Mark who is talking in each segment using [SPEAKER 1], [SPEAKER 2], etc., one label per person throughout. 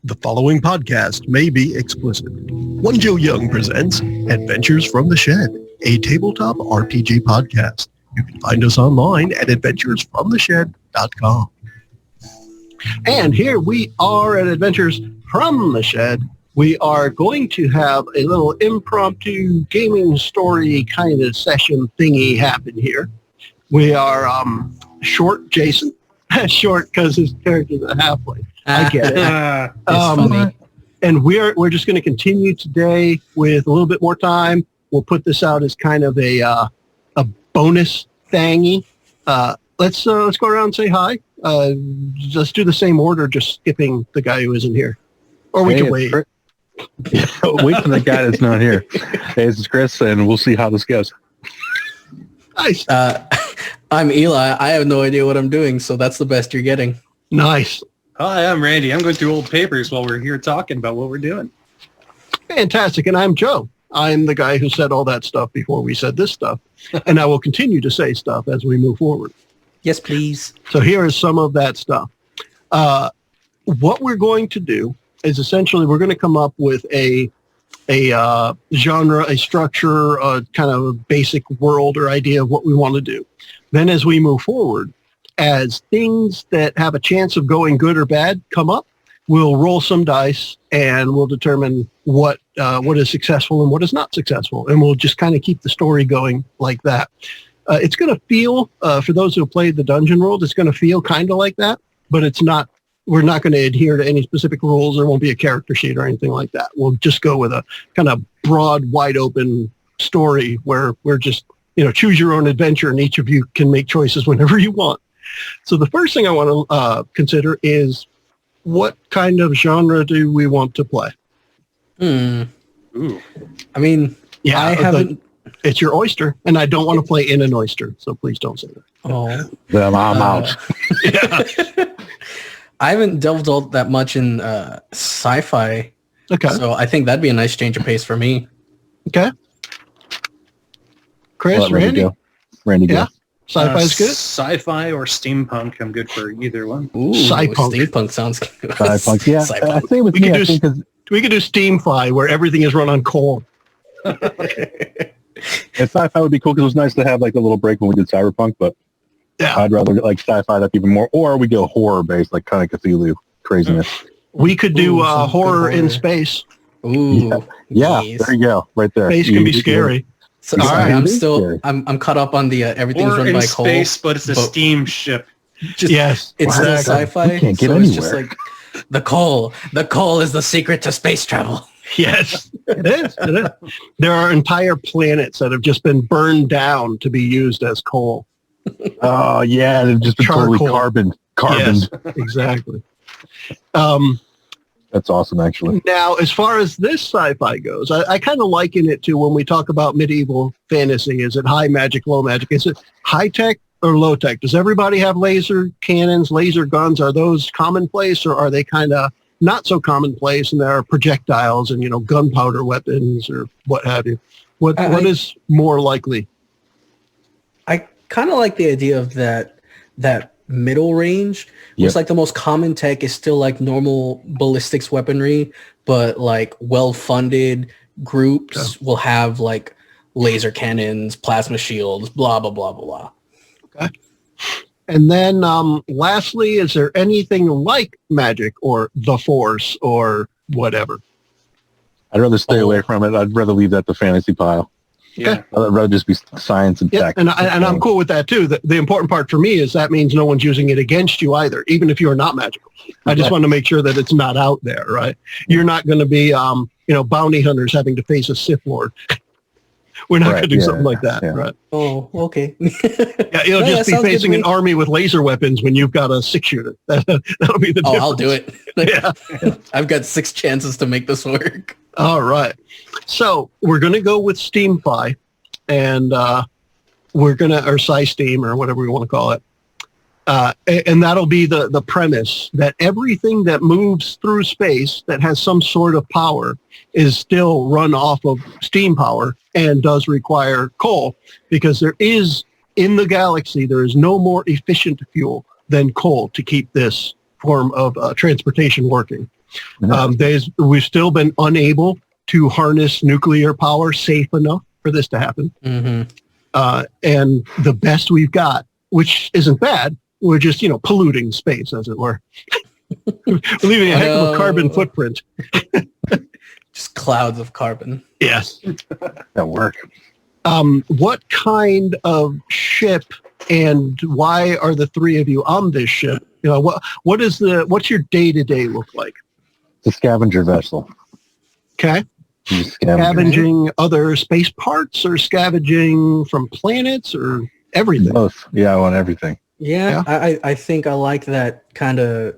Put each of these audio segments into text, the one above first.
[SPEAKER 1] The following podcast may be explicit. One Joe Young presents Adventures from the Shed, a tabletop RPG podcast. You can find us online at adventuresfromtheshed.com. And here we are at Adventures from the Shed. We are going to have a little impromptu gaming story kind of session thingy happen here. We are short Jason. Short because his character's a halfling. I get it.
[SPEAKER 2] Funny.
[SPEAKER 1] And we're just going to continue today with a little bit more time. We'll put this out as kind of a bonus thingy. Let's go around and say hi. Let's do the same order, just skipping the guy who isn't here, or we can wait.
[SPEAKER 3] Wait for the guy that's not here. Hey, this is Chris, and we'll see how this goes.
[SPEAKER 1] Nice.
[SPEAKER 2] I'm Eli. I have no idea what I'm doing, so that's the best you're getting.
[SPEAKER 1] Nice.
[SPEAKER 4] Hi, I'm Randy. I'm going through old papers while we're here talking about what we're doing.
[SPEAKER 1] Fantastic. And I'm Joe. I'm the guy who said all that stuff before we said this stuff. And I will continue to say stuff as we move forward.
[SPEAKER 2] Yes, please.
[SPEAKER 1] So here is some of that stuff. What we're going to do is essentially we're going to come up with a genre, a structure, a kind of a basic world or idea of what we want to do. Then as we move forward, as things that have a chance of going good or bad come up, we'll roll some dice and we'll determine what is successful and what is not successful. And we'll just kind of keep the story going like that. It's going to feel, for those who have played the Dungeon World, it's going to feel kind of like that, but it's not. We're not going to adhere to any specific rules. There won't be a character sheet or anything like that. We'll just go with a kind of broad, wide open story where we're just, choose your own adventure and each of you can make choices whenever you want. So the first thing I want to consider is what kind of genre do we want to play?
[SPEAKER 2] Ooh. I mean,
[SPEAKER 1] yeah,
[SPEAKER 2] I haven't...
[SPEAKER 1] It's your oyster, and I don't want to play in an oyster, so please don't say that.
[SPEAKER 2] Oh.
[SPEAKER 3] Then I'm out.
[SPEAKER 1] Yeah.
[SPEAKER 2] I haven't delved all that much in sci-fi.
[SPEAKER 1] Okay.
[SPEAKER 2] So I think that'd be a nice change of pace for me.
[SPEAKER 1] Okay. Chris, Randy?
[SPEAKER 3] Randy, go.
[SPEAKER 1] Yeah. Sci-fi is good?
[SPEAKER 4] Sci-fi or steampunk. I'm good for either one.
[SPEAKER 2] Ooh,
[SPEAKER 1] SciPunk.
[SPEAKER 2] Steampunk sounds good.
[SPEAKER 3] SciPunk, yeah. I think with
[SPEAKER 1] We
[SPEAKER 3] me,
[SPEAKER 1] could
[SPEAKER 3] I think 'cause
[SPEAKER 1] We could do SteamFi, where everything is run on coal.
[SPEAKER 3] sci-fi would be cool because it was nice to have like a little break when we did Cyberpunk, but
[SPEAKER 1] Yeah.
[SPEAKER 3] I'd rather like sci-fi that even more, or we go horror-based, like kind of Cthulhu craziness.
[SPEAKER 1] We could do
[SPEAKER 2] Ooh, some good
[SPEAKER 1] horror in
[SPEAKER 2] horror.
[SPEAKER 1] space.
[SPEAKER 2] Ooh.
[SPEAKER 3] Yeah,
[SPEAKER 2] Yes.
[SPEAKER 3] there you go, right there.
[SPEAKER 1] Space can be scary.
[SPEAKER 2] So,
[SPEAKER 1] All
[SPEAKER 2] sorry,
[SPEAKER 1] right.
[SPEAKER 2] I'm
[SPEAKER 3] Scary.
[SPEAKER 2] caught up on the everything's
[SPEAKER 4] Or
[SPEAKER 2] run
[SPEAKER 4] in
[SPEAKER 2] by coal.
[SPEAKER 4] space, but it's a
[SPEAKER 2] but
[SPEAKER 4] steam ship.
[SPEAKER 2] just-
[SPEAKER 1] Yes.
[SPEAKER 2] It's still
[SPEAKER 1] Exactly.
[SPEAKER 2] sci-fi.
[SPEAKER 3] You can't get
[SPEAKER 2] so it's just
[SPEAKER 3] anywhere.
[SPEAKER 2] like the coal. The coal is the secret to space travel.
[SPEAKER 1] Yes, it is. It is. There are entire planets that have just been burned down to be used as coal.
[SPEAKER 3] Oh yeah, they've just been totally
[SPEAKER 1] Charcoal.
[SPEAKER 3] carboned.
[SPEAKER 1] Yes, exactly.
[SPEAKER 3] That's awesome, actually.
[SPEAKER 1] Now, as far as this sci-fi goes, I kind of liken it to when we talk about medieval fantasy. Is it high magic, low magic? Is it high tech or low tech? Does everybody have laser cannons, laser guns? Are those commonplace, or are they kind of not so commonplace and there are projectiles and, gunpowder weapons or what have you? What is more likely?
[SPEAKER 2] I kind of like the idea of that middle range.
[SPEAKER 3] Yep.
[SPEAKER 2] It's like the most common tech is still like normal ballistics weaponry, but like well-funded groups will have like laser cannons, plasma shields, blah, blah, blah, blah, blah.
[SPEAKER 1] Okay. And then lastly, is there anything like magic or the force or whatever?
[SPEAKER 3] I'd rather stay away from it. I'd rather leave that to fantasy pile.
[SPEAKER 4] Yeah.
[SPEAKER 3] I'd rather just be science and
[SPEAKER 1] Yeah,
[SPEAKER 3] tech.
[SPEAKER 1] and I'm cool with that too. The important part for me is that means no one's using it against you either, even if you're not magical. I just want to make sure that it's not out there, right? You're not going to be, bounty hunters having to face a Sith Lord. We're not going to do something like that, right?
[SPEAKER 2] Oh, okay.
[SPEAKER 1] Yeah, you'll
[SPEAKER 2] No,
[SPEAKER 1] just be
[SPEAKER 2] that sounds good to
[SPEAKER 1] facing an
[SPEAKER 2] me.
[SPEAKER 1] army with laser weapons when you've got a 6-shooter. That'll be the
[SPEAKER 2] Oh,
[SPEAKER 1] difference.
[SPEAKER 2] I'll do it.
[SPEAKER 1] Yeah.
[SPEAKER 2] I've got 6 chances to make this work.
[SPEAKER 1] All right. So we're going to go with SteamFi, and we're going to, or Sci-Steam, or whatever we want to call it. And that'll be the premise that everything that moves through space that has some sort of power is still run off of steam power and does require coal, because there is, in the galaxy, there is no more efficient fuel than coal to keep this form of transportation working. We've still been unable to harness nuclear power safe enough for this to happen.
[SPEAKER 2] Mm-hmm.
[SPEAKER 1] And the best we've got, which isn't bad, we're just, polluting space, as it were. We're leaving a heck of a carbon footprint.
[SPEAKER 2] Just clouds of carbon.
[SPEAKER 1] Yes.
[SPEAKER 3] That work.
[SPEAKER 1] What kind of ship and why are the three of you on this ship? What's your day-to-day look like?
[SPEAKER 3] It's a scavenger vessel.
[SPEAKER 1] Okay. Scavenging other space parts or scavenging from planets or everything?
[SPEAKER 3] Both. Yeah, I want everything.
[SPEAKER 2] Yeah. I think I like that kind of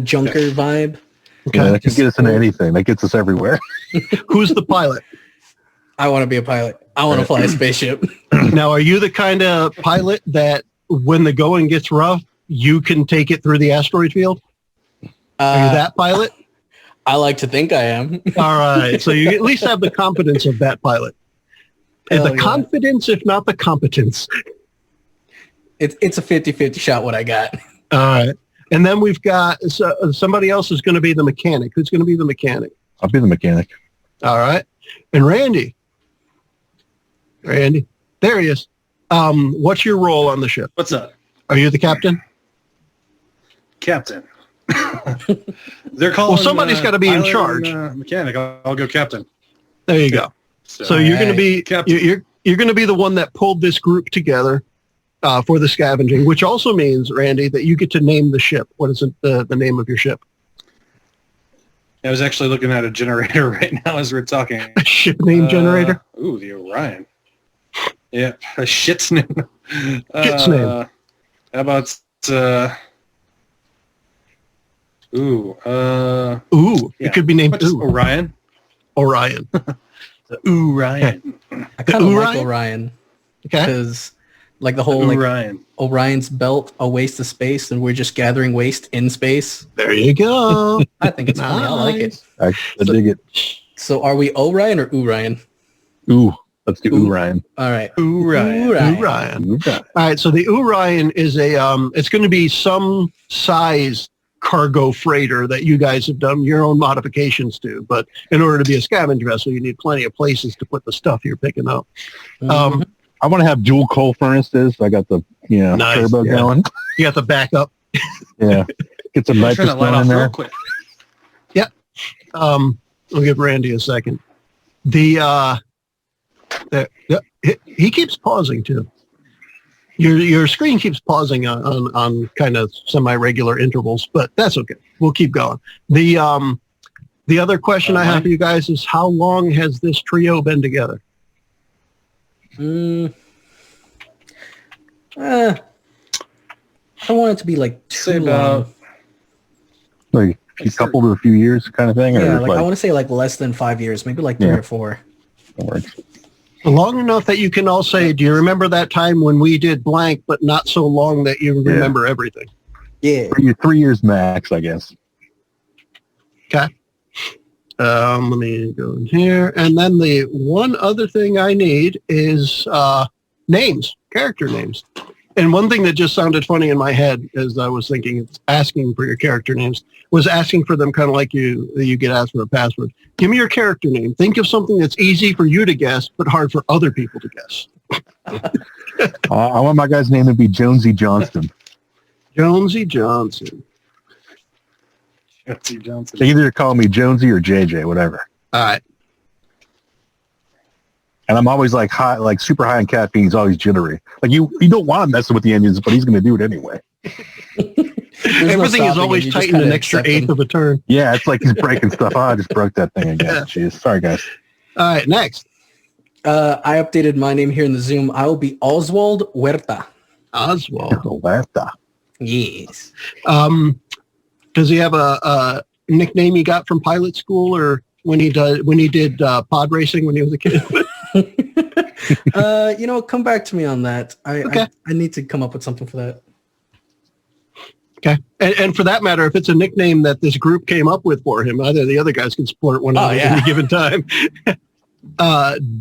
[SPEAKER 2] junker vibe.
[SPEAKER 1] Okay.
[SPEAKER 3] Yeah, that can get us into anything. That gets us everywhere.
[SPEAKER 1] Who's the pilot?
[SPEAKER 2] I want to be a pilot. I want to fly a spaceship.
[SPEAKER 1] Now, are you the kind of pilot that when the going gets rough, you can take it through the asteroid field? Are you that pilot?
[SPEAKER 2] I like to think I am.
[SPEAKER 1] All right. So you at least have the competence of that pilot. Confidence, if not the competence.
[SPEAKER 2] It's a 50-50 shot what I got.
[SPEAKER 1] All right. And then we've got somebody else is going to be the mechanic. Who's going to be the mechanic?
[SPEAKER 3] I'll be the mechanic.
[SPEAKER 1] All right. And Randy, there he is. What's your role on the ship?
[SPEAKER 4] What's up?
[SPEAKER 1] Are you the captain?
[SPEAKER 4] Captain. They're calling.
[SPEAKER 1] Well, somebody's got to be in charge.
[SPEAKER 4] Mechanic. I'll go captain.
[SPEAKER 1] There you go. So you're going to be
[SPEAKER 4] captain.
[SPEAKER 1] You're going to be the one that pulled this group together for the scavenging, which also means, Randy, that you get to name the ship. What is the name of your ship?
[SPEAKER 4] I was actually looking at a generator right now as we're talking.
[SPEAKER 1] A ship name generator?
[SPEAKER 4] Ooh, the Orion. Yeah, a shit's name.
[SPEAKER 1] Shit's name.
[SPEAKER 4] How about
[SPEAKER 1] It could be named
[SPEAKER 4] Orion.
[SPEAKER 1] Orion.
[SPEAKER 4] Orion.
[SPEAKER 2] I kind of like Orion.
[SPEAKER 1] Okay.
[SPEAKER 2] Because like the whole Orion's belt, a waste of space, and we're just gathering waste in space.
[SPEAKER 1] There you go.
[SPEAKER 2] I think it's funny. I like it.
[SPEAKER 3] I dig it.
[SPEAKER 2] So are we Orion or Orion?
[SPEAKER 3] Ooh. Let's do Orion.
[SPEAKER 2] All right.
[SPEAKER 1] Orion. All right. So the Orion is it's going to be some size cargo freighter that you guys have done your own modifications to. But in order to be a scavenger vessel, you need plenty of places to put the stuff you're picking up.
[SPEAKER 2] Mm-hmm.
[SPEAKER 3] I want to have dual coal furnaces. I got the
[SPEAKER 1] nice,
[SPEAKER 3] turbo going.
[SPEAKER 1] You got the backup.
[SPEAKER 3] Yeah. Get some nitrous going in there.
[SPEAKER 4] Quick.
[SPEAKER 1] Yeah. I'll give Randy a second. He keeps pausing too. Your screen keeps pausing on kind of semi-regular intervals, but that's okay. We'll keep going. The other question I have for you guys is, how long has this trio been together?
[SPEAKER 2] I don't want it to be like too long.
[SPEAKER 3] Like a couple to a few years kind of thing?
[SPEAKER 2] Yeah,
[SPEAKER 3] or
[SPEAKER 2] like I want to say like less than 5 years, maybe like 3 or 4.
[SPEAKER 3] That works.
[SPEAKER 1] Long enough that you can all say, do you remember that time when we did blank, but not so long that you remember everything?
[SPEAKER 2] Yeah.
[SPEAKER 3] 3 years max, I guess.
[SPEAKER 1] Okay. Let me go in here. And then the one other thing I need is names, character names. And one thing that just sounded funny in my head as I was thinking, asking for your character names, was asking for them kind of like you get asked for a password. Give me your character name. Think of something that's easy for you to guess, but hard for other people to guess.
[SPEAKER 3] I want my guy's name to be Jonesy Johnston.
[SPEAKER 1] Jonesy Johnson.
[SPEAKER 4] Jonesy Johnson.
[SPEAKER 3] They either call me Jonesy or JJ, whatever.
[SPEAKER 1] All right.
[SPEAKER 3] And I'm always like high, like super high in caffeine. He's always jittery. Like you don't want to mess with the engines, but he's going to do it anyway.
[SPEAKER 1] Everything is always tightened an extra eighth of a turn.
[SPEAKER 3] Yeah, it's like he's breaking stuff. Oh, I just broke that thing again. Jeez. Sorry, guys.
[SPEAKER 1] All right, next.
[SPEAKER 2] I updated my name here in the Zoom. I will be Oswald Huerta.
[SPEAKER 1] Oswald.
[SPEAKER 3] Huerta.
[SPEAKER 2] Yes.
[SPEAKER 1] Does he have a nickname he got from pilot school, or when he did pod racing when he was a kid?
[SPEAKER 2] Come back to me on that.
[SPEAKER 1] Okay.
[SPEAKER 2] I need to come up with something for that.
[SPEAKER 1] Okay. And for that matter, if it's a nickname that this group came up with for him, either the other guys can splurt one out at any given time.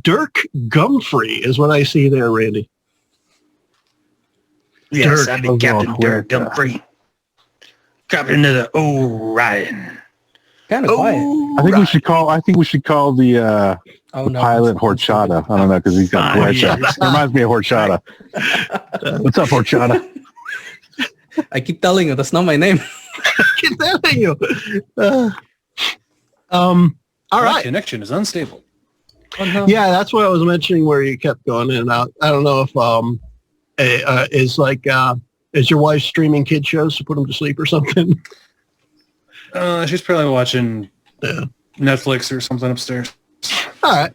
[SPEAKER 1] Dirk Gumfrey is what I see there, Randy.
[SPEAKER 5] Yes, I'm Captain Dirk Gumfrey. Captain of the Orion.
[SPEAKER 2] Kind of quiet.
[SPEAKER 3] I think we should call the pilot horchata. I don't know because he's got horchata. Reminds me of horchata. What's up, horchata?
[SPEAKER 2] I keep telling you that's not my name.
[SPEAKER 1] I keep telling you. All right.
[SPEAKER 4] Connection is unstable.
[SPEAKER 2] Oh, no.
[SPEAKER 1] Yeah, that's what I was mentioning where you kept going in and out. I don't know if is your wife streaming kid shows to put them to sleep or something?
[SPEAKER 4] She's probably watching Netflix or something upstairs.
[SPEAKER 1] All right.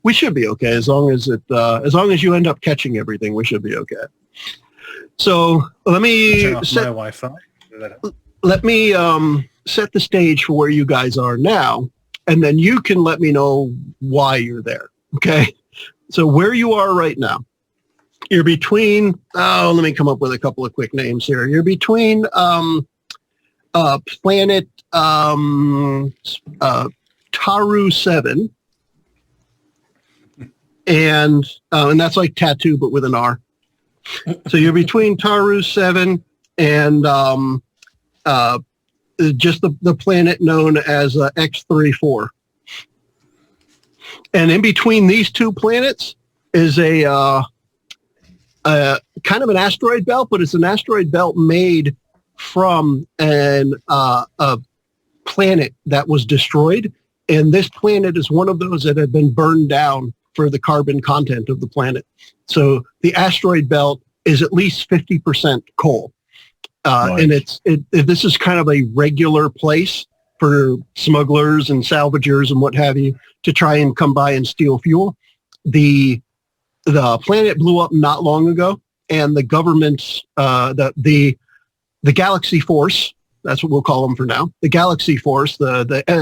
[SPEAKER 1] We should be okay as long as you end up catching everything. We should be okay. So let me
[SPEAKER 4] turn off my Wi-Fi.
[SPEAKER 1] Let me set the stage for where you guys are now, and then you can let me know why you're there. Okay. So where you are right now, you're between. Let me come up with a couple of quick names here. You're between planet Taru 7. And that's like tattoo, but with an R. So you're between Taru 7 and just the planet known as X34. And in between these two planets is a kind of an asteroid belt, but it's an asteroid belt made from a planet that was destroyed. And this planet is one of those that have been burned down for the carbon content of the planet. So the asteroid belt is at least 50% coal. Nice. And this is kind of a regular place for smugglers and salvagers and what have you to try and come by and steal fuel. The planet blew up not long ago, and the government's the Galaxy Force, that's what we'll call them for now. The Galaxy Force, the I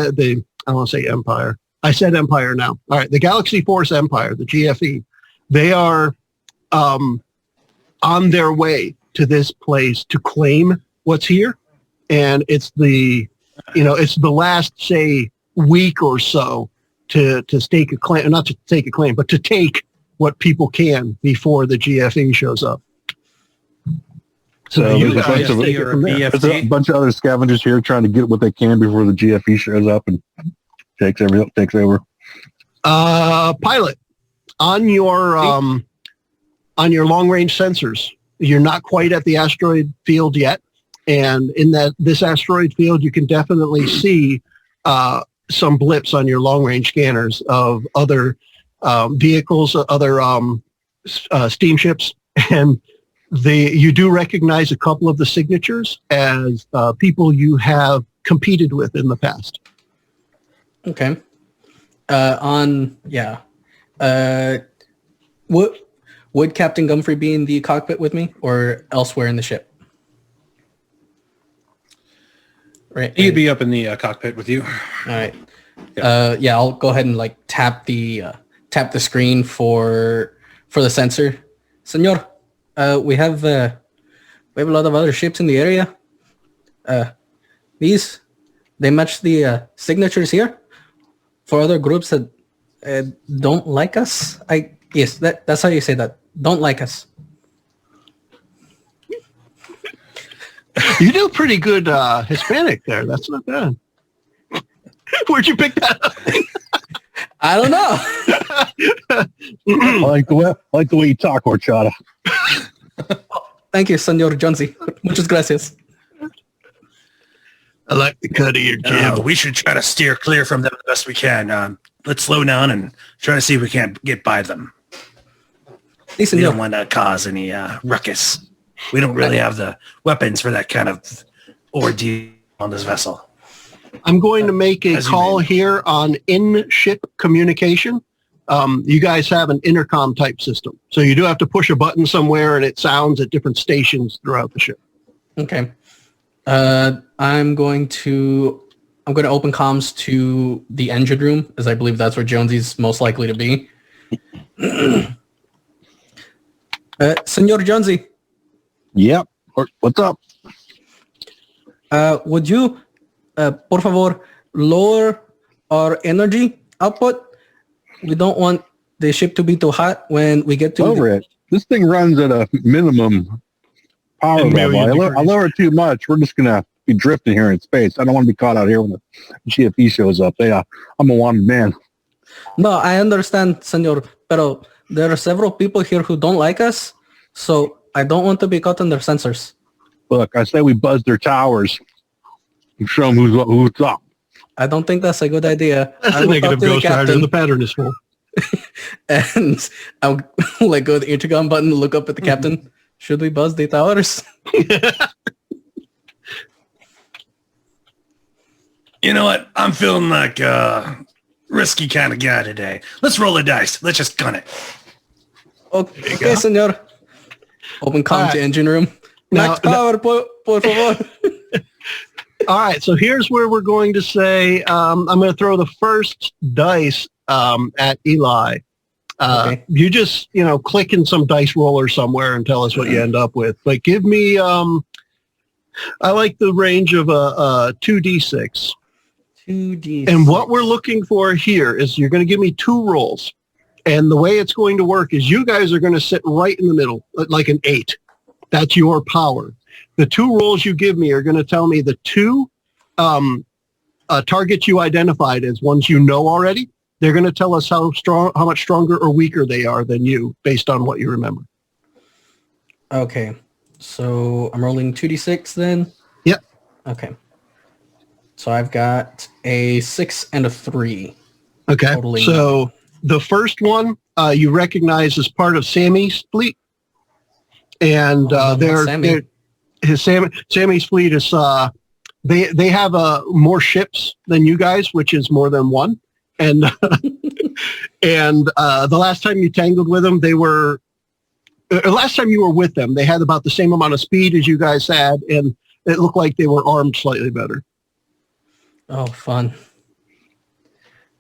[SPEAKER 1] don't want to say Empire. I said Empire now. All right, the Galaxy Force Empire, the GFE, they are on their way to this place to claim what's here, and it's the last, say, week or so to stake a claim, not to stake a claim, but to take what people can before the GFE shows up. So you guys take it from there.
[SPEAKER 3] There's a bunch of other scavengers here trying to get what they can before the GFE shows up and takes over.
[SPEAKER 1] Pilot, on your long range sensors, you're not quite at the asteroid field yet, and in this asteroid field, you can definitely see some blips on your long range scanners of other vehicles, other steamships, and you do recognize a couple of the signatures as people you have competed with in the past.
[SPEAKER 2] Okay. Would Captain Gumfrey be in the cockpit with me or elsewhere in the ship? Right.
[SPEAKER 4] He'd be up in the cockpit with you.
[SPEAKER 2] All right. Yeah. I'll go ahead and tap the screen for the sensor. Senor, we have a lot of other ships in the area. They match the signatures here for other groups that don't like us. Yes, that's how you say that. Don't like us.
[SPEAKER 1] You do pretty good Hispanic there. That's not bad. Where'd you pick that up?
[SPEAKER 2] I don't know.
[SPEAKER 3] I like the way you talk, horchata.
[SPEAKER 2] Thank you, Senor Jonesy. Muchas gracias.
[SPEAKER 1] I like the cut of your jib.
[SPEAKER 5] We should try to steer clear from them the best we can. Let's slow down and try to see if we can't get by them.
[SPEAKER 2] Listen,
[SPEAKER 5] we don't want to cause any ruckus. We don't really have the weapons for that kind of ordeal on this vessel.
[SPEAKER 1] I'm going to make a call here on in-ship communication. You guys have an intercom type system. So you do have to push a button somewhere and it sounds at different stations throughout the ship.
[SPEAKER 2] Okay. I'm going to open comms to the engine room, as I believe that's where Jonesy's most likely to be. Senor Jonesy.
[SPEAKER 3] Yep. What's up?
[SPEAKER 2] Would you, por favor, lower our energy output? We don't want the ship to be too hot when we get to
[SPEAKER 3] over it. This thing runs at a minimum power level. I lower it too much. We're just gonna be drifting here in space. I don't want to be caught out here when the GFE shows up. I'm a wanted man.
[SPEAKER 2] No, I understand, senor, pero there are several people here who don't like us, so I don't want to be caught in their sensors.
[SPEAKER 3] Look, I say we buzz their towers and show them who's up.
[SPEAKER 2] I don't think that's a good idea.
[SPEAKER 1] That's a negative Ghost Rider. The pattern is full.
[SPEAKER 2] And I'll let go of the intercom button to look up at the captain. Should we buzz the towers?
[SPEAKER 5] You know what? I'm feeling like a risky kind of guy today. Let's roll the dice. Let's just gun it.
[SPEAKER 2] Okay, senor. Open comm to engine room. Max power, por favor.
[SPEAKER 1] All right, so here's where we're going to say, I'm going to throw the first dice at Eli.
[SPEAKER 2] Okay.
[SPEAKER 1] You just, click in some dice roller somewhere and tell us what you end up with. But give me, I like the range of a 2d6.
[SPEAKER 2] 2d6.
[SPEAKER 1] And what we're looking for here is you're going to give me 2 rolls. And the way it's going to work is you guys are going to sit right in the middle, like an 8. That's your power. The 2 rolls you give me are going to tell me the 2 targets you identified as ones you know already. They're going to tell us how much stronger or weaker they are than you based on what you remember.
[SPEAKER 2] Okay. So I'm rolling 2d6 then?
[SPEAKER 1] Yep.
[SPEAKER 2] Okay. So I've got a 6 and a 3.
[SPEAKER 1] Okay.
[SPEAKER 2] Totally.
[SPEAKER 1] So the first one you recognize as part of Sammy's fleet. And Sammy's fleet is they have more ships than you guys, which is more than one. And the last time you tangled with them, last time you were with them, they had about the same amount of speed as you guys had, and it looked like they were armed slightly better.
[SPEAKER 2] Oh, fun.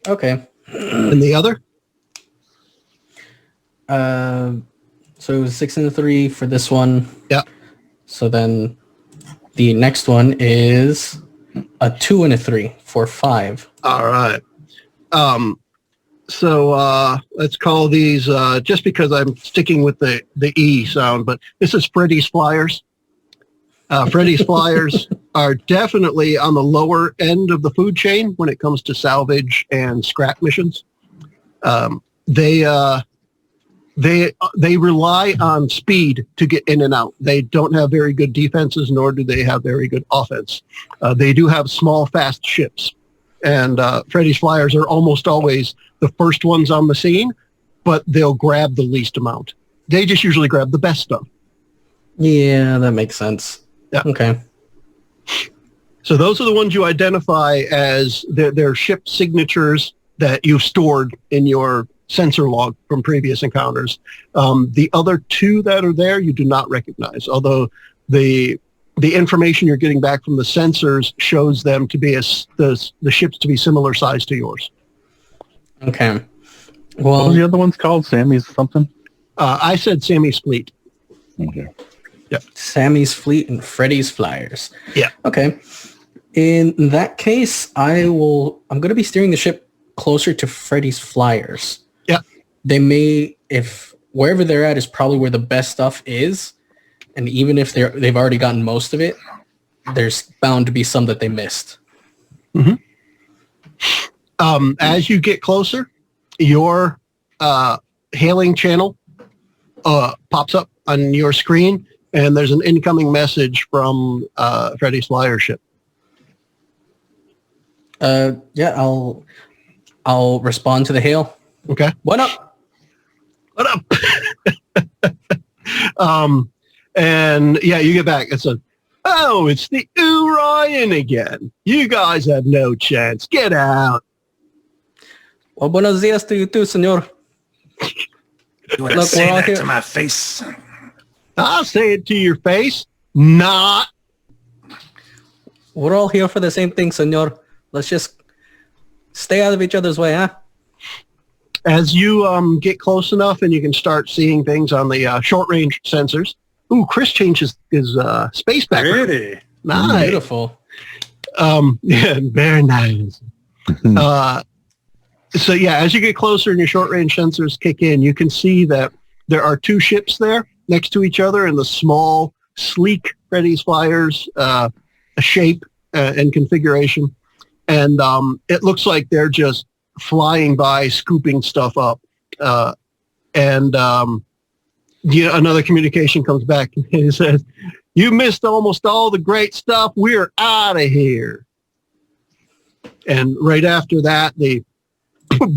[SPEAKER 2] Okay.
[SPEAKER 1] And the other?
[SPEAKER 2] So it was 6 and a 3 for this one.
[SPEAKER 1] Yeah. So
[SPEAKER 2] then the next one is a 2 and a 3 for 5.
[SPEAKER 1] All right. So let's call these, just because I'm sticking with the E sound, but this is Freddy's Flyers. Freddy's Flyers are definitely on the lower end of the food chain when it comes to salvage and scrap missions. They rely on speed to get in and out. They don't have very good defenses, nor do they have very good offense. They do have small, fast ships. And Freddy's Flyers are almost always the first ones on the scene, but they'll grab the least amount. They just usually grab the best stuff.
[SPEAKER 2] Yeah, that makes sense.
[SPEAKER 1] Yeah.
[SPEAKER 2] Okay.
[SPEAKER 1] So those are the ones you identify as their ship signatures that you've stored in your sensor log from previous encounters. The other 2 that are there, you do not recognize, although the information you're getting back from the sensors shows them to be the ships to be similar size to yours.
[SPEAKER 2] Okay. Well,
[SPEAKER 3] what were the other ones called? Sammy's something?
[SPEAKER 1] I said Sammy's fleet.
[SPEAKER 3] Okay.
[SPEAKER 1] Yeah.
[SPEAKER 2] Sammy's fleet and Freddy's Flyers.
[SPEAKER 1] Yeah.
[SPEAKER 2] Okay. In that case, I'm going to be steering the ship closer to Freddy's Flyers.
[SPEAKER 1] Yeah.
[SPEAKER 2] They may, if wherever they're at is probably where the best stuff is, and even if they've already gotten most of it, there's bound to be some that they missed.
[SPEAKER 1] Mm-hmm. As you get closer, your hailing channel pops up on your screen, and there's an incoming message from Freddy's Flyer ship.
[SPEAKER 2] Yeah, I'll respond to the hail.
[SPEAKER 1] Okay.
[SPEAKER 2] What up?
[SPEAKER 1] What up? And yeah, you get back. It's it's the Orion again. You guys have no chance. Get out.
[SPEAKER 2] Well, buenos dias to you too, senor.
[SPEAKER 5] You want to say that to my face?
[SPEAKER 1] I'll say it to your face. Not.
[SPEAKER 2] We're all here for the same thing, senor. Let's just stay out of each other's way, huh?
[SPEAKER 1] As you get close enough and you can start seeing things on the short-range sensors. Ooh, Chris changed his space background.
[SPEAKER 5] Pretty.
[SPEAKER 1] Nice.
[SPEAKER 2] Beautiful.
[SPEAKER 1] Yeah, very nice. So yeah, as you get closer and your short-range sensors kick in, you can see that there are 2 ships there next to each other, and the small, sleek Freddy's Flyers shape and configuration. And it looks like they're just flying by, scooping stuff up. Another communication comes back and it says, "You missed almost all the great stuff. We're out of here." And right after that, the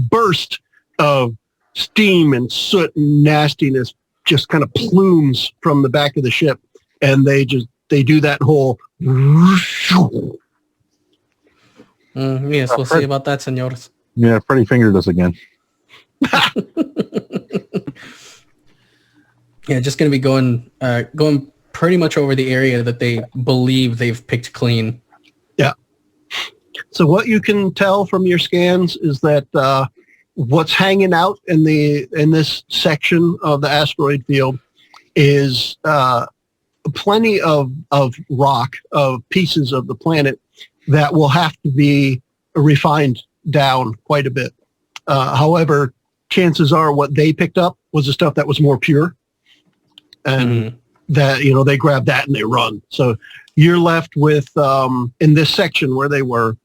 [SPEAKER 1] burst of steam and soot and nastiness just kind of plumes from the back of the ship. And they do that whole...
[SPEAKER 2] Yes, we'll see about that, senores.
[SPEAKER 3] Yeah, Freddy fingered us again.
[SPEAKER 2] Yeah, just going to be going pretty much over the area that they believe they've picked clean.
[SPEAKER 1] Yeah. So what you can tell from your scans is that what's hanging out in this section of the asteroid field is plenty of rock, of pieces of the planet that will have to be refined down quite a bit. However, chances are what they picked up was the stuff that was more pure. And that, they grab that and they run. So you're left with, in this section where they were,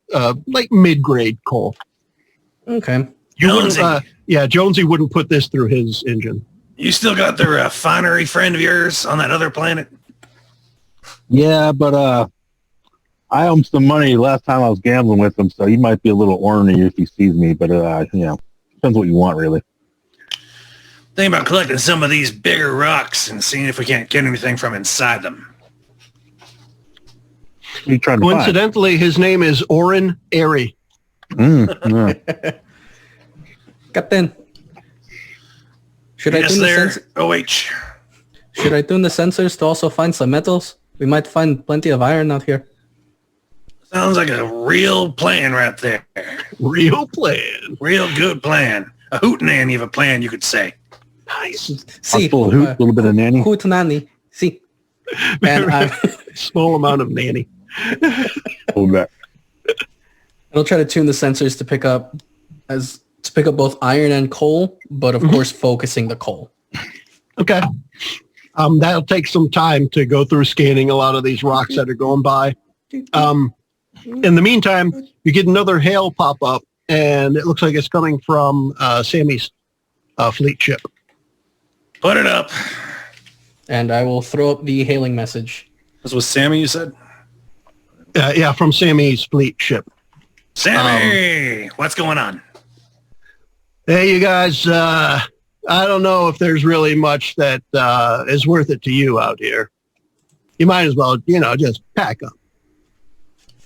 [SPEAKER 1] like mid-grade coal.
[SPEAKER 2] Okay.
[SPEAKER 1] Jonesy wouldn't put this through his engine.
[SPEAKER 5] You still got the refinery friend of yours on that other planet?
[SPEAKER 3] Yeah, but I owe him some money last time I was gambling with him, so he might be a little ornery if he sees me, but, depends what you want, really.
[SPEAKER 5] Think about collecting some of these bigger rocks and seeing if we can't get anything from inside them.
[SPEAKER 3] You trying to
[SPEAKER 1] Coincidentally, his name is Orin Airy.
[SPEAKER 3] Yeah.
[SPEAKER 2] Captain, should I tune the sensors?
[SPEAKER 5] OH.
[SPEAKER 2] Should I tune the sensors to also find some metals? We might find plenty of iron out here.
[SPEAKER 5] Sounds like a real plan right there.
[SPEAKER 1] Real plan.
[SPEAKER 5] Real good plan. A hootenanny of a plan, you could say.
[SPEAKER 1] Nice.
[SPEAKER 2] See,
[SPEAKER 3] a little bit of nanny.
[SPEAKER 2] Hootenanny. See. And
[SPEAKER 1] small amount of nanny.
[SPEAKER 3] Hold that.
[SPEAKER 2] I'll try to tune the sensors to pick up both iron and coal, but of course focusing the coal.
[SPEAKER 1] Okay. That'll take some time to go through scanning a lot of these rocks that are going by. In the meantime, you get another hail pop up, and it looks like it's coming from Sammy's fleet ship.
[SPEAKER 5] Put it up.
[SPEAKER 2] And I will throw up the hailing message.
[SPEAKER 4] This was Sammy, you said?
[SPEAKER 1] Yeah, from Sammy's fleet ship.
[SPEAKER 5] Sammy, what's going on?
[SPEAKER 1] Hey, you guys, I don't know if there's really much that is worth it to you out here. You might as well, just pack up.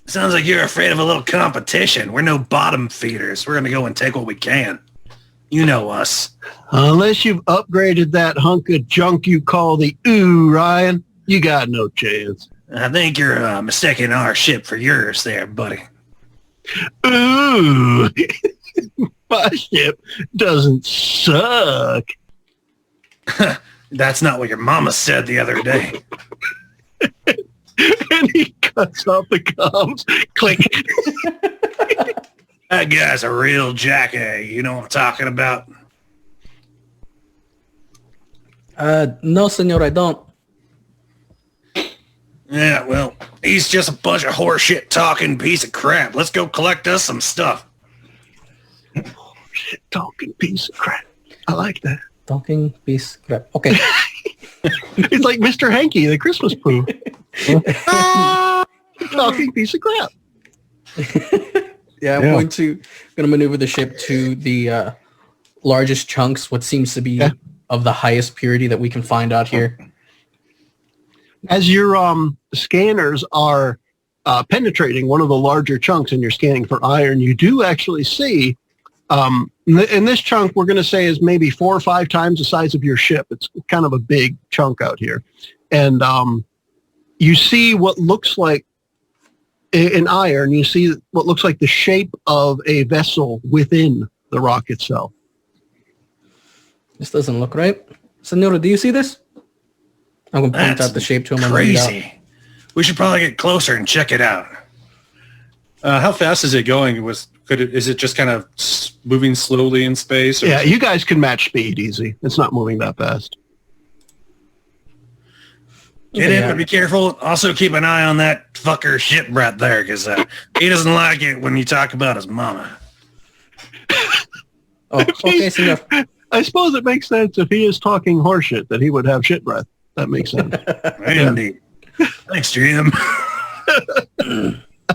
[SPEAKER 5] Sounds like you're afraid of a little competition. We're no bottom feeders. We're going to go and take what we can. You know us.
[SPEAKER 1] Unless you've upgraded that hunk of junk you call the Ryan, you got no chance.
[SPEAKER 5] I think you're mistaking our ship for yours there, buddy.
[SPEAKER 1] Ooh, my ship doesn't suck.
[SPEAKER 5] That's not what your mama said the other day.
[SPEAKER 1] And he cuts off the comms. Click.
[SPEAKER 5] That guy's a real jackass. You know what I'm talking about?
[SPEAKER 2] No, senor, I don't.
[SPEAKER 5] Yeah, well, he's just a bunch of horseshit talking piece of crap. Let's go collect us some stuff.
[SPEAKER 1] Horseshit talking piece of crap. I like that.
[SPEAKER 2] Talking piece of crap. Okay.
[SPEAKER 1] It's like Mr. Hanky, the Christmas poo. Talking piece of crap.
[SPEAKER 2] Yeah, I'm going to maneuver the ship to the largest chunks, what seems to be of the highest purity that we can find out here.
[SPEAKER 1] As your scanners are penetrating one of the larger chunks and you're scanning for iron, you do actually see, in this chunk, we're going to say is maybe 4 or 5 times the size of your ship. It's kind of a big chunk out here. And you see what looks like, in iron, you see what looks like the shape of a vessel within the rock itself.
[SPEAKER 2] This doesn't look right. Senora, do you see this? I'm going to point out the shape to him.
[SPEAKER 5] Crazy. We should probably get closer and check it out.
[SPEAKER 4] How fast is it going? Is it just kind of moving slowly in space? Or
[SPEAKER 1] Yeah, you guys can match speed easy. It's not moving that fast.
[SPEAKER 5] Get in, but be careful. Also, keep an eye on that fucker shipwreck there, because he doesn't like it when you talk about his mama.
[SPEAKER 2] Oh, okay, senor.
[SPEAKER 1] I suppose it makes sense if he is talking horseshit that he would have shit breath. That makes sense.
[SPEAKER 5] Indeed. Thanks, Jim.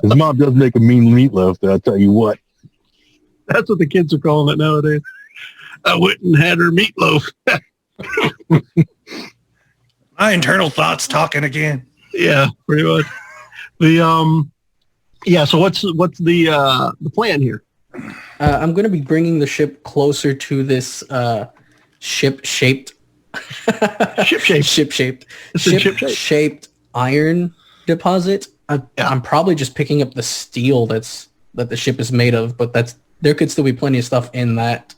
[SPEAKER 3] His mom does make a mean meatloaf, though, I'll tell you what.
[SPEAKER 1] That's what the kids are calling it nowadays. I went and had her meatloaf.
[SPEAKER 5] My internal thoughts talking again.
[SPEAKER 1] Yeah, pretty much. So what's the plan here?
[SPEAKER 2] I'm going to be bringing the ship closer to this ship-shaped iron deposit. I'm probably just picking up the steel that the ship is made of, but there could still be plenty of stuff in that.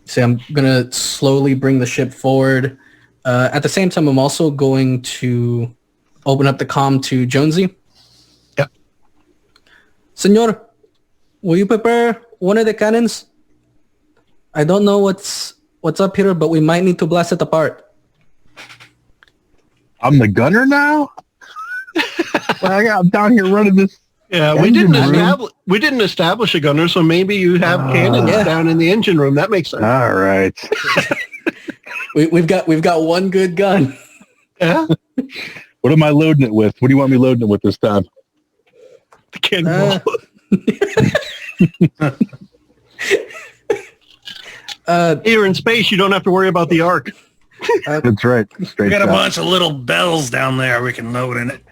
[SPEAKER 2] So I'm going to slowly bring the ship forward. At the same time, I'm also going to open up the comm to Jonesy.
[SPEAKER 1] Yep.
[SPEAKER 2] Senor, will you prepare one of the cannons? I don't know what's up here, but we might need to blast it apart.
[SPEAKER 3] I'm the gunner now? I'm down here running this.
[SPEAKER 1] Yeah, we didn't establish a gunner, so maybe you have cannons down in the engine room. That makes sense.
[SPEAKER 3] All right.
[SPEAKER 2] We've got one good gun.
[SPEAKER 1] Yeah.
[SPEAKER 3] What am I loading it with? What do you want me loading it with this time?
[SPEAKER 1] The cannonball. Here in space, you don't have to worry about the arc.
[SPEAKER 3] That's right.
[SPEAKER 5] We got a bunch of little bells down there we can load in it.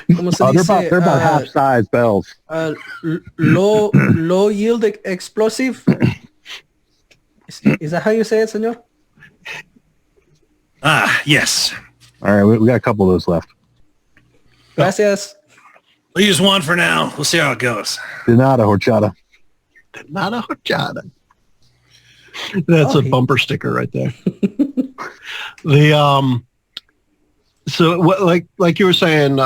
[SPEAKER 3] They're about half-size bells.
[SPEAKER 2] Low yield explosive. Is that how you say it, senor?
[SPEAKER 5] Yes.
[SPEAKER 3] All right, we got a couple of those left.
[SPEAKER 2] Gracias.
[SPEAKER 5] We'll use one for now. We'll see how it goes.
[SPEAKER 3] De nada, horchata.
[SPEAKER 1] De nada, horchata. That's a bumper sticker right there. So what, like you were saying,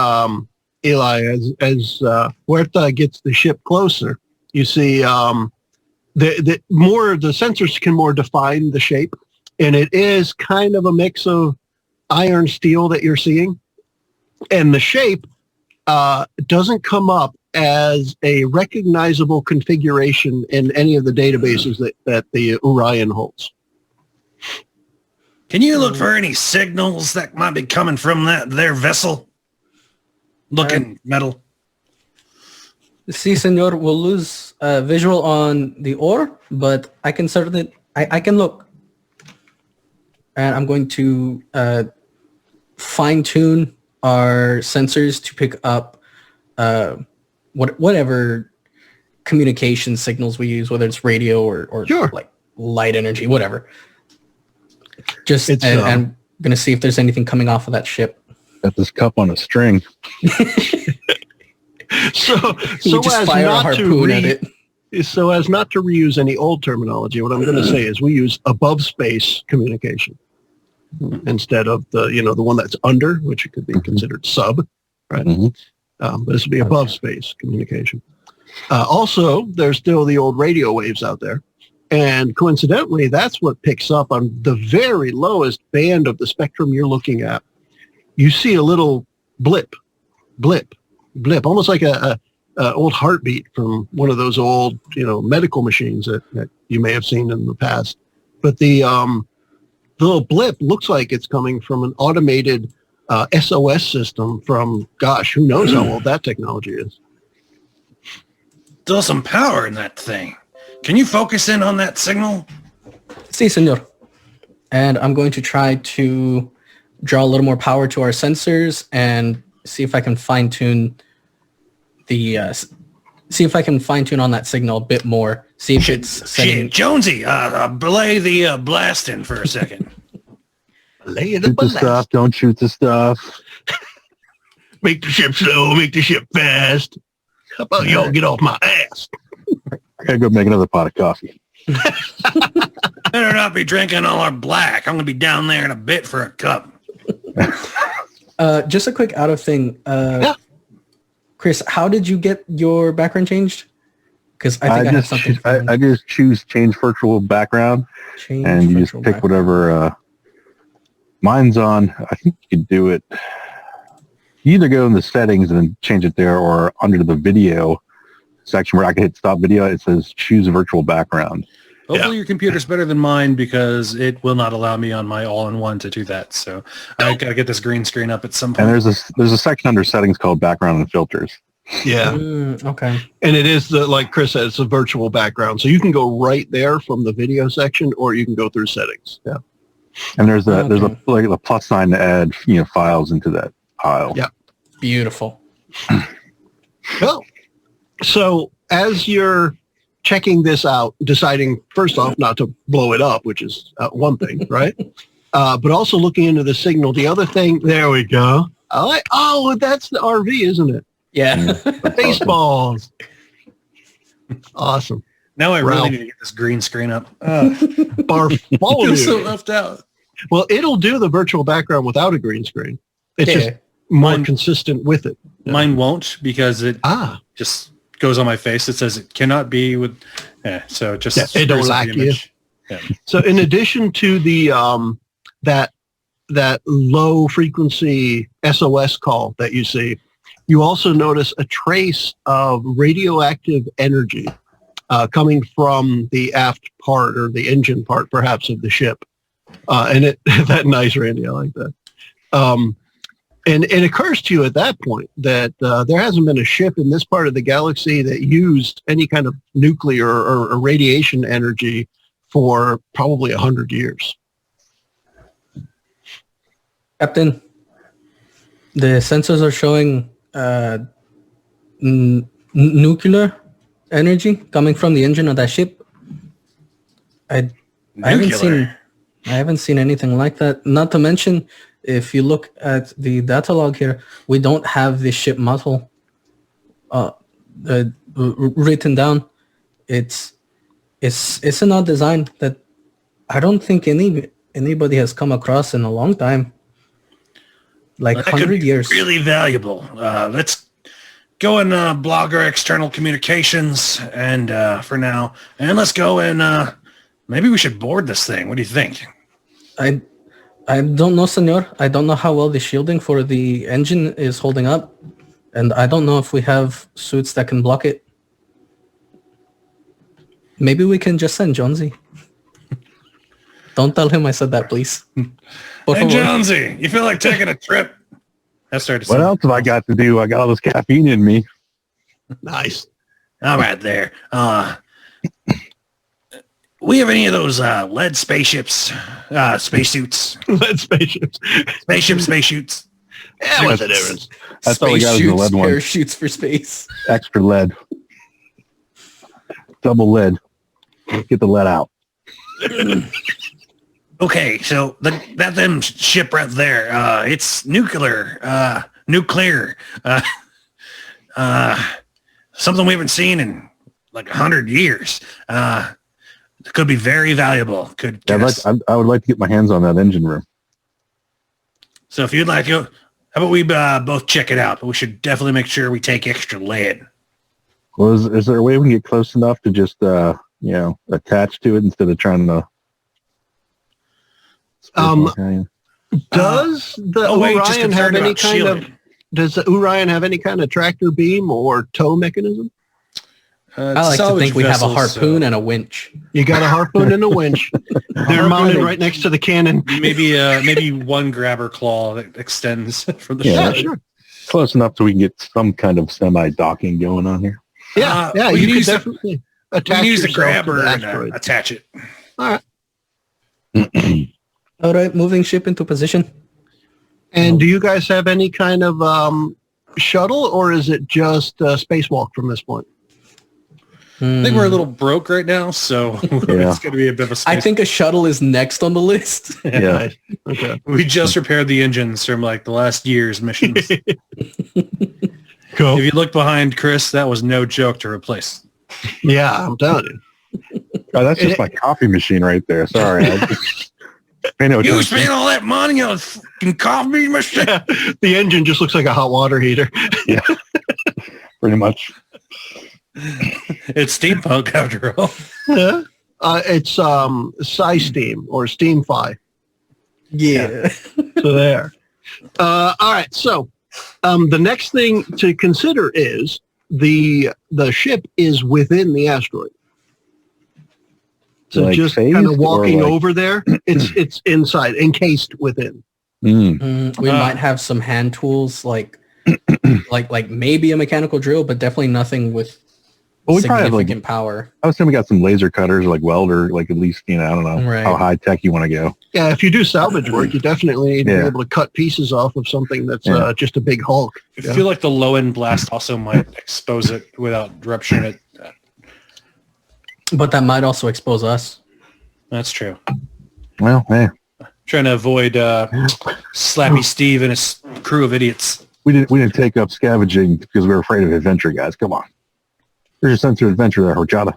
[SPEAKER 1] Eli, as Huerta gets the ship closer, you see the sensors can more define the shape, and it is kind of a mix of iron steel that you're seeing, and the shape doesn't come up as a recognizable configuration in any of the databases that the Orion holds.
[SPEAKER 5] Can you look for any signals that might be coming from their vessel? Looking metal.
[SPEAKER 2] Si, senor, we'll lose visual on the ore, but I can certainly, I can look. And I'm going to fine-tune our sensors to pick up whatever communication signals we use, whether it's radio or
[SPEAKER 1] sure,
[SPEAKER 2] like light energy, whatever. I'm going to see if there's anything coming off of that ship.
[SPEAKER 3] Got this cup on a string.
[SPEAKER 1] so as not to reuse any old terminology, what I'm going to say is we use above space communication instead of the one that's under, which could be considered sub, right? Mm-hmm. But this would be above space communication. Also, there's still the old radio waves out there. And coincidentally, that's what picks up on the very lowest band of the spectrum you're looking at. You see a little blip, almost like a old heartbeat from one of those old, medical machines that you may have seen in the past. But the little blip looks like it's coming from an automated SOS system from, gosh, who knows how old that technology is.
[SPEAKER 5] Still some power in that thing. Can you focus in on that signal?
[SPEAKER 2] Si, senor. And I'm going to try to draw a little more power to our sensors and see if I can fine-tune on that signal a bit more. See if it's setting...
[SPEAKER 5] Jonesy, belay the blasting for a second.
[SPEAKER 1] Belay
[SPEAKER 3] the blast. Stuff, don't shoot the stuff.
[SPEAKER 1] Make the ship slow, make the ship fast. How about y'all get off my ass?
[SPEAKER 3] I gotta go make another pot of coffee.
[SPEAKER 5] Better not be drinking all our black. I'm gonna be down there in a bit for a cup.
[SPEAKER 2] Just a quick out of thing. Chris, how did you get your background changed? Because I think I have something.
[SPEAKER 3] I just choose change virtual background, and you just pick whatever Mine's on. I think you could do it. You either go in the settings and then change it there, or under the video section where I can hit stop video, it says choose virtual background.
[SPEAKER 4] Hopefully your computer's better than mine because it will not allow me on my all-in-one to do that. So I gotta get this green screen up at some point.
[SPEAKER 3] And there's a section under settings called background and filters.
[SPEAKER 1] Yeah.
[SPEAKER 2] Okay.
[SPEAKER 1] And it is like Chris said, it's a virtual background. So you can go right there from the video section, or you can go through settings. Yeah.
[SPEAKER 3] And there's a plus sign to add files into that pile.
[SPEAKER 1] Yeah.
[SPEAKER 2] Beautiful.
[SPEAKER 1] Well, so as you're checking this out, deciding first off not to blow it up, which is one thing, right? But also looking into the signal. The other thing, there we go. That's the RV, isn't it?
[SPEAKER 2] Yeah.
[SPEAKER 1] Baseballs. Awesome.
[SPEAKER 4] Now I
[SPEAKER 1] Ralph.
[SPEAKER 4] really need to get this green screen up.
[SPEAKER 1] Bartholomew.
[SPEAKER 4] So left out.
[SPEAKER 1] Well, it'll do the virtual background without a green screen. It's just more consistent with it.
[SPEAKER 4] Mine won't because it just goes on my face. It says it cannot be with. So it just
[SPEAKER 1] it don't like you. Yeah. So in addition to the that low frequency SOS call that you see, you also notice a trace of radioactive energy coming from the aft part or the engine part, perhaps, of the ship. And that nice, Randy. I like that. And it occurs to you at that point that there hasn't been a ship in this part of the galaxy that used any kind of nuclear or radiation energy for probably 100 years.
[SPEAKER 2] Captain, the sensors are showing nuclear energy coming from the engine of that ship. I haven't seen anything like that. Not to mention, if you look at the data log here, we don't have the ship model written down. It's an odd design that I don't think anybody has come across in a long time. Like 100 years.
[SPEAKER 5] Really valuable. Let's go and blog our external communications and for now. And let's go and maybe we should board this thing. What do you think?
[SPEAKER 2] I don't know, senor. I don't know how well the shielding for the engine is holding up. And I don't know if we have suits that can block it. Maybe we can just send Jonesy. Don't tell him I said that, please.
[SPEAKER 5] Hey, Jonesy, you feel like taking a trip?
[SPEAKER 4] That started.
[SPEAKER 3] What else have I got to do? I got all this caffeine in me.
[SPEAKER 1] Nice.
[SPEAKER 5] All right, there. We have any of those lead spaceships, spacesuits?
[SPEAKER 1] Lead spaceships.
[SPEAKER 5] Spacesuits.
[SPEAKER 1] Yeah, what's the difference?
[SPEAKER 3] That's all we got is the lead one.
[SPEAKER 2] Parachutes for space.
[SPEAKER 3] Extra lead. Double lead. Get the lead out.
[SPEAKER 5] Okay, so that them ship right there, it's nuclear, something we haven't seen in like 100 years. It could be very valuable.
[SPEAKER 3] I would like to get my hands on that engine room.
[SPEAKER 5] So if you'd like to, how about we both check it out? But we should definitely make sure we take extra lead.
[SPEAKER 3] Well, is there a way we can get close enough to just attach to it instead of trying to?
[SPEAKER 1] Does the Orion have any kind of? Does the Orion have any kind of tractor beam or tow mechanism?
[SPEAKER 2] I like to think we have a harpoon and a winch.
[SPEAKER 1] You got a harpoon and a winch. They're mounted right next to the cannon.
[SPEAKER 4] Maybe one grabber claw that extends from the
[SPEAKER 1] yeah,
[SPEAKER 4] ship.
[SPEAKER 1] sure.
[SPEAKER 3] Close enough so we can get some kind of semi-docking going on here.
[SPEAKER 1] Yeah, you can definitely attach
[SPEAKER 5] use the
[SPEAKER 1] yourself
[SPEAKER 5] grabber
[SPEAKER 1] to the
[SPEAKER 5] and
[SPEAKER 1] asteroid.
[SPEAKER 5] attach it.
[SPEAKER 1] All right.
[SPEAKER 2] All right, moving ship into position.
[SPEAKER 1] And do you guys have any kind of shuttle, or is it just spacewalk from this point?
[SPEAKER 4] I think we're a little broke right now, so it's going to be a bit of a space.
[SPEAKER 2] I think a shuttle is next on the list.
[SPEAKER 3] Yeah.
[SPEAKER 1] Nice. Okay.
[SPEAKER 4] We just repaired the engines from like the last year's missions.
[SPEAKER 1] Cool.
[SPEAKER 4] If you look behind Chris, that was no joke to replace.
[SPEAKER 1] Yeah, I'm telling you.
[SPEAKER 3] Oh, that's just my coffee machine right there. Sorry.
[SPEAKER 5] You spent all that money on a fucking coffee machine?
[SPEAKER 1] Yeah, the engine just looks like a hot water heater.
[SPEAKER 3] Yeah. Pretty much.
[SPEAKER 4] It's steampunk after all.
[SPEAKER 1] Yeah. It's SciSteam or SteamFi.
[SPEAKER 2] Yeah.
[SPEAKER 1] So there. All right. So the next thing to consider is the ship is within the asteroid. So
[SPEAKER 3] Like
[SPEAKER 1] just
[SPEAKER 3] phased
[SPEAKER 1] kind of
[SPEAKER 3] or
[SPEAKER 1] walking
[SPEAKER 3] like-
[SPEAKER 1] over there, it's inside, encased within.
[SPEAKER 2] We might have some hand tools like maybe a mechanical drill, but definitely nothing with
[SPEAKER 3] Well, we probably have
[SPEAKER 2] significant power.
[SPEAKER 3] I was saying we got some laser cutters, like welder, like at least, I don't know
[SPEAKER 2] Right.
[SPEAKER 3] how high tech you want to go.
[SPEAKER 1] Yeah, if you do salvage work, you definitely need to be able to cut pieces off of something that's just a big hulk.
[SPEAKER 4] I feel like the low end blast also might expose it without rupturing it.
[SPEAKER 2] But that might also expose us.
[SPEAKER 4] That's true.
[SPEAKER 3] Well, hey,
[SPEAKER 4] Trying to avoid Slappy Steve and his crew of idiots.
[SPEAKER 3] we didn't take up scavenging because we were afraid of adventure, guys. Come on. There's your sense of adventure there, Horchata.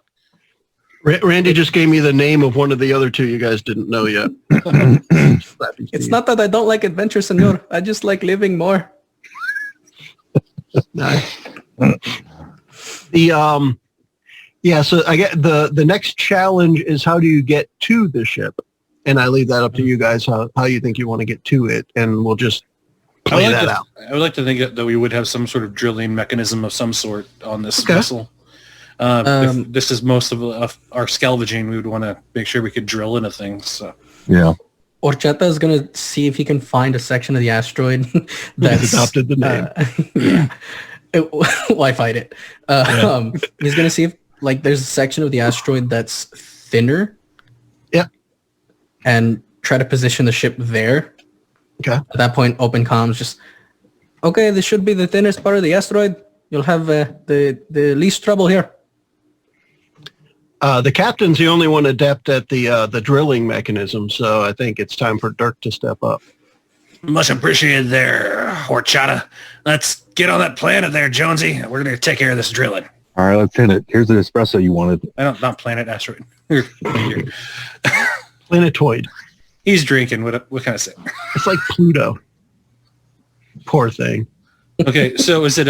[SPEAKER 1] Randy just gave me the name of one of the other two you guys didn't know yet.
[SPEAKER 2] It's not that I don't like adventure, senor. I just like living more.
[SPEAKER 1] Nice. So I get the next challenge is how do you get to the ship? And I leave that up to you guys how you think you want to get to it, and we'll just play that out.
[SPEAKER 4] I would like to think that we would have some sort of drilling mechanism of some sort on this vessel. If this is most of our scavenging, we would want to make sure we could drill into things. So.
[SPEAKER 3] Yeah.
[SPEAKER 2] Horchata is going to see if he can find a section of the asteroid that's
[SPEAKER 1] adopted the name.
[SPEAKER 2] Why fight it? He's going to see if there's a section of the asteroid that's thinner.
[SPEAKER 1] Yeah.
[SPEAKER 2] And try to position the ship there.
[SPEAKER 1] Okay.
[SPEAKER 2] At that point, open comms just, okay, this should be the thinnest part of the asteroid. You'll have the least trouble here.
[SPEAKER 1] The captain's the only one adept at the drilling mechanism, so I think it's time for Dirk to step up.
[SPEAKER 5] Much appreciated there, Horchata. Let's get on that planet there, Jonesy. We're going to take care of this drilling.
[SPEAKER 3] All right, let's hit it. Here's the espresso you wanted.
[SPEAKER 4] Not planet, asteroid.
[SPEAKER 1] Planetoid.
[SPEAKER 4] He's drinking. What can I say?
[SPEAKER 1] It's like Pluto. Poor thing.
[SPEAKER 4] Okay, so is it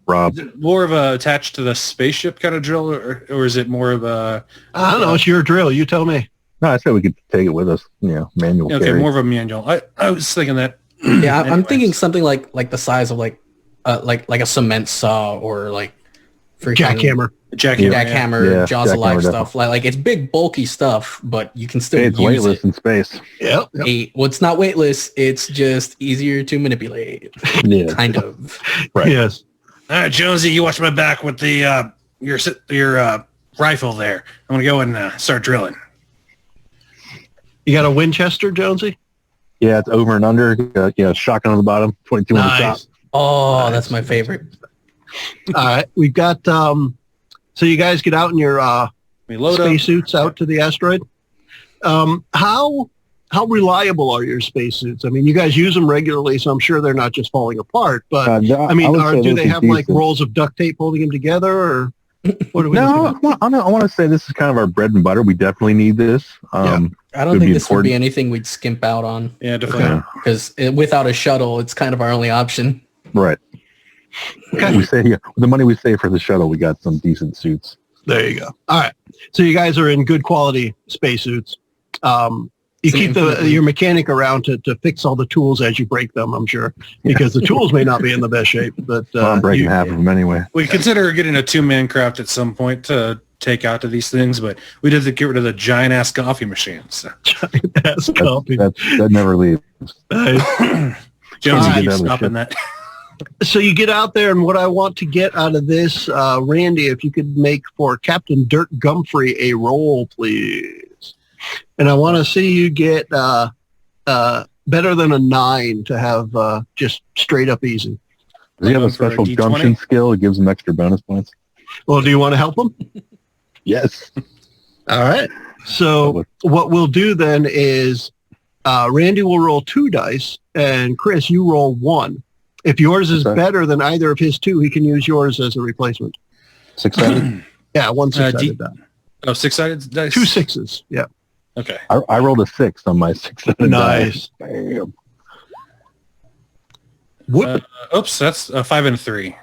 [SPEAKER 3] Rob.
[SPEAKER 4] more of a attached to the spaceship kind of drill, or is it more of a?
[SPEAKER 1] I don't know. It's your drill. You tell me.
[SPEAKER 3] No, I said we could take it with us. Manual
[SPEAKER 4] Okay,
[SPEAKER 3] carry.
[SPEAKER 4] more of a manual. I was thinking that.
[SPEAKER 2] Yeah, I'm
[SPEAKER 4] Anyways.
[SPEAKER 2] thinking something like the size of like a cement saw or like freaking
[SPEAKER 1] Jackhammer.
[SPEAKER 2] jackhammer,
[SPEAKER 3] Yeah,
[SPEAKER 2] jaws of
[SPEAKER 3] jackhammer,
[SPEAKER 2] life
[SPEAKER 3] definitely.
[SPEAKER 2] stuff. Like it's big, bulky stuff, but you can still
[SPEAKER 3] Hey, it's
[SPEAKER 2] use
[SPEAKER 3] weightless
[SPEAKER 2] it.
[SPEAKER 3] in space.
[SPEAKER 1] Yep.
[SPEAKER 2] Well, it's not weightless. It's just easier to manipulate,
[SPEAKER 3] Yeah.
[SPEAKER 2] kind of.
[SPEAKER 3] Right.
[SPEAKER 1] Yes.
[SPEAKER 5] All right, Jonesy, you watch my back with the your rifle there. I'm going to go and start drilling.
[SPEAKER 1] You got a Winchester, Jonesy?
[SPEAKER 3] Yeah, it's over and under. Shotgun on the bottom, 22 on the top.
[SPEAKER 1] Nice.
[SPEAKER 2] Oh, that's my favorite.
[SPEAKER 1] All right. We've got, so you guys get out in your
[SPEAKER 4] We load up.
[SPEAKER 1] spacesuits out to the asteroid. How reliable are your spacesuits? I mean, you guys use them regularly, so I'm sure they're not just falling apart. But I mean, do they have like rolls of duct tape holding them together, or what are we?
[SPEAKER 3] No, I want to say this is kind of our bread and butter. We definitely need this.
[SPEAKER 2] I don't
[SPEAKER 3] Would
[SPEAKER 2] think
[SPEAKER 3] be
[SPEAKER 2] this would be
[SPEAKER 3] important.
[SPEAKER 2] anything we'd skimp out on
[SPEAKER 4] Yeah, definitely.
[SPEAKER 1] Okay.
[SPEAKER 2] because without a shuttle, it's kind of our only option.
[SPEAKER 3] Right.
[SPEAKER 1] Okay.
[SPEAKER 3] We say the money we save for the shuttle, we got some decent suits.
[SPEAKER 1] There you go. All right. So you guys are in good quality spacesuits. You
[SPEAKER 2] It's
[SPEAKER 1] keep your mechanic around to fix all the tools as you break them, I'm sure, because the tools may not be in the best shape. But
[SPEAKER 3] I'm breaking half of them anyway.
[SPEAKER 4] We consider getting a 2-man craft at some point to take out to these things, but we did to get rid of the giant ass coffee machine. So.
[SPEAKER 1] That's copy.
[SPEAKER 3] That never leaves.
[SPEAKER 1] Nice.
[SPEAKER 4] Jonesy
[SPEAKER 1] All right.
[SPEAKER 4] keeps stopping that.
[SPEAKER 1] So you get out there, and what I want to get out of this, Randy, if you could make for Captain Dirk Gumfrey a roll, please. And I want to see you get better than a 9 to have just straight up easy.
[SPEAKER 3] Does he have a
[SPEAKER 4] For a
[SPEAKER 3] special
[SPEAKER 4] D20?
[SPEAKER 3] gumption skill? It gives him extra bonus points.
[SPEAKER 1] Well, do you want to help him?
[SPEAKER 3] Yes.
[SPEAKER 1] All right. So what we'll do then is Randy will roll 2 dice, and Chris, you roll 1. If yours is
[SPEAKER 3] Okay.
[SPEAKER 1] better than either of his 2, he can use yours as a replacement.
[SPEAKER 3] 6-sided.
[SPEAKER 1] Yeah, 1 6-sided die.
[SPEAKER 4] Oh, 6-sided dice?
[SPEAKER 1] 2 6s. Yeah.
[SPEAKER 4] Okay.
[SPEAKER 3] I rolled a 6 on my 6-sided
[SPEAKER 1] Nice.
[SPEAKER 3] die. Bam.
[SPEAKER 4] Oops, that's a 5 and a 3.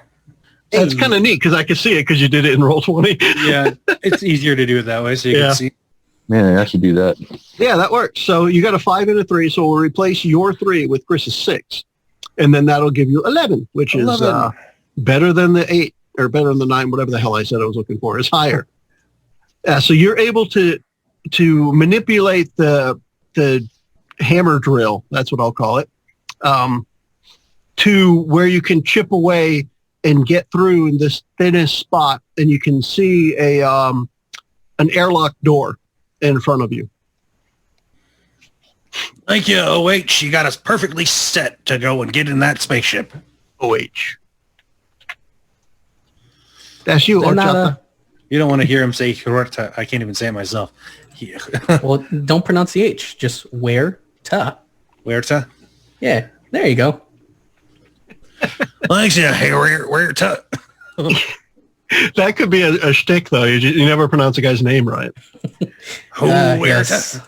[SPEAKER 1] That's kind of neat because I can see it because you did it in roll 20.
[SPEAKER 4] Yeah, it's easier to do it that way so you
[SPEAKER 1] Yeah.
[SPEAKER 4] can see.
[SPEAKER 3] Man, I should do that.
[SPEAKER 1] Yeah, that works. So you got a 5 and a 3, so we'll replace your 3 with Chris's 6. And then that'll give you 11, which 11. Is better than the 8, or better than the 9, whatever the hell I said I was looking for. It's higher. So you're able to manipulate the hammer drill, that's what I'll call it, to where you can chip away and get through in this thinnest spot, and you can see an airlock door in front of you.
[SPEAKER 5] Thank you, OH. You got us perfectly set to go and get in that spaceship.
[SPEAKER 1] OH. That's you, Horchata.
[SPEAKER 4] You don't want to hear him say Horchata. I can't even say it myself.
[SPEAKER 2] Well, don't pronounce the H. Just Huerta.
[SPEAKER 4] Huerta?
[SPEAKER 2] Yeah, there you go.
[SPEAKER 5] Thanks, yeah. Hey, Huerta.
[SPEAKER 1] That could be a shtick, though. You never pronounce a guy's name right.
[SPEAKER 2] Yes.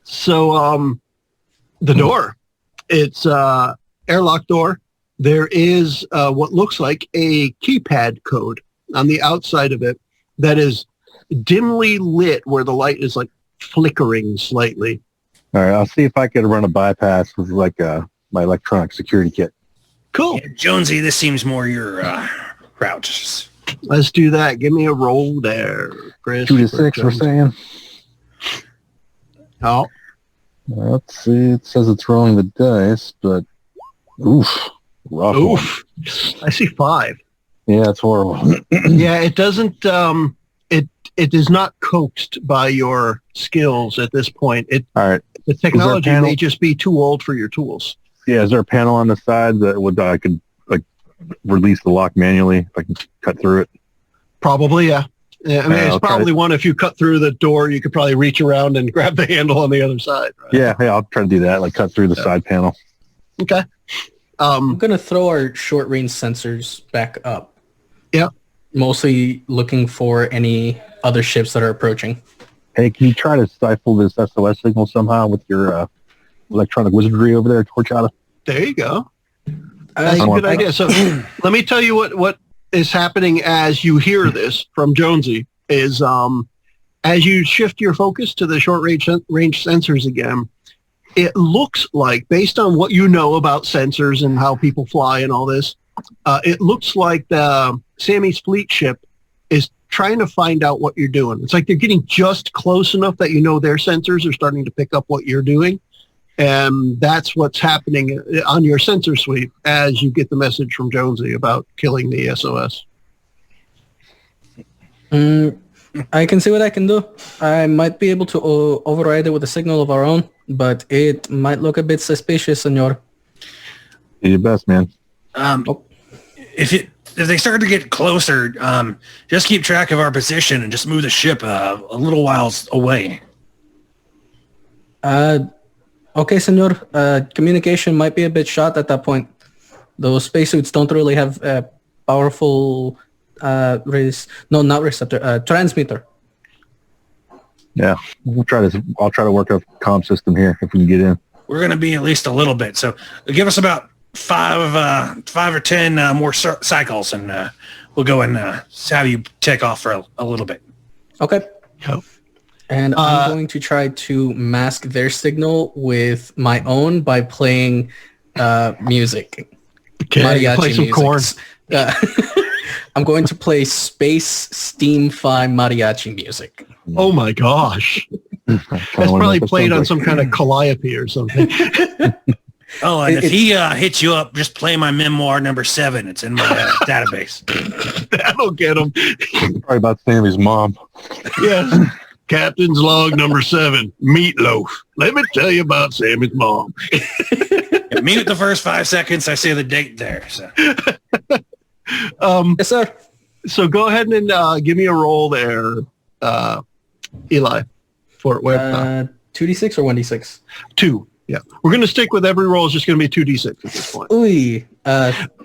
[SPEAKER 1] So, the door, it's airlock door. There is what looks like a keypad code on the outside of it that is dimly lit where the light is like flickering slightly.
[SPEAKER 3] All right, I'll see if I could run a bypass with like my electronic security kit.
[SPEAKER 1] Cool.
[SPEAKER 5] Yeah, Jonesy, this seems more your route.
[SPEAKER 1] Let's do that. Give me a roll there, Chris.
[SPEAKER 3] 2 to 6, we're saying.
[SPEAKER 1] Oh.
[SPEAKER 3] Let's see. It says it's rolling the dice, but oof. Rough
[SPEAKER 1] Oof.
[SPEAKER 3] one.
[SPEAKER 1] I see 5.
[SPEAKER 3] Yeah, it's horrible.
[SPEAKER 1] Yeah, it doesn't, it is not coaxed by your skills at this point.
[SPEAKER 3] All right.
[SPEAKER 1] The technology may just be too old for your tools.
[SPEAKER 3] Yeah, is there a panel on the side that I could like release the lock manually if I can cut through it?
[SPEAKER 1] Probably, yeah. I mean, it's probably one if you cut through the door, you could probably reach around and grab the handle on the other side. Right?
[SPEAKER 3] Yeah, I'll try to do that, like cut through the side panel.
[SPEAKER 1] Okay.
[SPEAKER 2] I'm going to throw our short-range sensors back up.
[SPEAKER 1] Yeah.
[SPEAKER 2] Mostly looking for any other ships that are approaching.
[SPEAKER 3] Hey, can you try to stifle this SOS signal somehow with your electronic wizardry over there, Horchata?
[SPEAKER 1] There you go. That's a good idea. So let me tell you what is happening as you hear this from Jonesy is as you shift your focus to the short-range sensors again, it looks like, based on what you know about sensors and how people fly and all this, it looks like Sammy's fleet ship is trying to find out what you're doing. It's like they're getting just close enough that you know their sensors are starting to pick up what you're doing. And that's what's happening on your sensor suite as you get the message from Jonesy about killing the SOS.
[SPEAKER 2] I can see what I can do. I might be able to override it with a signal of our own, but it might look a bit suspicious, senor.
[SPEAKER 3] Do your best, man.
[SPEAKER 5] If they start to get closer, just keep track of our position and just move the ship a little whiles away.
[SPEAKER 2] Okay, senor. Communication might be a bit shot at that point. Those spacesuits don't really have a powerful transmitter.
[SPEAKER 3] Yeah, I'll try to work a comm system here if we can get in.
[SPEAKER 5] We're going to be at least a little bit, so give us about 5 or 10 more cycles, and we'll go and have you take off for a little bit.
[SPEAKER 2] Okay.
[SPEAKER 1] Yep.
[SPEAKER 2] And I'm going to try to mask their signal with my own by playing music.
[SPEAKER 1] Okay,
[SPEAKER 2] Mariachi
[SPEAKER 1] play some
[SPEAKER 2] music.
[SPEAKER 1] corn.
[SPEAKER 2] I'm going to play Space SteamFi mariachi music.
[SPEAKER 1] Oh my gosh. That's probably played on some kind of calliope or something.
[SPEAKER 5] Oh, and if he hits you up, just play my memoir number 7. It's in my database.
[SPEAKER 1] That'll get him.
[SPEAKER 3] Probably about Sammy's mom.
[SPEAKER 1] Yes. Captain's log number 7, meatloaf. Let me tell you about Sammy's mom.
[SPEAKER 5] Mute the first 5 seconds. I say the date there. So.
[SPEAKER 2] Yes, sir.
[SPEAKER 1] So go ahead and give me a roll there, Eli. For where?
[SPEAKER 2] 2d6 or 1d6?
[SPEAKER 1] 2. Yeah. We're going to stick with every roll. It's just going to be 2d6 at this point.
[SPEAKER 2] Ooh,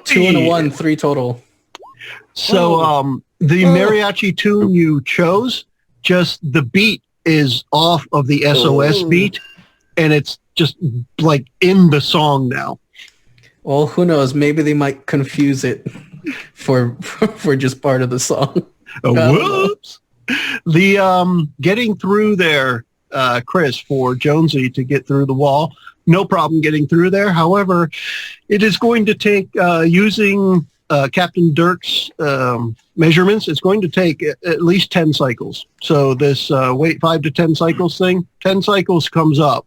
[SPEAKER 2] 2 and a 1, 3 total.
[SPEAKER 1] So the mariachi tune you chose, just the beat is off of the SOS beat, and it's just like in the song now.
[SPEAKER 2] Well, who knows? Maybe they might confuse it for just part of the song.
[SPEAKER 1] Whoops. The getting through there, Chris, for Jonesy to get through the wall, no problem getting through there. However, it is going to take, using Captain Dirk's measurements, it's going to take at least 10 cycles. So this wait 5 to 10 cycles thing, 10 cycles comes up,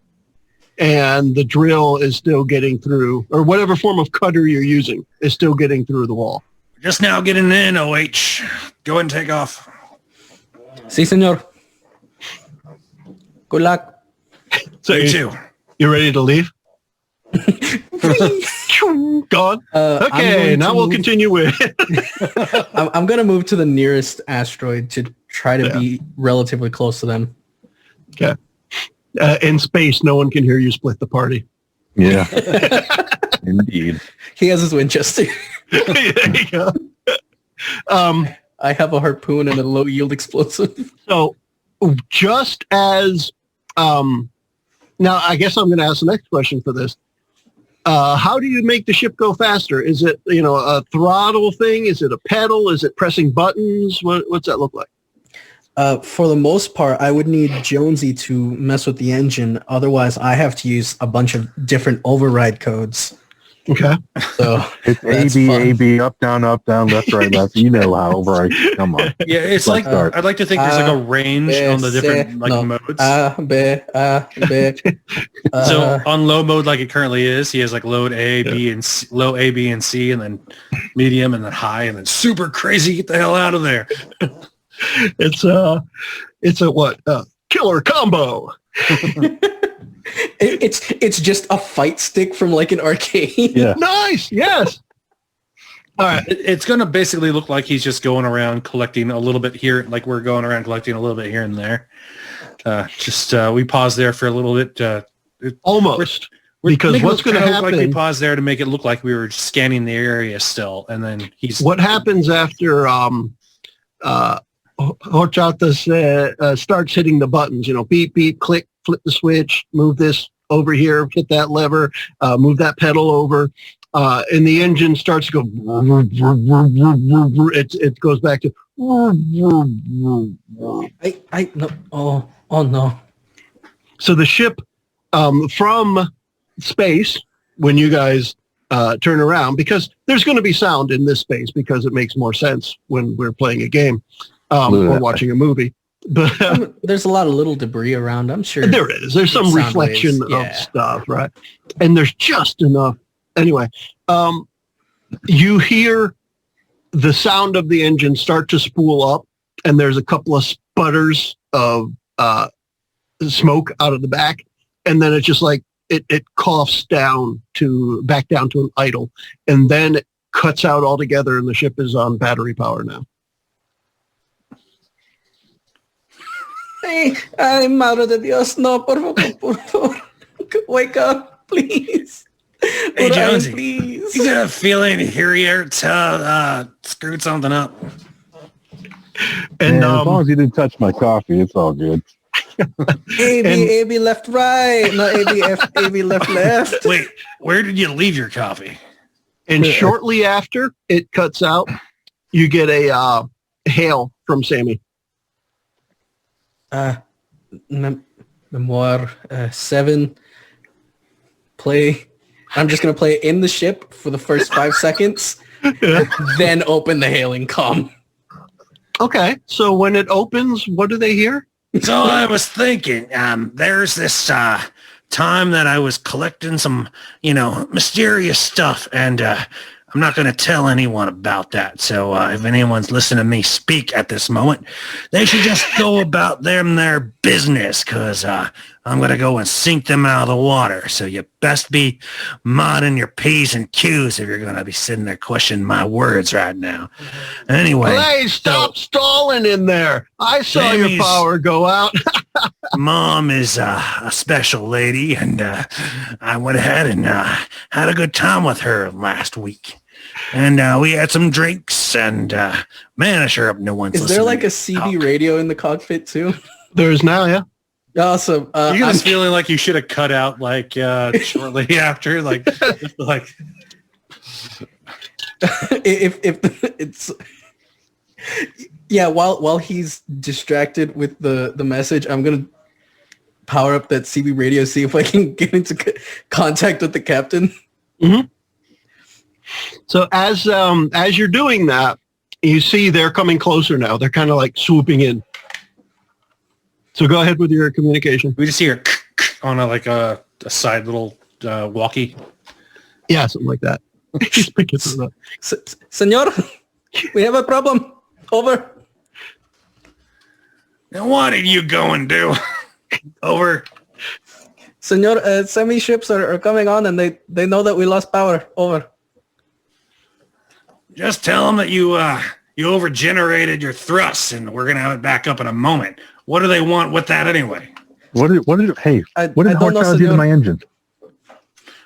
[SPEAKER 1] and the drill is still getting through, or whatever form of cutter you're using is still getting through the wall.
[SPEAKER 5] Just now getting in, OH. Go and take off.
[SPEAKER 2] Sí, señor. Good luck.
[SPEAKER 1] So
[SPEAKER 5] You too.
[SPEAKER 1] you ready to leave? Gone. Okay, now we'll continue with.
[SPEAKER 2] I'm going to move to the nearest asteroid to try to be relatively close to them.
[SPEAKER 1] Okay. In space, no one can hear you split the party.
[SPEAKER 3] Yeah. Indeed.
[SPEAKER 2] He has his Winchester.
[SPEAKER 1] There you go.
[SPEAKER 2] I have a harpoon and a low yield explosive.
[SPEAKER 1] So just as, now I guess I'm going to ask the next question for this. How do you make the ship go faster? Is it, a throttle thing? Is it a pedal? Is it pressing buttons? What's that look like?
[SPEAKER 2] For the most part, I would need Jonesy to mess with the engine. Otherwise, I have to use a bunch of different override codes.
[SPEAKER 1] Okay.
[SPEAKER 2] So
[SPEAKER 3] It's A, B, up, down, left, right, left. You know how override. Come on.
[SPEAKER 4] Yeah, it's like
[SPEAKER 3] start.
[SPEAKER 4] I'd like to think there's like a range on the different modes. So on low mode, like it currently is, he has like load A, B, and C, low A, B, and C, and then medium, and then high, and then super crazy. Get the hell out of there!
[SPEAKER 1] It's a what? Killer combo.
[SPEAKER 2] It's just a fight stick from like an arcade.
[SPEAKER 3] Yeah.
[SPEAKER 1] Nice. Yes. All right.
[SPEAKER 4] It's going to basically look like he's just going around collecting a little bit here, like we're going around collecting a little bit here and there. We pause there for a little bit.
[SPEAKER 1] Almost.
[SPEAKER 4] We're
[SPEAKER 1] Because what's going to happen?
[SPEAKER 4] Like we pause there to make it look like we were scanning the area still, and then he's.
[SPEAKER 1] What happens after Horchata starts hitting the buttons? Beep, beep, click, flip the switch, move this over here, hit that lever, move that pedal over, and the engine starts to go. It goes back to.
[SPEAKER 2] I no. Oh no.
[SPEAKER 1] So the ship from space, when you guys turn around, because there's going to be sound in this space because it makes more sense when we're playing a game or watching a movie. But
[SPEAKER 2] there's a lot of little debris around, I'm sure.
[SPEAKER 1] there is. There's some reflection of stuff, right? And there's just enough. Anyway, you hear the sound of the engine start to spool up, and there's a couple of sputters of smoke out of the back, and then it's just like it coughs back down to an idle, and then it cuts out altogether, and the ship is on battery power now.
[SPEAKER 2] Hey, ay, madre de Dios, no, por favor, wake up, please.
[SPEAKER 5] Hey, Jonesy,
[SPEAKER 2] please.
[SPEAKER 5] you got a feeling here to screwed something up?
[SPEAKER 1] And
[SPEAKER 3] as long as you didn't touch my coffee, it's all good.
[SPEAKER 2] AB left right, not AB left.
[SPEAKER 5] Wait, where did you leave your coffee?
[SPEAKER 1] And shortly after it cuts out, you get a hail from Sammy.
[SPEAKER 2] Memoir 7. Play. I'm just gonna play it in the ship for the first 5 seconds, then open the hailing comm.
[SPEAKER 1] Okay, so when it opens, what do they hear?
[SPEAKER 5] So I was thinking, there's this time that I was collecting some, mysterious stuff, and I'm not going to tell anyone about that. So if anyone's listening to me speak at this moment, they should just go about their business, because I'm going to go and sink them out of the water. So you best be modding your P's and Q's if you're going to be sitting there questioning my words right now. Anyway.
[SPEAKER 1] Hey, stop stalling in there. I saw
[SPEAKER 5] Sammy's
[SPEAKER 1] your power go out.
[SPEAKER 5] mom is a special lady, and I went ahead and had a good time with her last week. And we had some drinks, and man, I sure hope no one's
[SPEAKER 2] Is
[SPEAKER 5] listening.
[SPEAKER 2] there like a CB radio in the cockpit too?
[SPEAKER 1] There is now, yeah.
[SPEAKER 2] Awesome.
[SPEAKER 4] You get this feeling like you should have cut out like shortly after, like
[SPEAKER 2] if it's Yeah, while he's distracted with the message, I'm gonna power up that CB radio, see if I can get into contact with the captain.
[SPEAKER 1] Mm-hmm. So as you're doing that, you see they're coming closer now. They're kind of like swooping in. So go ahead with your communication.
[SPEAKER 4] We just hear on a side little walkie.
[SPEAKER 1] Yeah, something like that. Just pick it up.
[SPEAKER 2] Senor, we have a problem. Over.
[SPEAKER 5] Now what did you go and do? Over.
[SPEAKER 2] Senor, semi ships are coming on and they know that we lost power. Over.
[SPEAKER 5] Just tell them that you overgenerated your thrusts and we're gonna have it back up in a moment. What do they want with that anyway?
[SPEAKER 3] What did Horchata do to my engine?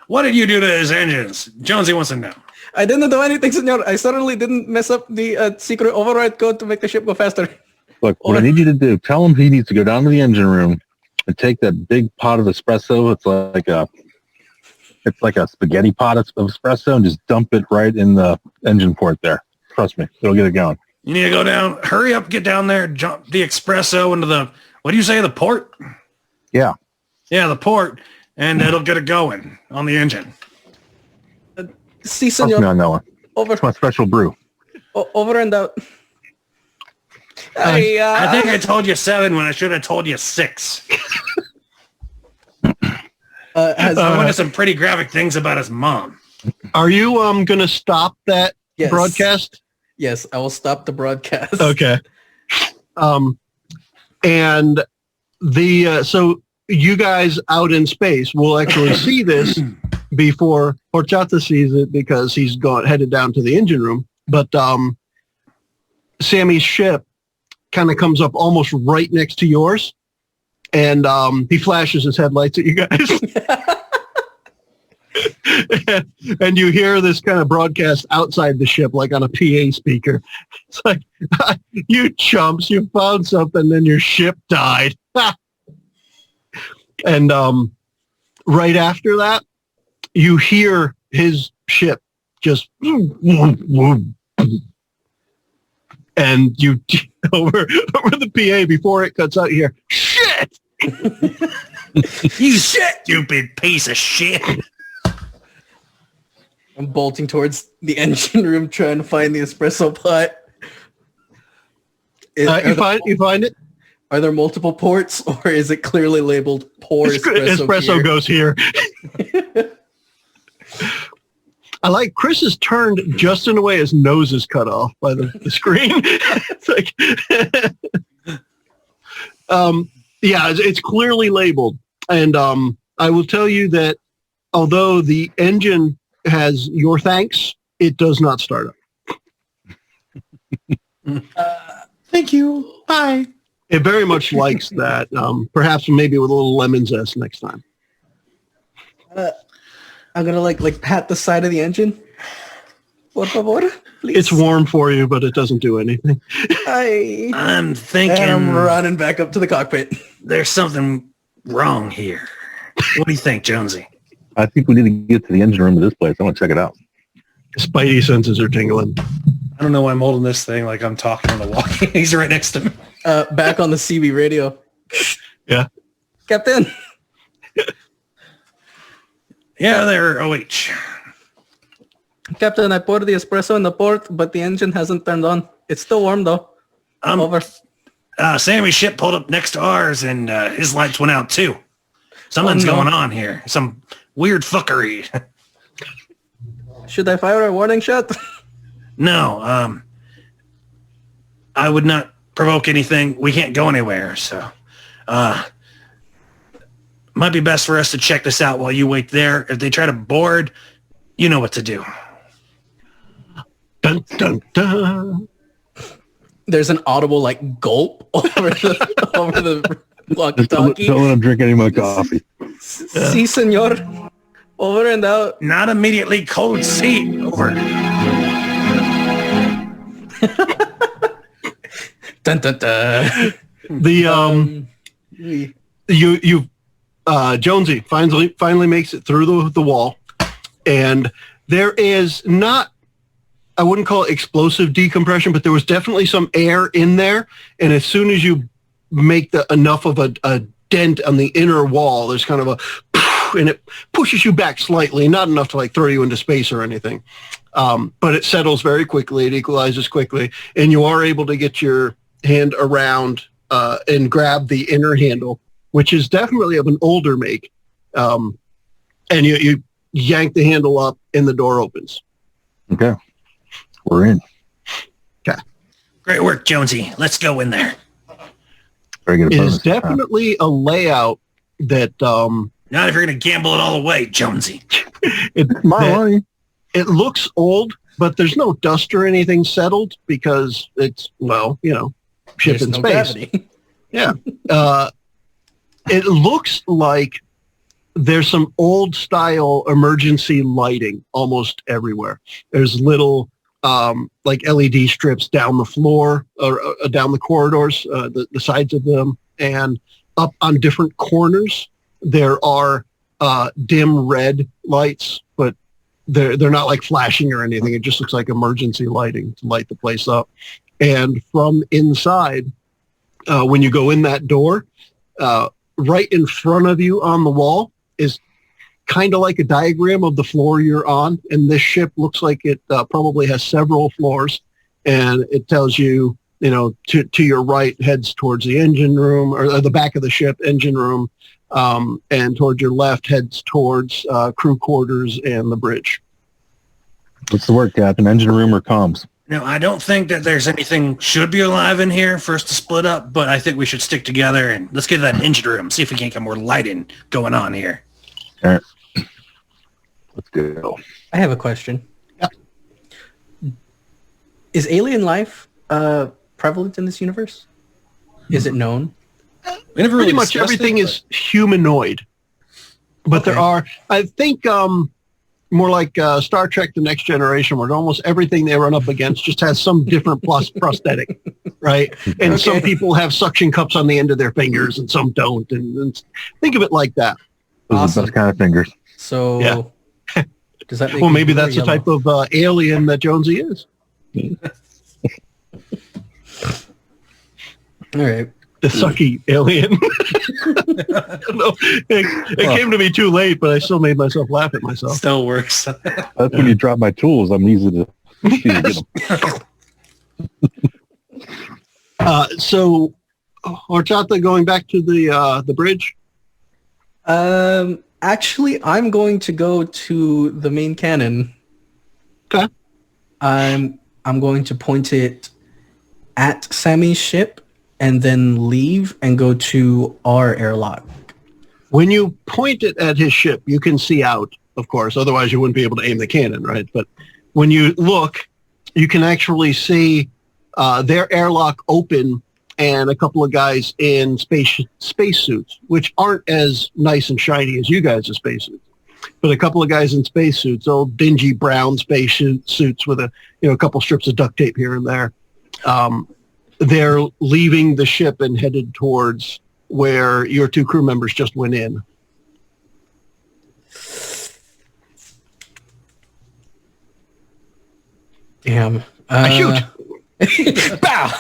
[SPEAKER 5] What did you do to his engines? Jonesy wants to know.
[SPEAKER 2] I didn't do anything, senor. I certainly didn't mess up the secret override code to make the ship go faster.
[SPEAKER 3] Look, what I need you to do, tell him he needs to go down to the engine room and take that big pot of espresso. It's like a spaghetti pot of espresso and just dump it right in the engine port there. Trust me, it'll get it going.
[SPEAKER 5] You need to go down. Hurry up, get down there, jump the espresso into the, what do you say, the port?
[SPEAKER 3] Yeah.
[SPEAKER 5] Yeah, the port, and it'll get it going on the engine.
[SPEAKER 2] See,
[SPEAKER 3] Trust me
[SPEAKER 2] senor.
[SPEAKER 3] on that one.
[SPEAKER 2] Over.
[SPEAKER 3] It's my special brew.
[SPEAKER 2] Over and out.
[SPEAKER 5] I think I told you 7 when I should have told you 6. I went to some pretty graphic things about his mom.
[SPEAKER 1] Are you going to stop that broadcast?
[SPEAKER 2] Yes, I will stop the broadcast.
[SPEAKER 1] Okay. And so you guys out in space will actually see this before Horchata sees it because he's headed down to the engine room. But Sammy's ship kind of comes up almost right next to yours, and he flashes his headlights at you guys. And you hear this kind of broadcast outside the ship, like on a PA speaker. It's like, you chumps, you found something, then your ship died. And right after that, you hear his ship just, and you over the PA before it cuts out, you hear, shit!
[SPEAKER 5] You stupid piece of shit.
[SPEAKER 2] I'm bolting towards the engine room trying to find the espresso pot.
[SPEAKER 1] You find it?
[SPEAKER 2] Are there multiple ports, or is it clearly labeled pour espresso
[SPEAKER 1] here? Goes here. I like Chris is turned just in a way his nose is cut off by the screen. It's like, it's clearly labeled. And I will tell you that although the engine has your thanks, it does not start up.
[SPEAKER 4] Thank you. Bye.
[SPEAKER 1] It very much likes that. Perhaps maybe with a little lemon zest next time.
[SPEAKER 2] I'm gonna like pat the side of the engine. Por favor, please.
[SPEAKER 1] It's warm for you, but it doesn't do anything.
[SPEAKER 5] I'm thinking.
[SPEAKER 2] And I'm running back up to the cockpit.
[SPEAKER 5] There's something wrong here. What do you think, Jonesy?
[SPEAKER 3] I think we need to get to the engine room of this place. I want to check it out.
[SPEAKER 1] Spidey senses are tingling.
[SPEAKER 4] I don't know why I'm holding this thing like I'm talking on the walkie. He's right next to me.
[SPEAKER 2] Back on the CB radio.
[SPEAKER 1] Yeah.
[SPEAKER 2] Captain.
[SPEAKER 5] Yeah, there, OH.
[SPEAKER 2] Captain, I poured the espresso in the port, but the engine hasn't turned on. It's still warm, though. Over.
[SPEAKER 5] Sammy's ship pulled up next to ours, and his lights went out, too. Something's going on here. Some weird fuckery.
[SPEAKER 2] Should I fire a warning shot?
[SPEAKER 5] No. I would not provoke anything. We can't go anywhere, so... might be best for us to check this out while you wait there. If they try to board, you know what to do.
[SPEAKER 1] Dun, dun, dun.
[SPEAKER 2] There's an audible like gulp over the walkie-talkie.
[SPEAKER 3] Don't let him drink any of my coffee.
[SPEAKER 2] Si, senor. Over and out.
[SPEAKER 5] Not immediately code C. Over.
[SPEAKER 2] Dun, dun, dun.
[SPEAKER 1] Jonesy finally makes it through the wall, and there is not I wouldn't call it explosive decompression, but there was definitely some air in there. And as soon as you make enough of a dent on the inner wall, there's kind of a, and it pushes you back slightly, not enough to like throw you into space or anything. But it settles very quickly. It equalizes quickly. And you are able to get your hand around and grab the inner handle, which is definitely of an older make. And you yank the handle up and the door opens.
[SPEAKER 3] Okay. We're in.
[SPEAKER 1] Okay.
[SPEAKER 5] Great work, Jonesy. Let's go in there.
[SPEAKER 3] Very good.
[SPEAKER 1] It is definitely a layout that...
[SPEAKER 5] Not if you're going to gamble it all away, Jonesy.
[SPEAKER 3] Money.
[SPEAKER 1] It looks old, but there's no dust or anything settled because it's, well, you know, ship
[SPEAKER 2] There's
[SPEAKER 1] in
[SPEAKER 2] no
[SPEAKER 1] space.
[SPEAKER 2] gravity.
[SPEAKER 1] Yeah. It looks like there's some old style emergency lighting almost everywhere. There's little like LED strips down the floor or down the corridors, the sides of them, and up on different corners. There are dim red lights, but they're not like flashing or anything. It just looks like emergency lighting to light the place up. And from inside, when you go in that door, right in front of you on the wall is kind of like a diagram of the floor you're on. And this ship looks like it probably has several floors. And it tells you, you know, to your right heads towards the engine room or the back of the ship, engine room. And towards your left heads towards crew quarters and the bridge.
[SPEAKER 3] What's the word, Captain? Engine room or comms?
[SPEAKER 5] No, I don't think that there's anything should be alive in here for us to split up, but I think we should stick together and let's get to that engine room, see if we can't get more lighting going on here.
[SPEAKER 3] All right. Let's go.
[SPEAKER 2] I have a question.
[SPEAKER 1] Yeah.
[SPEAKER 2] Is alien life prevalent in this universe? Is it known?
[SPEAKER 5] We never
[SPEAKER 1] Pretty
[SPEAKER 5] really
[SPEAKER 1] much
[SPEAKER 5] discussed
[SPEAKER 1] everything
[SPEAKER 5] it,
[SPEAKER 1] is humanoid. But there are, I think, more like Star Trek The Next Generation, where almost everything they run up against just has some different prosthetic, right? And some people have suction cups on the end of their fingers and some don't. And think of it like that.
[SPEAKER 3] Those are
[SPEAKER 2] Awesome.
[SPEAKER 3] the best kind of fingers.
[SPEAKER 2] So,
[SPEAKER 1] Yeah.
[SPEAKER 2] does that make
[SPEAKER 1] Well,
[SPEAKER 2] you
[SPEAKER 1] maybe
[SPEAKER 2] blue or
[SPEAKER 1] that's the
[SPEAKER 2] yellow?
[SPEAKER 1] type of alien that Jonesy is.
[SPEAKER 2] All right.
[SPEAKER 1] The sucky alien. No, it came to me too late, but I still made myself laugh at myself.
[SPEAKER 4] Still works.
[SPEAKER 3] That's when you drop my tools. I'm easy to get them.
[SPEAKER 1] So, Horchata, going back to the bridge.
[SPEAKER 2] Actually, I'm going to go to the main cannon.
[SPEAKER 1] Okay.
[SPEAKER 2] I'm going to point it at Sammy's ship and then leave and go to our airlock.
[SPEAKER 1] When you point it at his ship, you can see out, of course. Otherwise, you wouldn't be able to aim the cannon, right? But when you look, you can actually see their airlock open and a couple of guys in spacesuits, which aren't as nice and shiny as you guys' spacesuits. But a couple of guys in spacesuits, old dingy brown spacesuits with a couple strips of duct tape here and there. They're leaving the ship and headed towards where your two crew members just went in.
[SPEAKER 2] Damn.
[SPEAKER 1] I
[SPEAKER 2] shoot. Bow.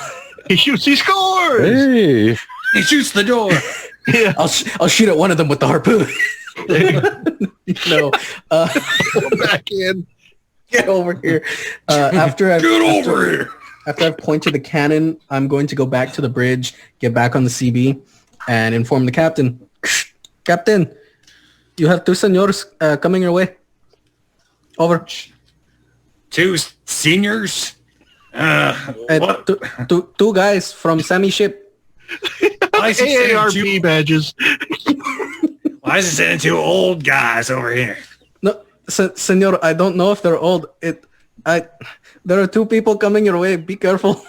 [SPEAKER 1] He shoots, he scores!
[SPEAKER 3] Hey.
[SPEAKER 5] He shoots the door.
[SPEAKER 1] Yeah.
[SPEAKER 2] I'll shoot at one of them with the harpoon. No.
[SPEAKER 1] Go back in.
[SPEAKER 2] Get over here. After
[SPEAKER 5] here.
[SPEAKER 2] After I've pointed the cannon, I'm going to go back to the bridge, get back on the CB, and inform the captain. Captain, you have two senors coming your way. Over.
[SPEAKER 5] Two seniors? What?
[SPEAKER 2] Two guys from Sammy's ship.
[SPEAKER 5] Why is he sending
[SPEAKER 1] AARP badges.
[SPEAKER 5] Why is he sending two old guys over here?
[SPEAKER 2] No, senor, I don't know if they're old. There are two people coming your way. Be careful.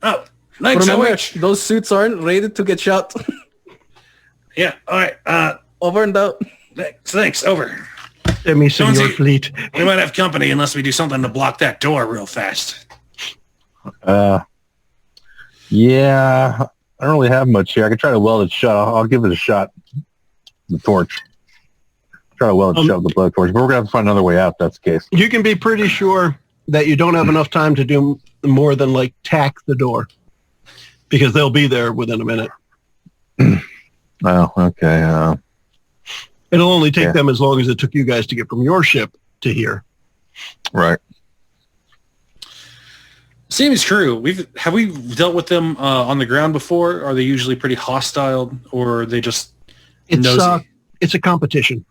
[SPEAKER 5] Oh, thanks so
[SPEAKER 2] Remember,
[SPEAKER 5] much.
[SPEAKER 2] those suits aren't rated to get shot.
[SPEAKER 5] Yeah, all right.
[SPEAKER 2] Over and out.
[SPEAKER 5] Thanks. Over.
[SPEAKER 1] Let me see your
[SPEAKER 5] Jonesy.
[SPEAKER 1] fleet.
[SPEAKER 5] We might have company unless we do something to block that door real fast.
[SPEAKER 3] Yeah, I don't really have much here. I could try to weld it shut. I'll give it a shot. The torch. Try to weld it shut with the blowtorch. But we're going to have to find another way out if that's the case.
[SPEAKER 1] You can be pretty sure that you don't have enough time to do more than like tack the door, because they'll be there within a minute.
[SPEAKER 3] Oh, okay.
[SPEAKER 1] It'll only take them as long as it took you guys to get from your ship to here.
[SPEAKER 3] Right.
[SPEAKER 4] Seems true. Have we dealt with them on the ground before? Are they usually pretty hostile, or are they just nosy?
[SPEAKER 1] It's a competition.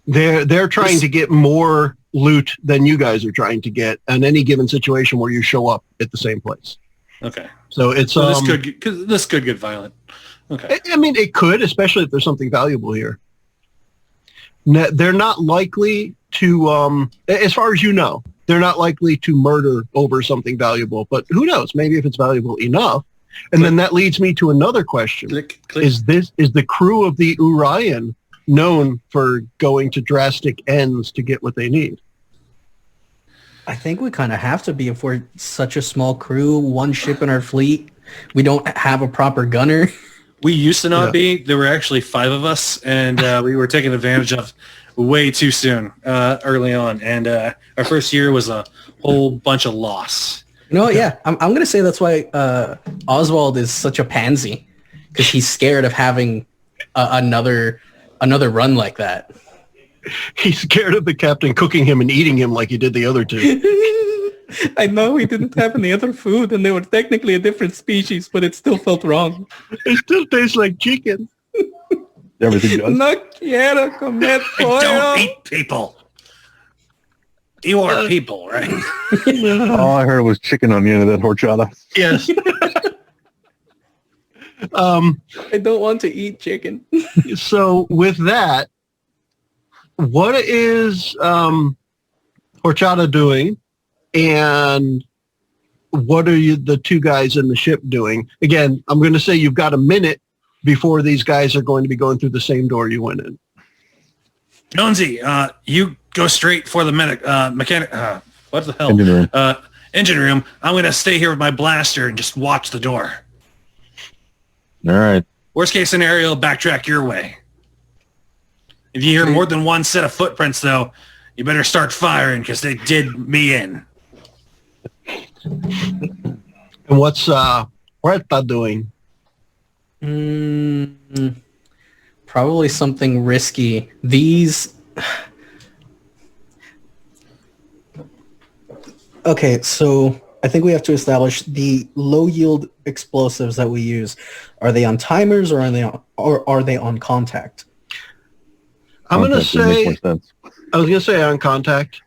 [SPEAKER 1] They're trying to get more loot than you guys are trying to get in any given situation where you show up at the same place.
[SPEAKER 4] Okay.
[SPEAKER 1] So it's
[SPEAKER 4] this could get violent. Okay.
[SPEAKER 1] I mean, it could, especially if there's something valuable here. They're not likely to, as far as you know, they're not likely to murder over something valuable. But who knows? Maybe if it's valuable enough. And then that leads me to another question.
[SPEAKER 4] Click.
[SPEAKER 1] Is the crew of the Orion known for going to drastic ends to get what they need?
[SPEAKER 2] I think we kind of have to be if we're such a small crew, one ship in our fleet. We don't have a proper gunner.
[SPEAKER 4] We used to not be. There were actually 5 of us, and we were taken advantage of way too soon early on. And our first year was a whole bunch of loss.
[SPEAKER 2] I'm going to say that's why Oswald is such a pansy, because he's scared of having another run like that.
[SPEAKER 1] He's scared of the captain cooking him and eating him like he did the other 2.
[SPEAKER 2] I know he didn't have any other food, and they were technically a different species, but it still felt wrong.
[SPEAKER 1] It still tastes like chicken.
[SPEAKER 3] Everything does.
[SPEAKER 2] No quiero comer pollo.
[SPEAKER 5] I don't eat people. You are people, right?
[SPEAKER 3] All I heard was chicken on the end of that horchata.
[SPEAKER 1] Yes.
[SPEAKER 2] I don't want to eat chicken.
[SPEAKER 1] So with that, what is Horchata doing, and what are the 2 guys in the ship doing? Again, I'm going to say you've got a minute before these guys are going to be going through the same door you went in.
[SPEAKER 5] Jonesy, you go straight for the mechanic. What the hell?
[SPEAKER 3] Engine room.
[SPEAKER 5] Engine room. I'm going to stay here with my blaster and just watch the door.
[SPEAKER 3] All right.
[SPEAKER 5] Worst case scenario, backtrack your way. If you hear more than one set of footprints, though, you better start firing, because they did me in.
[SPEAKER 1] And what's Huerta doing?
[SPEAKER 2] Probably something risky. These... Okay, so I think we have to establish the low-yield explosives that we use. Are they on timers, or are they on contact?
[SPEAKER 1] I'm going to say...
[SPEAKER 3] Makes more sense.
[SPEAKER 1] I was going to say on contact.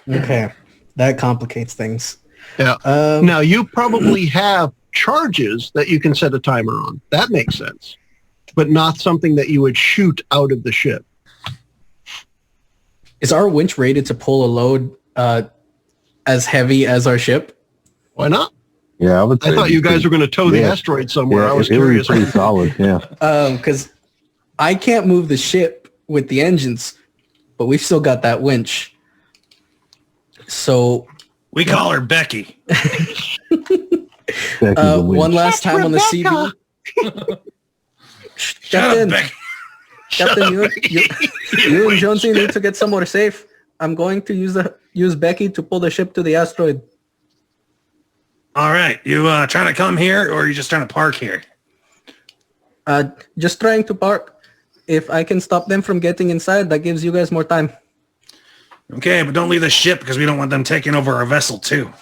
[SPEAKER 2] Okay, that complicates things.
[SPEAKER 1] Yeah. Now, you probably have charges that you can set a timer on. That makes sense. But not something that you would shoot out of the ship.
[SPEAKER 2] Is our winch rated to pull a load as heavy as our ship?
[SPEAKER 1] Why not?
[SPEAKER 3] Yeah, I
[SPEAKER 1] thought you guys were going to tow the asteroid somewhere. I was curious.
[SPEAKER 3] It was pretty solid, yeah.
[SPEAKER 2] Because I can't move the ship with the engines, but we've still got that winch. So
[SPEAKER 5] we call her Becky.
[SPEAKER 2] One last time on the CB. Captain, you and Jonesy need to get somewhere safe. I'm going to use Becky to pull the ship to the asteroid.
[SPEAKER 5] All right. You trying to come here, or are you just trying to park here?
[SPEAKER 2] Just trying to park. If I can stop them from getting inside, that gives you guys more time.
[SPEAKER 5] Okay, but don't leave the ship, because we don't want them taking over our vessel too.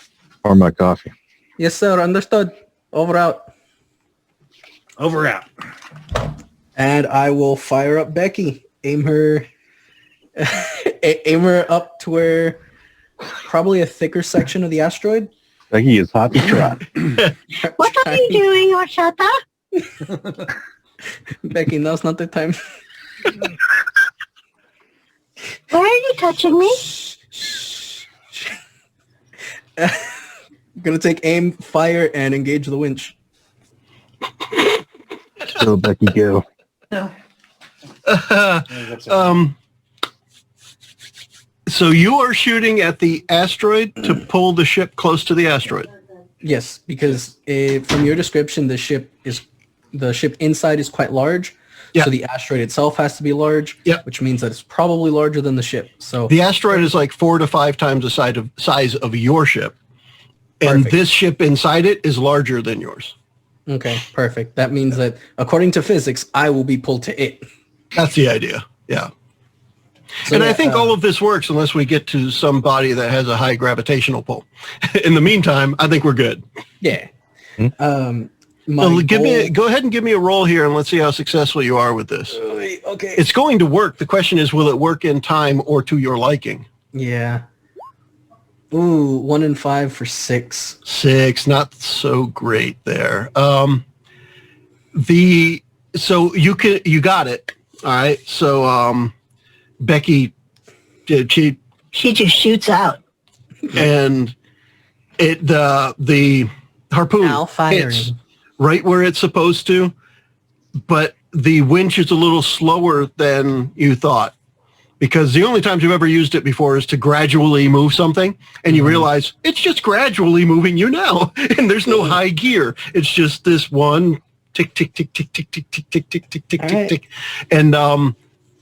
[SPEAKER 3] Or my coffee.
[SPEAKER 2] Yes, sir. Understood. Over out.
[SPEAKER 5] Over out.
[SPEAKER 2] And I will fire up Becky. Aim her up to where probably a thicker section of the asteroid.
[SPEAKER 3] Becky is hot to trot.
[SPEAKER 6] What are you doing, Horchata?
[SPEAKER 2] Becky, now's not the time.
[SPEAKER 6] Why are you touching me?
[SPEAKER 2] I'm gonna take aim, fire, and engage the winch.
[SPEAKER 3] So Becky, go.
[SPEAKER 6] No.
[SPEAKER 1] So you are shooting at the asteroid to pull the ship close to the asteroid.
[SPEAKER 2] Yes, because from your description, the ship inside is quite large.
[SPEAKER 1] Yeah.
[SPEAKER 2] So the asteroid itself has to be large,
[SPEAKER 1] Yep.
[SPEAKER 2] which means that it's probably larger than the ship. So
[SPEAKER 1] The asteroid is like 4 to 5 times the size of your ship. And
[SPEAKER 2] Perfect.
[SPEAKER 1] this ship inside it is larger than yours.
[SPEAKER 2] okay, perfect. That means that according to physics, I will be pulled to it.
[SPEAKER 1] That's the idea. Yeah.
[SPEAKER 2] So
[SPEAKER 1] And
[SPEAKER 2] yeah,
[SPEAKER 1] I think all of this works unless we get to some body that has a high gravitational pull. In the meantime, I think we're good.
[SPEAKER 2] yeah.
[SPEAKER 1] Well, go ahead and give me a roll here, and let's see how successful you are with this.
[SPEAKER 2] Okay.
[SPEAKER 1] It's going to work. The question is, will it work in time or to your liking?
[SPEAKER 2] Yeah. Ooh, 1 in 5 for 6.
[SPEAKER 1] 6, not so great there. So you got it. All right. So Becky, she
[SPEAKER 6] just shoots out.
[SPEAKER 1] and the harpoon
[SPEAKER 2] Now firing.
[SPEAKER 1] hits right where it's supposed to, but the winch is a little slower than you thought, because the only times you've ever used it before is to gradually move something, and you realize it's just gradually moving you now, and there's no high gear. It's just this one tick, tick, tick, tick, tick, tick, tick, tick, tick, tick, tick, tick, tick, and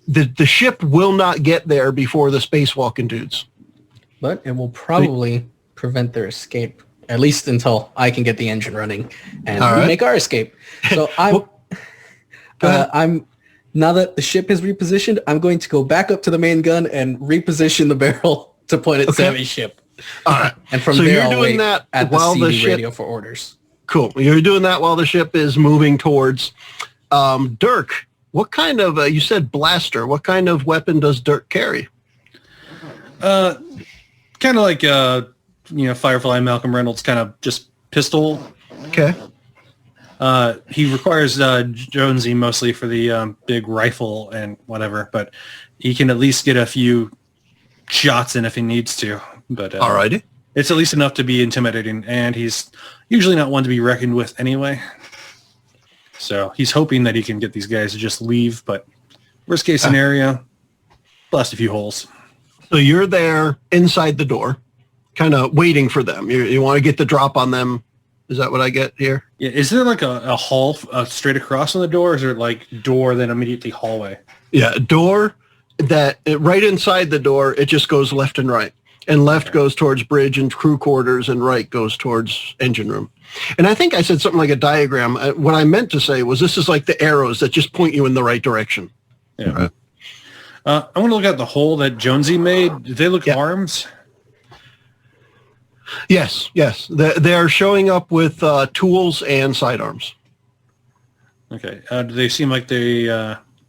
[SPEAKER 1] the ship will not get there before the spacewalking dudes.
[SPEAKER 2] But it will probably prevent their escape, at least until I can get the engine running and
[SPEAKER 1] All
[SPEAKER 2] we
[SPEAKER 1] right.
[SPEAKER 2] make our escape. So I'm now that the ship is repositioned, I'm going to go back up to the main gun and reposition the barrel to point at Sammy's ship.
[SPEAKER 1] All right.
[SPEAKER 2] And from
[SPEAKER 1] So
[SPEAKER 2] there,
[SPEAKER 1] you're
[SPEAKER 2] I'll
[SPEAKER 1] doing
[SPEAKER 2] wait
[SPEAKER 1] that
[SPEAKER 2] at the
[SPEAKER 1] while the
[SPEAKER 2] CD
[SPEAKER 1] ship-
[SPEAKER 2] radio for orders.
[SPEAKER 1] Cool. You're doing that while the ship is moving towards Dirk. What kind of, you said blaster, what kind of weapon does Dirk carry?
[SPEAKER 4] Kind of like Firefly, Malcolm Reynolds kind of just pistol.
[SPEAKER 1] Okay.
[SPEAKER 4] He requires Jonesy mostly for the big rifle and whatever, but he can at least get a few shots in if he needs to. But
[SPEAKER 1] Alrighty.
[SPEAKER 4] it's at least enough to be intimidating, and he's usually not one to be reckoned with anyway. So he's hoping that he can get these guys to just leave, but worst case scenario, blast a few holes.
[SPEAKER 1] So you're there inside the door, kind of waiting for them. You want to get the drop on them. Is that what I get here?
[SPEAKER 4] Yeah, is there like a hall straight across from the door, or is there like door then immediately hallway?
[SPEAKER 1] Yeah, door that right inside the door, it just goes left and right. And left goes towards bridge and crew quarters, and right goes towards engine room. And I think I said something like a diagram. What I meant to say was this is like the arrows that just point you in the right direction.
[SPEAKER 4] Yeah. Right. I want to look at the hole that Jonesy made. Do they look arms?
[SPEAKER 1] Yes. They're showing up with tools and sidearms.
[SPEAKER 4] Okay. Do they seem like they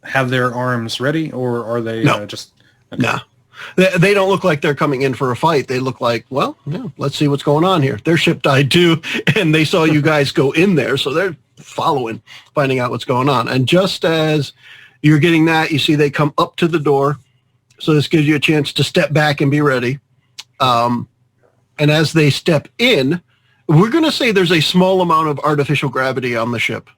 [SPEAKER 4] have their arms ready, or are they just... Okay.
[SPEAKER 1] No. They don't look like they're coming in for a fight. They look like, well, yeah, let's see what's going on here. Their ship died too, and they saw you guys go in there, so they're following, finding out what's going on. And just as you're getting that, you see they come up to the door, so this gives you a chance to step back and be ready. And as they step in, we're going to say there's a small amount of artificial gravity on the ship.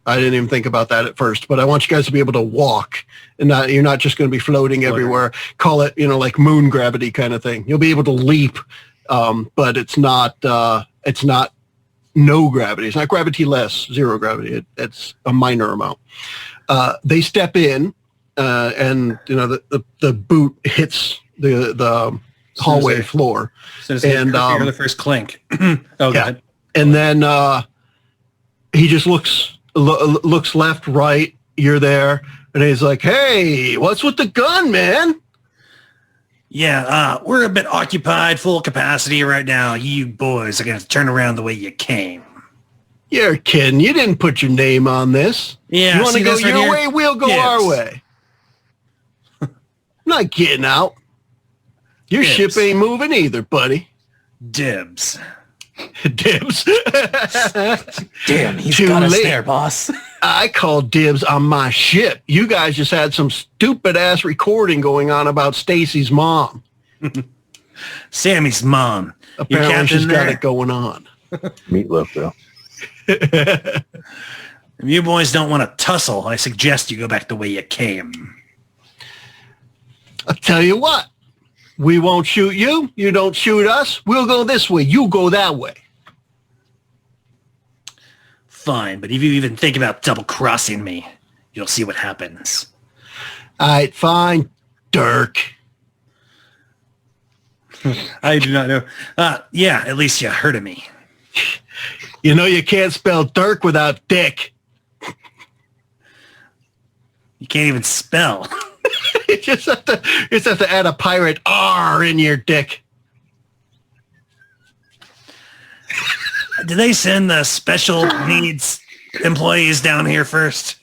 [SPEAKER 1] I didn't even think about that at first, but I want you guys to be able to walk, and you're not just going to be floating everywhere. Call it, like moon gravity kind of thing. You'll be able to leap, but it's not no gravity. It's not gravity less, zero gravity. It's a minor amount. They step in, and the boot hits the hallway floor,
[SPEAKER 4] and hear the first clink. God.
[SPEAKER 1] And then he just looks left, right, you're there, and he's like, hey, what's with the gun, man?
[SPEAKER 5] Yeah, we're a bit occupied, full capacity right now. You boys are going to turn around the way you came.
[SPEAKER 1] You're kidding. You didn't put your name on this.
[SPEAKER 5] Yeah,
[SPEAKER 1] you want to go your way, we'll go our way. I'm not getting out. Your ship ain't moving either, buddy.
[SPEAKER 5] Dibs.
[SPEAKER 1] Dibs.
[SPEAKER 2] Damn, he's
[SPEAKER 1] Too
[SPEAKER 2] got us
[SPEAKER 1] late.
[SPEAKER 2] there, boss.
[SPEAKER 1] I call dibs on my ship. You guys just had some stupid ass recording going on about Stacy's mom.
[SPEAKER 5] Sammy's mom.
[SPEAKER 1] Apparently she's got it going on.
[SPEAKER 3] Meatloaf, though.
[SPEAKER 5] If you boys don't want to tussle, I suggest you go back the way you came.
[SPEAKER 1] I'll tell you what. We won't shoot you. You don't shoot us. We'll go this way. You go that way.
[SPEAKER 5] Fine, but if you even think about double-crossing me, You'll see what happens.
[SPEAKER 1] All right, fine, Dirk.
[SPEAKER 4] I do not know.
[SPEAKER 5] Yeah, at least you heard of me.
[SPEAKER 1] You know you can't spell Dirk without Dick.
[SPEAKER 5] You can't even spell.
[SPEAKER 1] You just have to add a pirate R in your dick.
[SPEAKER 5] Do they send the special needs employees down here first?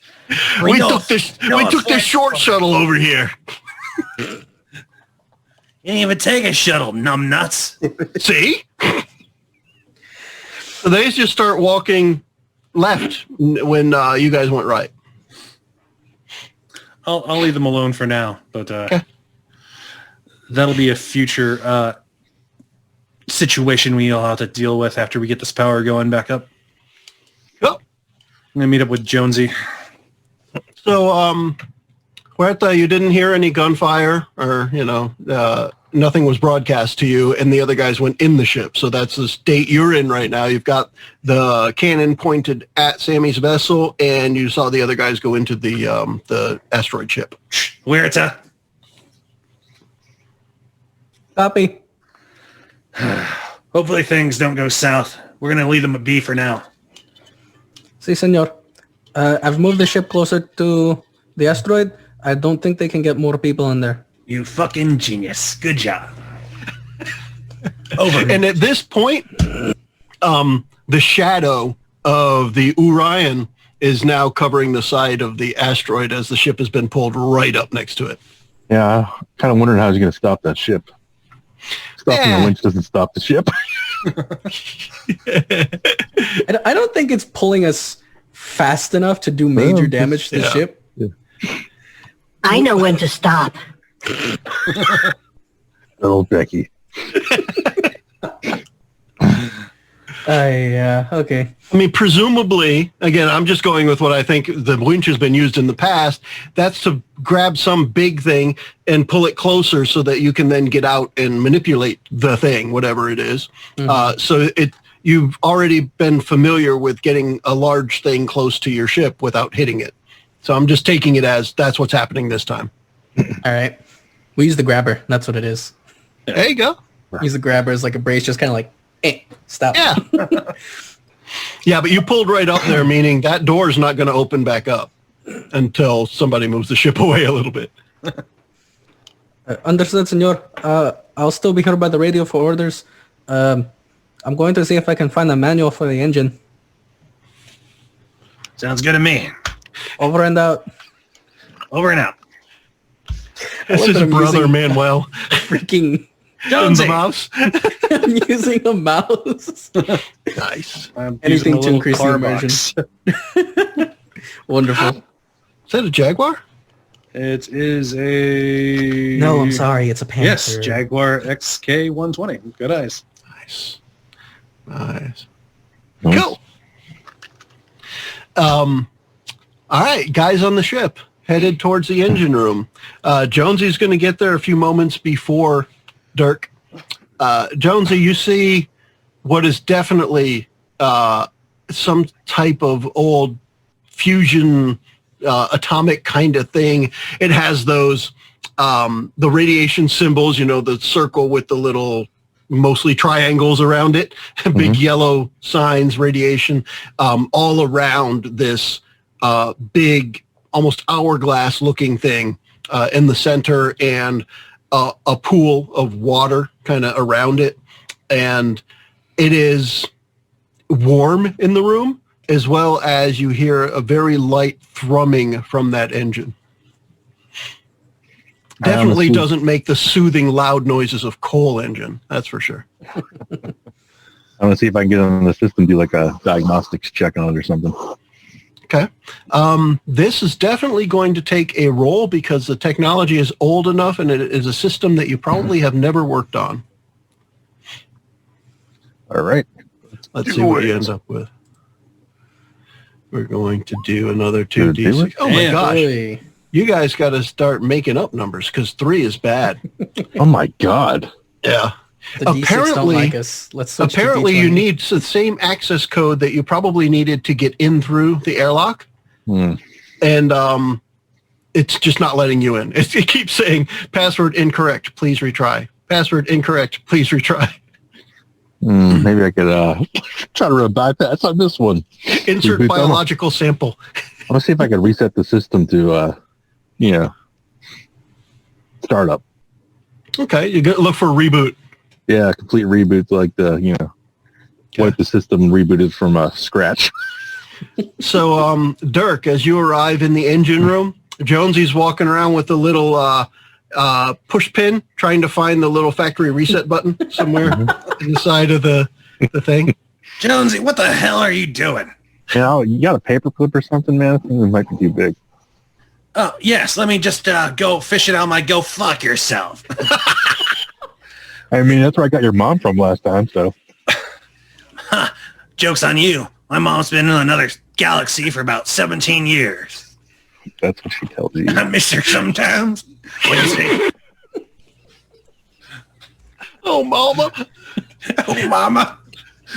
[SPEAKER 1] We took the short shuttle over here.
[SPEAKER 5] You didn't even take a shuttle, numbnuts.
[SPEAKER 1] See? So they just start walking left when you guys went right.
[SPEAKER 4] I'll leave them alone for now, but
[SPEAKER 1] Okay.
[SPEAKER 4] that'll be a future situation we'll have to deal with after we get this power going back up.
[SPEAKER 1] Yep.
[SPEAKER 4] I'm gonna meet up with Jonesy.
[SPEAKER 1] So, Huerta, you didn't hear any gunfire or, nothing was broadcast to you, and the other guys went in the ship. So that's the state you're in right now. You've got the cannon pointed at Sammy's vessel, and you saw the other guys go into the asteroid ship.
[SPEAKER 5] Huerta.
[SPEAKER 2] Copy.
[SPEAKER 5] Hopefully things don't go south. We're going to leave them a B for now.
[SPEAKER 2] Si, senor. I've moved the ship closer to the asteroid. I don't think they can get more people in there.
[SPEAKER 5] You fucking genius. Good job. Over.
[SPEAKER 1] And at this point, the shadow of the Orion is now covering the side of the asteroid as the ship has been pulled right up next to it.
[SPEAKER 3] Yeah, kind of wondering how he's going to stop that ship. Stopping the winch doesn't stop the ship.
[SPEAKER 2] I don't think it's pulling us fast enough to do major damage to the ship.
[SPEAKER 6] I know when to stop.
[SPEAKER 3] Little Becky.
[SPEAKER 2] Okay.
[SPEAKER 1] I mean, presumably, again, I'm just going with what I think the winch has been used in the past. That's to grab some big thing and pull it closer so that you can then get out and manipulate the thing, whatever it is.
[SPEAKER 2] Mm-hmm.
[SPEAKER 1] You've already been familiar with getting a large thing close to your ship without hitting it. So I'm just taking it as that's what's happening this time.
[SPEAKER 2] All right. We use the grabber. That's what it is.
[SPEAKER 1] There you go.
[SPEAKER 2] Use the grabber as like a brace, just kind of like, stop.
[SPEAKER 1] Yeah. Yeah, but you pulled right up there, meaning that door is not going to open back up until somebody moves the ship away a little bit.
[SPEAKER 2] Understood, senor. I'll still be here by the radio for orders. I'm going to see if I can find a manual for the engine.
[SPEAKER 5] Sounds good to me.
[SPEAKER 2] Over and out.
[SPEAKER 5] Over and out.
[SPEAKER 1] This is brother Manuel.
[SPEAKER 2] Freaking
[SPEAKER 1] And the mouse.
[SPEAKER 2] I'm using a mouse.
[SPEAKER 1] Nice.
[SPEAKER 2] Anything to increase the immersion. Wonderful.
[SPEAKER 1] Is that a Jaguar?
[SPEAKER 4] It is a...
[SPEAKER 2] No, I'm sorry. It's a Panther.
[SPEAKER 4] Yes, Jaguar XK120. Good eyes.
[SPEAKER 1] Nice. Cool. All right, guys on the ship headed towards the engine room. Jonesy's going to get there a few moments before Dirk. Jonesy, you see what is definitely some type of old fusion atomic kind of thing. It has those the radiation symbols, the circle with the little mostly triangles around it, big yellow signs, radiation, all around this big, almost hourglass looking thing in the center, and a pool of water kind of around it. And it is warm in the room, as well as you hear a very light thrumming from that engine. Definitely doesn't make the soothing, loud noises of coal engine. That's for sure.
[SPEAKER 3] I'm going to see if I can get on the system, do like a diagnostics check on it or something.
[SPEAKER 1] Okay. This is definitely going to take a roll because the technology is old enough and it is a system that you probably have never worked on.
[SPEAKER 3] All right.
[SPEAKER 1] Let's see what you end up with. We're going to do another 2d6. Oh my gosh.
[SPEAKER 2] Boy.
[SPEAKER 1] You guys got to start making up numbers because 3 is bad.
[SPEAKER 3] Oh my God.
[SPEAKER 1] Yeah.
[SPEAKER 2] The D6 don't like us. Let's switch
[SPEAKER 1] Apparently
[SPEAKER 2] to
[SPEAKER 1] you
[SPEAKER 2] D20.
[SPEAKER 1] need the same access code that you probably needed to get in through the airlock.
[SPEAKER 2] The
[SPEAKER 1] and it's just not letting you in. It keeps saying password incorrect. Please retry. Password incorrect. Please retry.
[SPEAKER 3] Maybe I could try to run a bypass on this one.
[SPEAKER 1] Insert
[SPEAKER 3] Reboot
[SPEAKER 1] biological sample.
[SPEAKER 3] I'm gonna see if I can reset the system to, startup.
[SPEAKER 1] Okay, you look for a reboot.
[SPEAKER 3] Yeah, complete reboot, like wipe the system and reboot it from scratch.
[SPEAKER 1] So, Dirk, as you arrive in the engine room, Jonesy's walking around with a little push pin, trying to find the little factory reset button somewhere inside of the thing.
[SPEAKER 5] Jonesy, what the hell are you doing?
[SPEAKER 3] You got a paper clip or something, man? I think it might be too big.
[SPEAKER 5] Oh, yes. Let me just go fish it out my go fuck yourself.
[SPEAKER 3] I mean, that's where I got your mom from last time, so.
[SPEAKER 5] Joke's on you. My mom's been in another galaxy for about 17 years.
[SPEAKER 3] That's what she tells you.
[SPEAKER 5] I miss her sometimes. What do you say?
[SPEAKER 1] Oh, mama.
[SPEAKER 5] Oh, mama.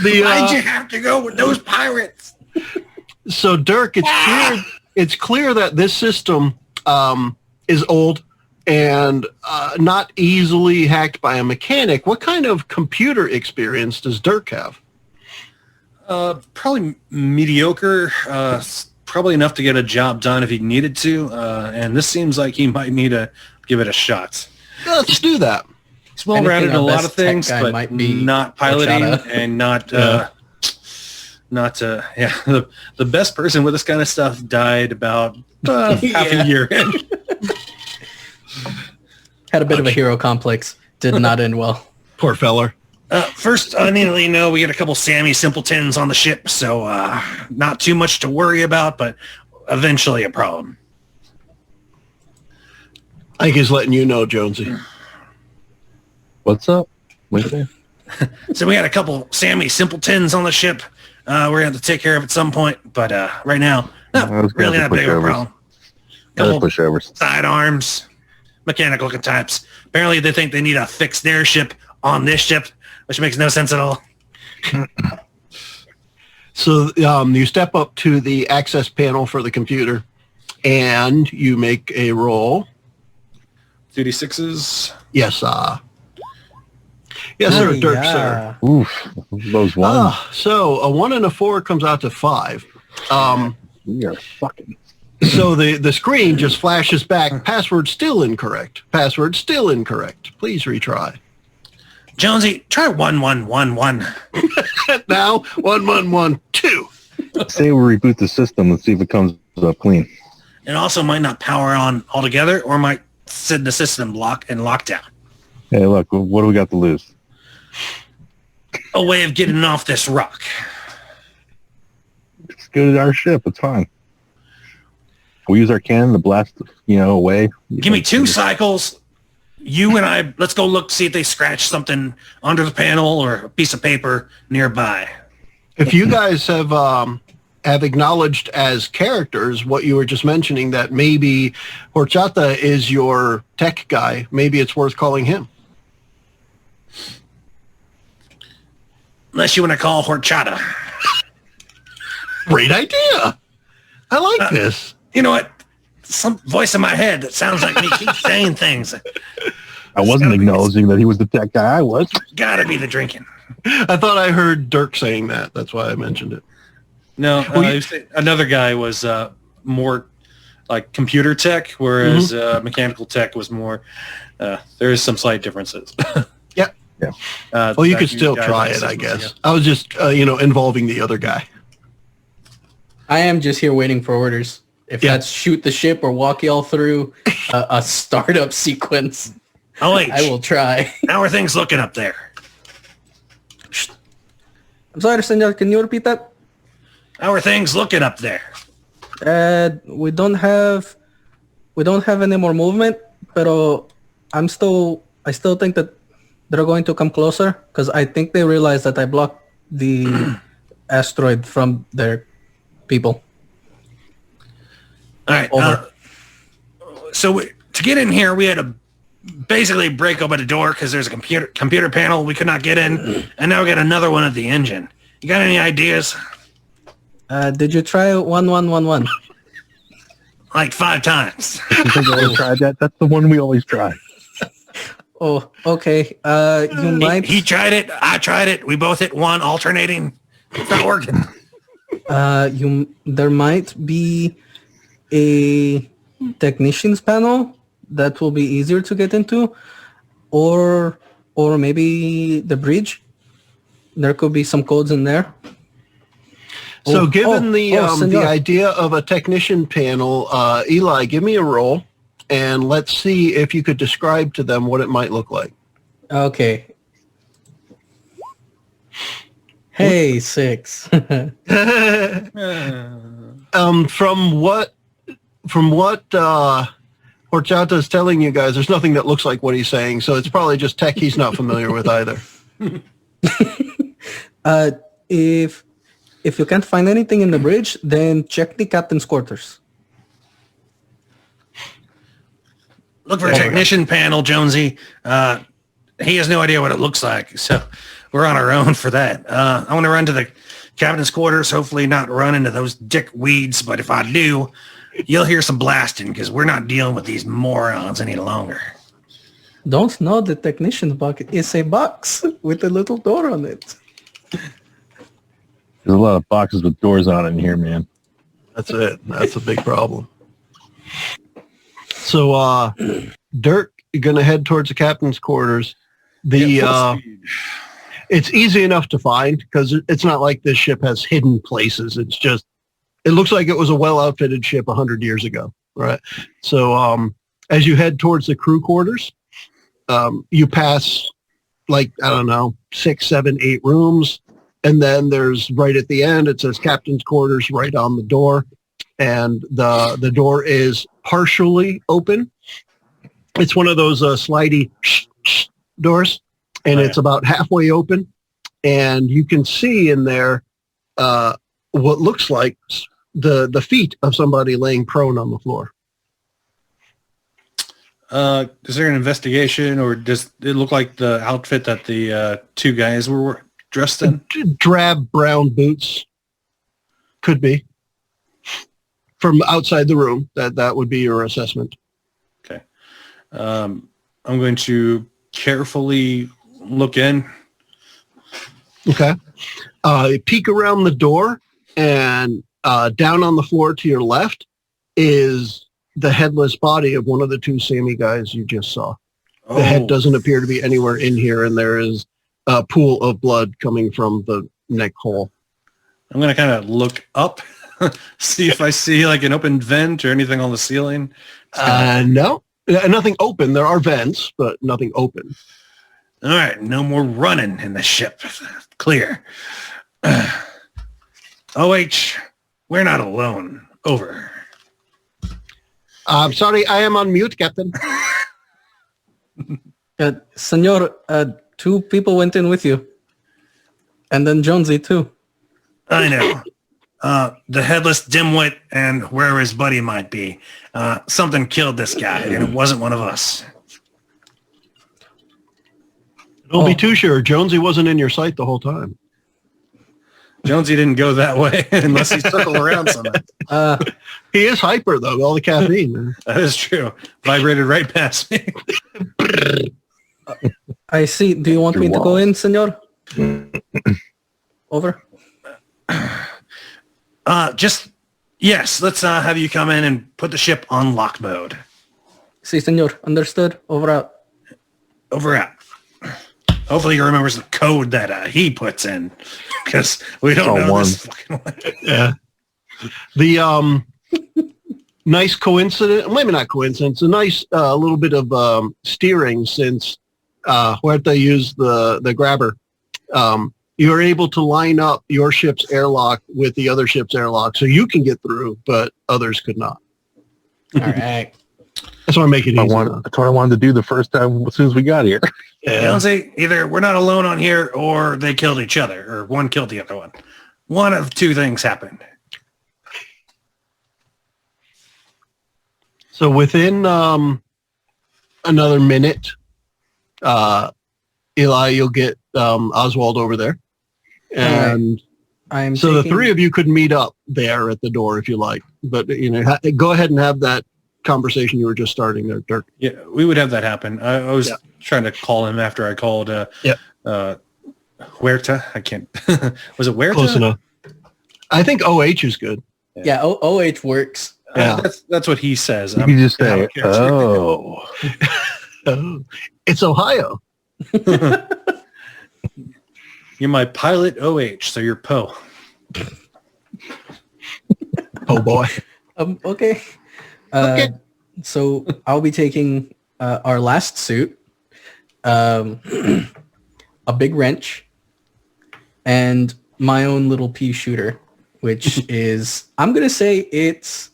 [SPEAKER 5] Why'd you have to go with those pirates?
[SPEAKER 1] So, Dirk, it's clear that this system is old and not easily hacked by a mechanic. What kind of computer experience does Dirk have?
[SPEAKER 4] Probably mediocre. Probably enough to get a job done if he needed to. And this seems like he might need to give it a shot.
[SPEAKER 1] Let's do that.
[SPEAKER 4] He's well-rounded in a lot of things,
[SPEAKER 2] but
[SPEAKER 4] might be not piloting and not... the best person with this kind of stuff died about half a year in.
[SPEAKER 2] Had a bit of a hero complex. Did not end well.
[SPEAKER 1] Poor feller.
[SPEAKER 5] First, I need to let you know we got a couple Sammy simpletons on the ship, so not too much to worry about, but eventually a problem.
[SPEAKER 1] I think he's letting you know, Jonesy.
[SPEAKER 3] What's up? What's that?
[SPEAKER 5] So we got a couple Sammy simpletons on the ship. We're going to have to take care of at some point, but right now, really not big of a problem. Couple
[SPEAKER 3] pushovers.
[SPEAKER 5] Sidearms, mechanical-looking types. Apparently they think they need to fix their ship on this ship, which makes no sense at all.
[SPEAKER 1] So you step up to the access panel for the computer, and you make a roll.
[SPEAKER 4] 2d6s.
[SPEAKER 1] Yes, yes, sir, Dirk, sir.
[SPEAKER 3] Oof, those ones.
[SPEAKER 1] So a 1 and a 4 comes out to 5.
[SPEAKER 3] We are fucking.
[SPEAKER 1] So the screen just flashes back. Password still incorrect. Password still incorrect. Please retry.
[SPEAKER 5] Jonesy, try 1111.
[SPEAKER 1] Now 1112.
[SPEAKER 3] Say we reboot the system and see if it comes up clean.
[SPEAKER 5] It also might not power on altogether, or might send the system lockdown.
[SPEAKER 3] Hey, look, what do we got to lose?
[SPEAKER 5] A way of getting off this rock.
[SPEAKER 3] Just go to our ship. It's fine. We'll use our cannon to blast, away.
[SPEAKER 5] Give me 2 cycles. You and I, let's go look, see if they scratch something under the panel or a piece of paper nearby.
[SPEAKER 1] If you guys have acknowledged as characters what you were just mentioning, that maybe Horchata is your tech guy, maybe it's worth calling him.
[SPEAKER 5] Unless you want to call Horchata.
[SPEAKER 1] Great idea. I like this.
[SPEAKER 5] You know what? Some voice in my head that sounds like me keeps saying things.
[SPEAKER 3] I wasn't acknowledging that he was the tech guy. I was.
[SPEAKER 5] Gotta be the drinking.
[SPEAKER 1] I thought I heard Dirk saying that. That's why I mentioned it.
[SPEAKER 4] No, another guy was more like computer tech, whereas mechanical tech was more, there is some slight differences.
[SPEAKER 1] Yeah. Well, you could still try it, I guess. I was just, involving the other guy.
[SPEAKER 2] I am just here waiting for orders. If that's shoot the ship or walk y'all through a startup sequence,
[SPEAKER 5] I
[SPEAKER 2] will try.
[SPEAKER 5] How are things looking up there?
[SPEAKER 2] I'm sorry, senor. Can you repeat that?
[SPEAKER 5] How are things looking up there?
[SPEAKER 2] We don't have any more movement, but I still think that they're going to come closer because I think they realize that I blocked the asteroid from their people.
[SPEAKER 5] All right. So to get in here, we had to basically break open the door because there's a computer panel we could not get in, and now we got another one at the engine. You got any ideas?
[SPEAKER 2] Did you try 1111?
[SPEAKER 5] like 5 times.
[SPEAKER 3] You think we always tried that? That's the one we always try.
[SPEAKER 2] Oh, okay. You might.
[SPEAKER 5] He tried it. I tried it. We both hit 1 alternating. It's not working.
[SPEAKER 2] There might be a technician's panel that will be easier to get into, or maybe the bridge. There could be some codes in there.
[SPEAKER 1] So given the
[SPEAKER 2] senor.
[SPEAKER 1] idea of a technician panel, Eli, give me a roll, and let's see if you could describe to them what it might look like.
[SPEAKER 2] Okay. Hey, 6.
[SPEAKER 1] From what Horchata is telling you guys, there's nothing that looks like what he's saying, so it's probably just tech he's not familiar with either.
[SPEAKER 2] If you can't find anything in the bridge, then check the captain's quarters.
[SPEAKER 5] Look for a technician panel, Jonesy. He has no idea what it looks like, so we're on our own for that. I want to run to the captain's quarters, hopefully not run into those dick weeds, but if I do, you'll hear some blasting because we're not dealing with these morons any longer.
[SPEAKER 2] Don't know the technician's box is a box with a little door on it.
[SPEAKER 3] There's a lot of boxes with doors on it in here, man.
[SPEAKER 1] That's it. That's a big problem. So, Dirk, you're going to head towards the captain's quarters. It's easy enough to find because it's not like this ship has hidden places. It's just, it looks like it was a well-outfitted ship 100 years ago, right? So, as you head towards the crew quarters, you pass, 6, 7, 8 rooms. And then there's right at the end, it says captain's quarters right on the door. And the door is partially open. It's one of those slidey doors. And it's about halfway open. And you can see in there what looks like the feet of somebody laying prone on the floor.
[SPEAKER 4] Is there an investigation, or does it look like the outfit that the 2 guys were dressed in?
[SPEAKER 1] Drab brown boots. Could be. From outside the room, that would be your assessment.
[SPEAKER 4] Okay. I'm going to carefully look in.
[SPEAKER 1] Okay. Peek around the door, and down on the floor to your left is the headless body of one of the 2 Sammy guys you just saw. The head doesn't appear to be anywhere in here, and there is a pool of blood coming from the neck hole.
[SPEAKER 4] I'm going to kind of look up, see if I see like an open vent or anything on the ceiling.
[SPEAKER 1] No, nothing open. There are vents, but nothing open.
[SPEAKER 5] All right, no more running in the ship. Clear. OH, we're not alone. Over.
[SPEAKER 1] I'm sorry, I am on mute, Captain.
[SPEAKER 2] Senor, 2 people went in with you. And then Jonesy, too.
[SPEAKER 5] I know. The headless dimwit and wherever his buddy might be. Something killed this guy, and it wasn't one of us.
[SPEAKER 1] Don't be too sure. Jonesy wasn't in your sight the whole time.
[SPEAKER 4] Jonesy didn't go that way unless he circled around somehow.
[SPEAKER 1] He is hyper, though, all the caffeine. Man.
[SPEAKER 4] That is true. Vibrated right past me.
[SPEAKER 2] I see. Do you want me to go in, senor? Over.
[SPEAKER 5] Yes, let's have you come in and put the ship on lock mode.
[SPEAKER 2] Si, senor. Understood. Over out.
[SPEAKER 5] Over out. Hopefully he remembers the code that he puts in, because we don't know this fucking way.
[SPEAKER 1] Yeah. The nice coincidence, maybe not coincidence, a nice little bit of steering since Huerta used the grabber. You are able to line up your ship's airlock with the other ship's airlock, so you can get through, but others could not.
[SPEAKER 2] All right.
[SPEAKER 1] That's why I make it easy.
[SPEAKER 3] That's what I wanted to do the first time as soon as we got here.
[SPEAKER 5] Yeah. Don't say either we're not alone on here or they killed each other or one killed the other one. One of 2 things happened.
[SPEAKER 1] So within another minute, Eli, you'll get Oswald over there. And
[SPEAKER 2] I'm
[SPEAKER 1] So the
[SPEAKER 2] taking-
[SPEAKER 1] three of you could meet up there at the door if you like. But, go ahead and have that conversation you were just starting there, Dirk.
[SPEAKER 4] Yeah, we would have that happen. I was
[SPEAKER 1] Yeah.
[SPEAKER 4] trying to call him after I called Huerta. I can't. Was it Huerta?
[SPEAKER 1] Close enough. I think OH is good.
[SPEAKER 2] Yeah, OH works.
[SPEAKER 1] Yeah.
[SPEAKER 4] That's what he says.
[SPEAKER 3] You can just say,
[SPEAKER 4] out of character.
[SPEAKER 3] oh.
[SPEAKER 1] Oh, it's Ohio.
[SPEAKER 4] You're my pilot OH, so you're Poe.
[SPEAKER 1] Oh, boy.
[SPEAKER 2] Okay.
[SPEAKER 1] Okay.
[SPEAKER 2] So I'll be taking our last suit, a big wrench, and my own little pea shooter, which is, I'm going to say it's,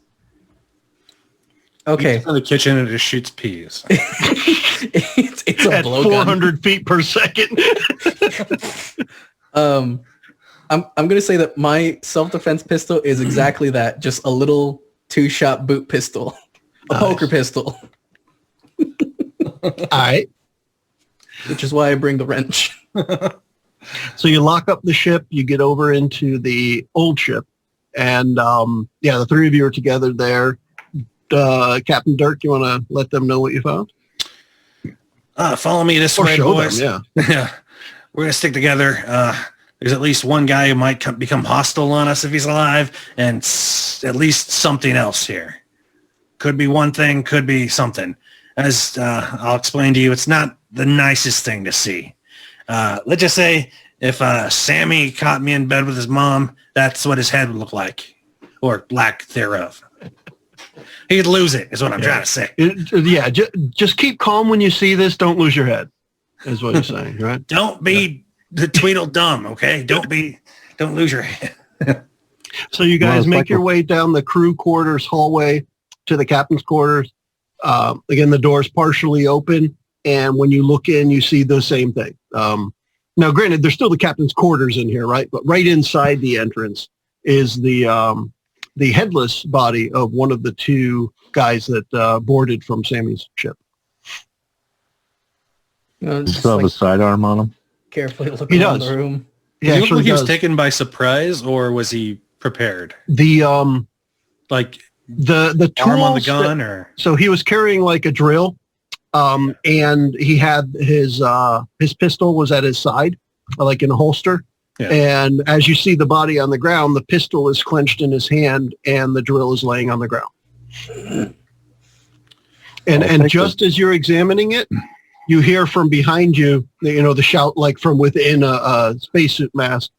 [SPEAKER 2] okay.
[SPEAKER 4] He's in the kitchen and it just shoots peas.
[SPEAKER 2] it's a
[SPEAKER 1] At
[SPEAKER 2] blowgun.
[SPEAKER 1] 400 feet per second.
[SPEAKER 2] I'm gonna say that my self-defense pistol is exactly that, just a little 2-shot boot pistol, a poker pistol,
[SPEAKER 1] All right.
[SPEAKER 2] which is why I bring the wrench.
[SPEAKER 1] So you lock up the ship, you get over into the old ship, and the three of you are together there. Captain Dirk, you want to let them know what you found?
[SPEAKER 5] Follow me this
[SPEAKER 1] Or
[SPEAKER 5] way,
[SPEAKER 1] show
[SPEAKER 5] boys.
[SPEAKER 1] them,
[SPEAKER 5] Yeah, we're gonna stick together. There's at least one guy who might become hostile on us if he's alive, and at least something else here. Could be one thing, could be something. As I'll explain to you, it's not the nicest thing to see. Let's just say if Sammy caught me in bed with his mom, that's what his head would look like, or lack thereof. He'd lose it, is what I'm trying to say.
[SPEAKER 1] Just keep calm when you see this. Don't lose your head, is what he's saying, right?
[SPEAKER 5] Don't be the Tweedledum, okay? Don't lose your head.
[SPEAKER 1] So you guys
[SPEAKER 3] it's
[SPEAKER 1] make
[SPEAKER 3] like
[SPEAKER 1] your way down the crew quarters hallway to the captain's quarters. Again, the door's partially open, and when you look in, you see the same thing. Now, granted, there's still the captain's quarters in here, right? But right inside the entrance is the headless body of one of the two guys that boarded from Sammy's ship.
[SPEAKER 2] Just
[SPEAKER 3] Still have a sidearm on him?
[SPEAKER 2] carefully look
[SPEAKER 1] He
[SPEAKER 2] around
[SPEAKER 1] does.
[SPEAKER 2] the room.
[SPEAKER 1] He
[SPEAKER 4] Did he look
[SPEAKER 1] actually
[SPEAKER 4] like he was
[SPEAKER 1] does.
[SPEAKER 4] taken by surprise, or was he prepared?
[SPEAKER 1] The
[SPEAKER 4] Like
[SPEAKER 1] the
[SPEAKER 4] arm on the
[SPEAKER 1] tools
[SPEAKER 4] gun, or
[SPEAKER 1] So he was carrying like a drill, and he had his pistol was at his side, like in a holster.
[SPEAKER 4] Yeah.
[SPEAKER 1] And as you see the body on the ground, the pistol is clenched in his hand, and the drill is laying on the ground. And
[SPEAKER 3] I'll take
[SPEAKER 1] just as you're examining it, you hear from behind you, the shout like from within a spacesuit mask.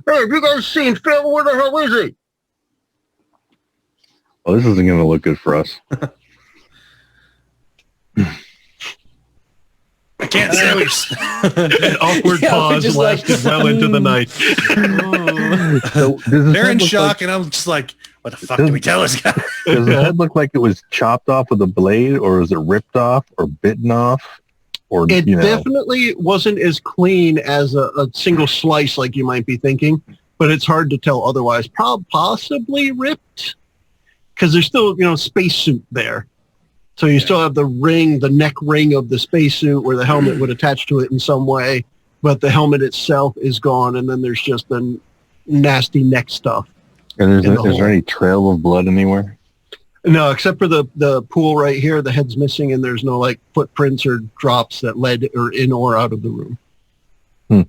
[SPEAKER 1] Hey, have you guys seen Phil? Where the hell is he?
[SPEAKER 3] Well, this isn't going to look good for us.
[SPEAKER 5] I can't say
[SPEAKER 1] An awkward
[SPEAKER 2] Yeah, we're
[SPEAKER 1] pause
[SPEAKER 2] just like,
[SPEAKER 1] lasted well into the night.
[SPEAKER 3] So does his
[SPEAKER 5] they're
[SPEAKER 3] head
[SPEAKER 5] in
[SPEAKER 3] look
[SPEAKER 5] shock, and I'm just like, what the fuck do we tell this guy?
[SPEAKER 3] Does the head look like it was chopped off with a blade, or is it ripped off, or bitten off, or
[SPEAKER 1] It definitely wasn't as clean as a single slice like you might be thinking, but it's hard to tell otherwise. Possibly ripped, because there's still, spacesuit there. So you still have the ring, the neck ring of the spacesuit where the helmet would attach to it in some way, but the helmet itself is gone, and then there's just the nasty neck stuff.
[SPEAKER 3] And
[SPEAKER 1] in the
[SPEAKER 3] is
[SPEAKER 1] hole.
[SPEAKER 3] there any trail of blood anywhere?
[SPEAKER 1] No, except for the pool right here, the head's missing, and there's no like footprints or drops that led or in or out of the room.
[SPEAKER 3] All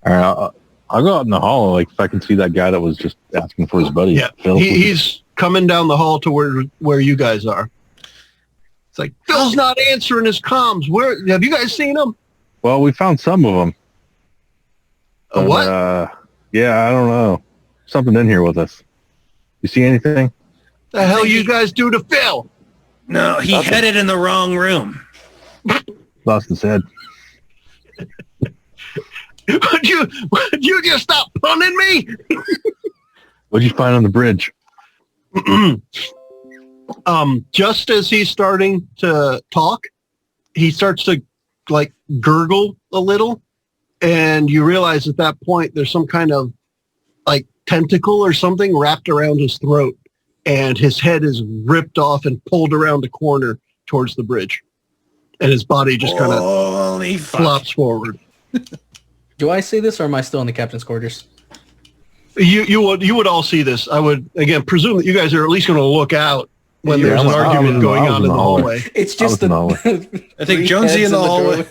[SPEAKER 3] right, I'll go out in the hall, like if I can see that guy that was just asking for his buddy.
[SPEAKER 1] Yeah,
[SPEAKER 3] Phil.
[SPEAKER 1] he's coming down the hall to where you guys are. It's like, Phil's not answering his comms. Where have you guys seen him?
[SPEAKER 3] Well, we found some of them.
[SPEAKER 1] What?
[SPEAKER 3] Yeah, I don't know. Something in here with us. You see anything?
[SPEAKER 1] The hell you guys do to Phil?
[SPEAKER 5] No, he headed in the wrong room.
[SPEAKER 3] Lost his head.
[SPEAKER 1] Would you just stop punning me?
[SPEAKER 3] What'd you find on the bridge?
[SPEAKER 1] Just as he's starting to talk, he starts to like gurgle a little, and you realize at that point there's some kind of like tentacle or something wrapped around his throat, and his head is ripped off and pulled around a corner towards the bridge, and his body just kind of
[SPEAKER 5] Holy fuck.
[SPEAKER 1] flops forward.
[SPEAKER 2] Do I say this, or am I still in the captain's quarters?
[SPEAKER 1] You would all see this. I would again presume that you guys are at least going to look out when
[SPEAKER 3] Yeah,
[SPEAKER 1] there's an argument going on in the hallway.
[SPEAKER 2] It's just
[SPEAKER 3] in the hallway.
[SPEAKER 4] I think Jonesy in the hallway.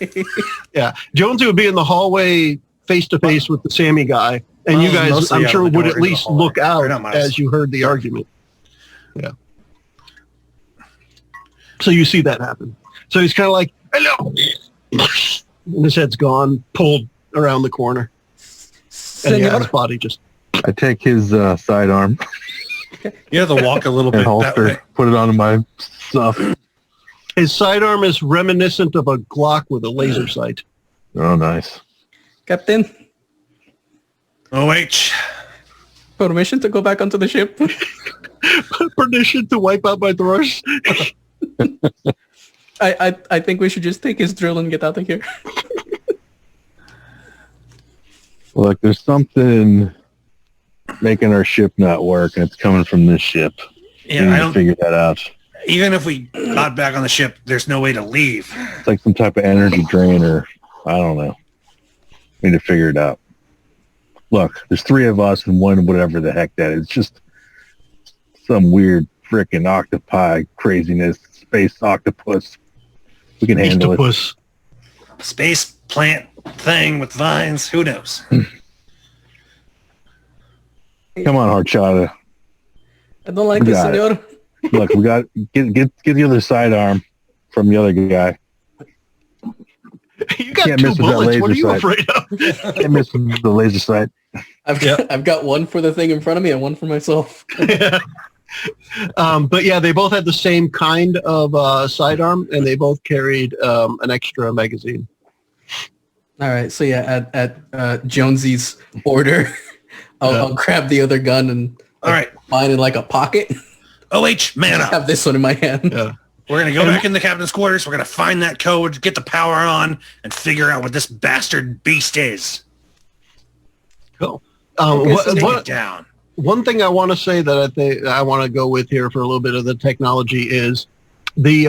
[SPEAKER 1] Yeah, Jonesy would be in the hallway face to face with the Sammy guy, and you
[SPEAKER 4] Miles
[SPEAKER 1] guys,
[SPEAKER 4] mostly
[SPEAKER 1] I'm
[SPEAKER 4] out
[SPEAKER 1] sure,
[SPEAKER 4] of the
[SPEAKER 1] would
[SPEAKER 4] door
[SPEAKER 1] at
[SPEAKER 4] into the
[SPEAKER 1] least
[SPEAKER 4] hallway.
[SPEAKER 1] look
[SPEAKER 4] Or
[SPEAKER 1] out
[SPEAKER 4] not Miles.
[SPEAKER 1] as you heard the argument. Yeah. So you see that happen. So he's kind of like, hello. And his head's gone, pulled around the corner. And yeah, his body just...
[SPEAKER 3] I take his sidearm
[SPEAKER 4] You have to walk a little
[SPEAKER 3] and
[SPEAKER 4] bit that
[SPEAKER 3] holster,
[SPEAKER 4] way.
[SPEAKER 3] put it onto my stuff.
[SPEAKER 1] His sidearm is reminiscent of a Glock with a laser sight.
[SPEAKER 3] Oh, nice.
[SPEAKER 2] Captain,
[SPEAKER 4] OH.
[SPEAKER 2] permission to go back onto the ship.
[SPEAKER 1] Permission to wipe out my thrust.
[SPEAKER 2] I think we should just take his drill and get out of here.
[SPEAKER 3] Look, there's something making our ship not work, and it's coming from this ship. We
[SPEAKER 5] Yeah,
[SPEAKER 3] need
[SPEAKER 5] I
[SPEAKER 3] to
[SPEAKER 5] don't.
[SPEAKER 3] figure that out.
[SPEAKER 5] Even if we got back on the ship, there's no way to leave.
[SPEAKER 3] It's like some type of energy drain, or I don't know. We need to figure it out. Look, there's 3 of us and one whatever the heck that is. Just some weird frickin' octopi craziness, space octopus. We can handle it.
[SPEAKER 1] Octopus.
[SPEAKER 5] Space plant thing with vines. Who knows?
[SPEAKER 3] Come on, Horchata.
[SPEAKER 2] I don't like
[SPEAKER 3] We
[SPEAKER 2] this,
[SPEAKER 3] got it.
[SPEAKER 2] senor.
[SPEAKER 3] Look, we got get the other sidearm from the other guy.
[SPEAKER 1] You got
[SPEAKER 3] Can't
[SPEAKER 1] 2
[SPEAKER 3] miss with that
[SPEAKER 1] bullets. What are
[SPEAKER 3] laser
[SPEAKER 1] you
[SPEAKER 3] sight.
[SPEAKER 1] afraid of?
[SPEAKER 3] Can't miss with the laser sight.
[SPEAKER 2] I've got one for the thing in front of me and one for myself.
[SPEAKER 1] But yeah, they both had the same kind of sidearm, and they both carried an extra magazine.
[SPEAKER 2] All right, so yeah, at Jonesy's order, I'll grab the other gun and
[SPEAKER 5] All right.
[SPEAKER 2] find it in like a pocket.
[SPEAKER 5] OH, man
[SPEAKER 2] I
[SPEAKER 5] up.
[SPEAKER 2] have this one in my hand.
[SPEAKER 1] Yeah.
[SPEAKER 5] We're going to go back in the captain's quarters. We're going to find that code, get the power on, and figure out what this bastard beast is.
[SPEAKER 1] Cool.
[SPEAKER 5] Take
[SPEAKER 1] What,
[SPEAKER 5] it down.
[SPEAKER 1] one thing I want to say that I think I want to go with here for a little bit of the technology is the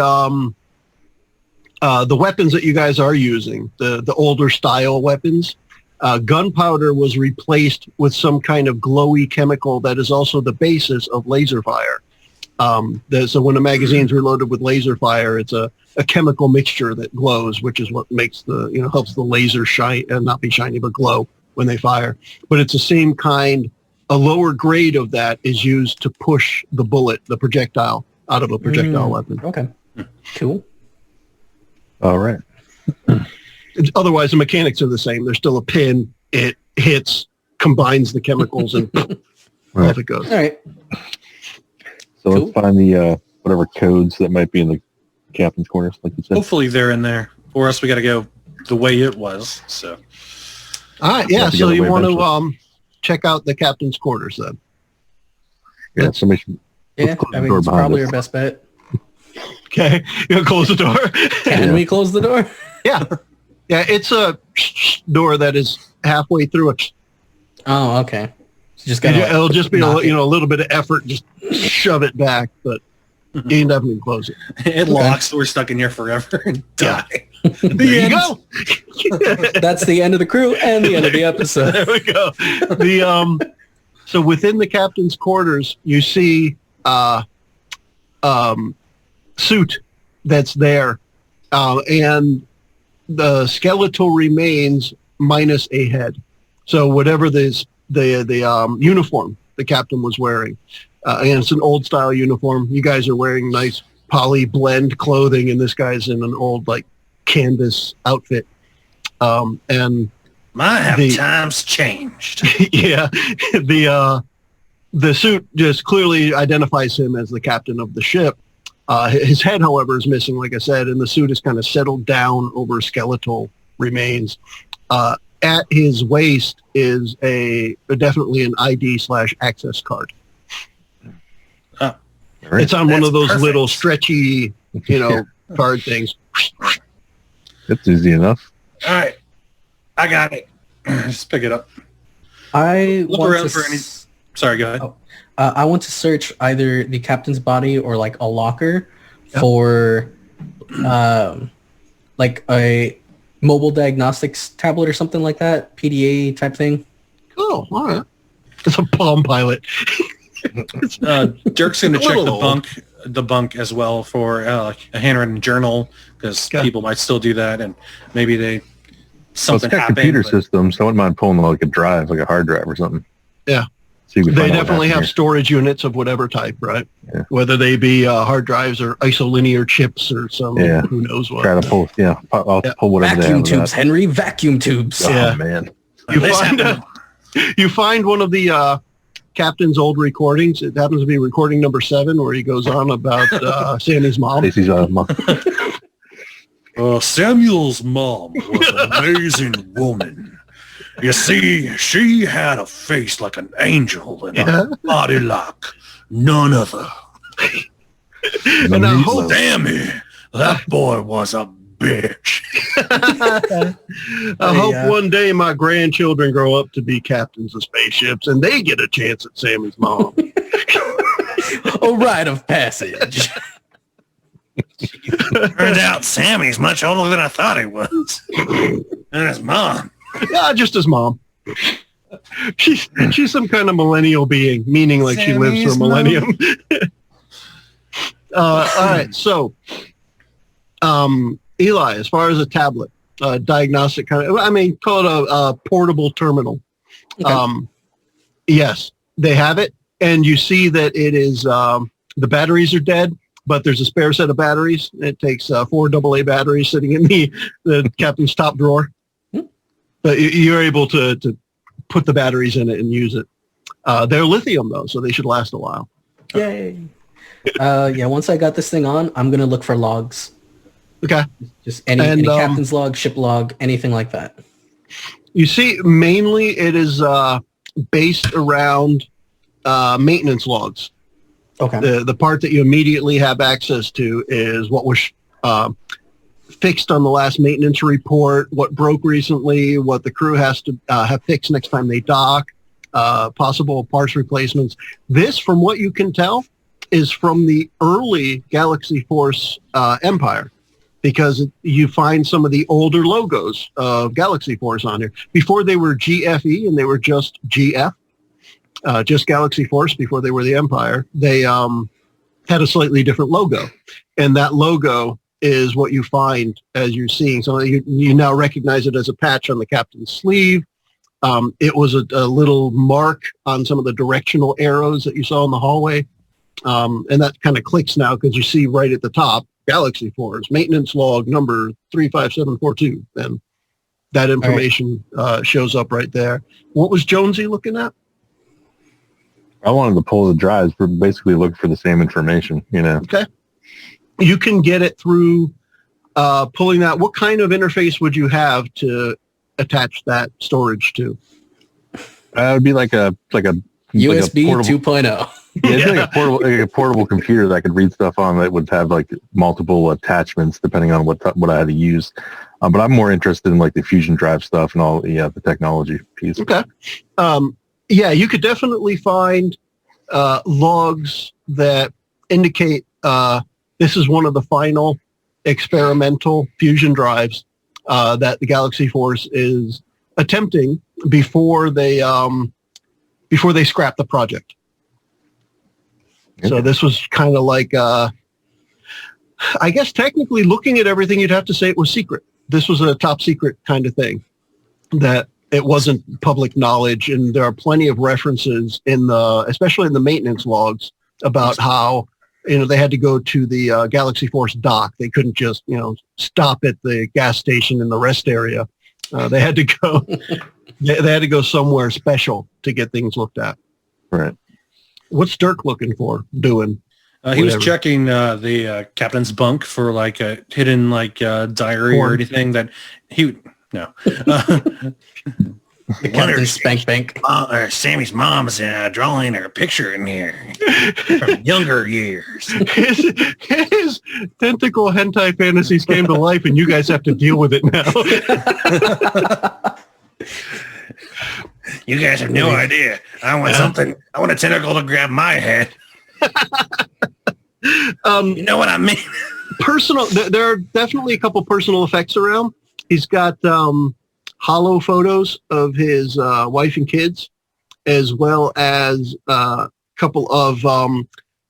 [SPEAKER 1] weapons that you guys are using, the older style weapons. Gunpowder was replaced with some kind of glowy chemical that is also the basis of laser fire. So when a magazine's reloaded with laser fire, it's a chemical mixture that glows, which is what makes helps the laser shine and not be shiny but glow when they fire. But it's the same kind. A lower grade of that is used to push the bullet, the projectile, out of a projectile weapon.
[SPEAKER 2] Okay, cool.
[SPEAKER 3] All right.
[SPEAKER 1] Otherwise, the mechanics are the same. There's still a pin. It hits, combines the chemicals, and off it goes.
[SPEAKER 2] All right.
[SPEAKER 3] So
[SPEAKER 2] Cool.
[SPEAKER 3] let's find the whatever codes that might be in the captain's quarters, like you said.
[SPEAKER 4] Hopefully they're in there. Or else we got to go the way it was. So
[SPEAKER 1] All right, yeah.
[SPEAKER 3] Have to
[SPEAKER 1] So
[SPEAKER 3] go
[SPEAKER 1] you
[SPEAKER 3] away
[SPEAKER 1] want
[SPEAKER 3] eventually.
[SPEAKER 1] to check out the captain's quarters then?
[SPEAKER 3] Yeah, somebody should.
[SPEAKER 2] Yeah,
[SPEAKER 3] close
[SPEAKER 2] I
[SPEAKER 3] the
[SPEAKER 2] mean
[SPEAKER 3] door
[SPEAKER 2] it's
[SPEAKER 3] behind
[SPEAKER 2] probably
[SPEAKER 3] us.
[SPEAKER 2] your best bet.
[SPEAKER 1] Okay, you gonna close the door?
[SPEAKER 2] Can we close the door?
[SPEAKER 1] Yeah, yeah. It's a door that is halfway through it.
[SPEAKER 2] Oh, okay. So just gotta,
[SPEAKER 1] It'll just be
[SPEAKER 2] knock it.
[SPEAKER 1] a little bit of effort, just shove it back, but you can definitely close it.
[SPEAKER 4] it locks. We're stuck in here forever and die.
[SPEAKER 1] There you go.
[SPEAKER 2] That's the end of the crew and the end of the episode.
[SPEAKER 1] There we go. So within the captain's quarters, you see suit that's there, and the skeletal remains minus a head. So whatever the uniform the captain was wearing, and it's an old style uniform. You guys are wearing nice poly blend clothing, and this guy's in an old like canvas outfit. And
[SPEAKER 5] My, have
[SPEAKER 1] The-
[SPEAKER 5] times changed.
[SPEAKER 1] yeah, the suit just clearly identifies him as the captain of the ship. His head, however, is missing, like I said, and the suit is kind of settled down over skeletal remains. At his waist is definitely an ID/access card.
[SPEAKER 3] All right.
[SPEAKER 1] It's on one
[SPEAKER 5] That's
[SPEAKER 1] of those
[SPEAKER 5] perfect.
[SPEAKER 1] little stretchy, card things.
[SPEAKER 3] That's easy enough.
[SPEAKER 5] All right. I got it.
[SPEAKER 4] Just pick it up.
[SPEAKER 2] I
[SPEAKER 4] Look
[SPEAKER 2] want
[SPEAKER 4] around
[SPEAKER 2] to
[SPEAKER 4] for any. Sorry, go ahead.
[SPEAKER 2] Oh. I want to search either the captain's body or like a locker
[SPEAKER 1] Yep.
[SPEAKER 2] for like a mobile diagnostics tablet or something like that, PDA type thing.
[SPEAKER 1] Cool. All right. It's a Palm Pilot.
[SPEAKER 4] Dirk's going to check
[SPEAKER 1] Little
[SPEAKER 4] the bunk as well for like a handwritten journal because people might still do that, and maybe
[SPEAKER 3] Well,
[SPEAKER 4] something
[SPEAKER 3] it's got
[SPEAKER 4] happened.
[SPEAKER 3] computer
[SPEAKER 4] but-
[SPEAKER 3] systems, so I wouldn't mind pulling like a drive, like a hard drive or something.
[SPEAKER 1] Yeah.
[SPEAKER 3] So you can
[SPEAKER 1] They
[SPEAKER 3] find out what
[SPEAKER 1] definitely have
[SPEAKER 3] happened
[SPEAKER 1] storage units of whatever type, right?
[SPEAKER 3] Yeah.
[SPEAKER 1] Whether they be hard drives or isolinear chips or some who knows
[SPEAKER 3] here.
[SPEAKER 1] what.
[SPEAKER 3] Try to pull, I'll pull whatever they have.
[SPEAKER 2] Vacuum
[SPEAKER 3] of
[SPEAKER 2] tubes,
[SPEAKER 3] that.
[SPEAKER 2] Henry. Vacuum tubes.
[SPEAKER 3] Oh,
[SPEAKER 1] Yeah.
[SPEAKER 3] man.
[SPEAKER 1] You find one of the captain's old recordings. It happens to be recording number 7, where he goes on about Sammy's mom.
[SPEAKER 3] Stacy's mom.
[SPEAKER 5] Samuel's mom was an amazing woman. You see, she had a face like an angel and a body like none other.
[SPEAKER 1] And I hope
[SPEAKER 5] Sammy, that boy was a bitch.
[SPEAKER 1] I hope one day my grandchildren grow up to be captains of spaceships and they get a chance at Sammy's mom.
[SPEAKER 2] A rite of passage.
[SPEAKER 5] Turns out Sammy's much older than I thought he was. And his mom.
[SPEAKER 1] Yeah, just his mom. She's some kind of millennial being, meaning like she lives for a millennium. All right, so Eli, as far as a tablet, diagnostic kind of, call it a portable terminal.
[SPEAKER 2] Okay.
[SPEAKER 1] Yes, they have it, and you see that it is the batteries are dead, but there's a spare set of batteries. It takes 4 AA batteries sitting in the captain's top drawer. But you're able to put the batteries in it and use it. They're lithium, though, so they should last a while.
[SPEAKER 2] Yay. Once I got this thing on, I'm going to look for logs.
[SPEAKER 1] Okay.
[SPEAKER 2] Just any captain's log, ship log, anything like that.
[SPEAKER 1] You see, mainly it is based around maintenance logs.
[SPEAKER 2] Okay.
[SPEAKER 1] The part that you immediately have access to is what was fixed on the last maintenance report, what broke recently, what the crew has to have fixed next time they dock, possible parts replacements. This, from what you can tell, is from the early Galaxy Force Empire, because you find some of the older logos of Galaxy Force on here. Before they were GFE and they were just GF, just Galaxy Force, before they were the Empire, they had a slightly different logo. And that logo is what you find as you're seeing. So you now recognize it as a patch on the captain's sleeve. It was a little mark on some of the directional arrows that you saw in the hallway. And that kind of clicks now because you see right at the top, Galaxy Force, maintenance log number 35742. And that information shows up right there. What was Jonesy looking at?
[SPEAKER 3] I wanted to pull the drives, but basically look for the same information,
[SPEAKER 1] Okay. You can get it through pulling that. What kind of interface would you have to attach that storage to?
[SPEAKER 3] It would be like a
[SPEAKER 2] USB
[SPEAKER 3] portable,
[SPEAKER 2] 2.0.
[SPEAKER 3] Yeah, it's like a portable computer that I could read stuff on that would have like multiple attachments depending on what I had to use. But I'm more interested in like the fusion drive stuff and all the technology piece.
[SPEAKER 1] Okay. You could definitely find logs that indicate this is one of the final experimental fusion drives that the Galaxy Force is attempting before they scrap the project. Okay. So this was kind of like, I guess technically looking at everything, you'd have to say it was secret. This was a top secret kind of thing, that it wasn't public knowledge. And there are plenty of references especially in the maintenance logs, about how, they had to go to the Galaxy Force dock. They couldn't just, stop at the gas station in the rest area. They had to go, they had to go somewhere special to get things looked at.
[SPEAKER 3] Right.
[SPEAKER 1] What's Dirk doing?
[SPEAKER 4] He was checking the captain's bunk for like a hidden diary or anything that no.
[SPEAKER 2] The captain's spank bank.
[SPEAKER 5] Or Sammy's mom's drawing her picture in here from younger years.
[SPEAKER 1] His tentacle hentai fantasies came to life, and you guys have to deal with it now.
[SPEAKER 5] You guys have no idea. I want something. I want a tentacle to grab my head. You know what I mean?
[SPEAKER 1] There are definitely a couple personal effects around. He's got hollow photos of his wife and kids. as well as a couple of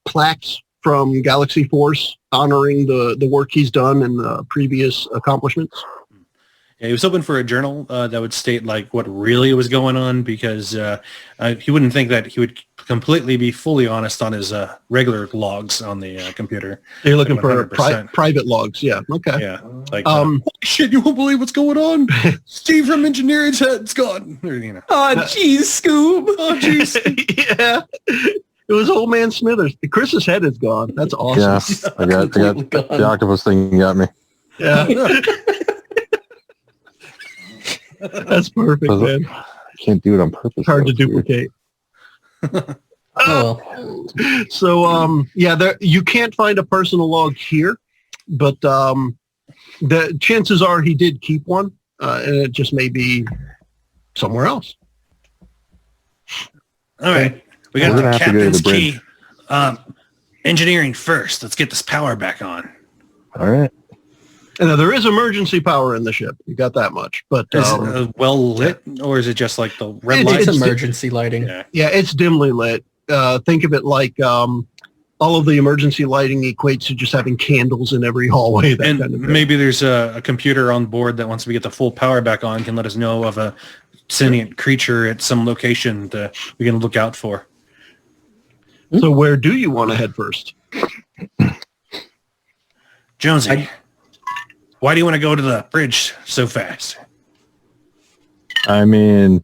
[SPEAKER 1] plaques from Galaxy Force honoring the work he's done and the previous accomplishments.
[SPEAKER 4] Yeah, he was hoping for a journal that would state like what really was going on, because he wouldn't think that he would completely be fully honest on his regular logs on the computer.
[SPEAKER 1] You're looking
[SPEAKER 4] Like
[SPEAKER 1] for
[SPEAKER 4] 100%.
[SPEAKER 1] private logs. Yeah. Okay.
[SPEAKER 4] Yeah. Like, holy shit, you won't believe what's going on. Steve from Engineering's head's gone. Or, you know.
[SPEAKER 2] Oh, jeez, Scoob.
[SPEAKER 4] Oh, jeez.
[SPEAKER 1] Yeah. It was old man Smithers. Chris's head is gone. That's awesome.
[SPEAKER 3] Yeah, I got
[SPEAKER 2] Completely gone.
[SPEAKER 3] the octopus thing got me.
[SPEAKER 1] Yeah. That's perfect, man.
[SPEAKER 3] I can't do it on purpose.
[SPEAKER 1] It's hard to
[SPEAKER 3] That's weird.
[SPEAKER 1] duplicate.
[SPEAKER 2] Oh,
[SPEAKER 1] So, there you can't find a personal log here, but the chances are he did keep one, and it just may be somewhere else.
[SPEAKER 5] All right. We
[SPEAKER 3] We're
[SPEAKER 5] got
[SPEAKER 3] gonna
[SPEAKER 5] the
[SPEAKER 3] have to go to
[SPEAKER 5] captain's
[SPEAKER 3] the
[SPEAKER 5] key. Engineering first. Let's get this power back on.
[SPEAKER 3] All right.
[SPEAKER 1] And now there is emergency power in the ship. You got that much, but
[SPEAKER 4] Is it well lit, or is it just like the red
[SPEAKER 1] It's-
[SPEAKER 2] it's
[SPEAKER 4] lights?
[SPEAKER 2] emergency lighting.
[SPEAKER 4] Yeah.
[SPEAKER 1] yeah, it's dimly lit. Think of it like all of the emergency lighting equates to just having candles in every hallway. That
[SPEAKER 4] And
[SPEAKER 1] kind of thing.
[SPEAKER 4] maybe there's a computer on board that once we get the full power back on can let us know of a sentient creature at some location that we can look out for.
[SPEAKER 1] So where do you want to head first?
[SPEAKER 5] Jonesy, why do you want to go to the bridge so fast?
[SPEAKER 3] I mean,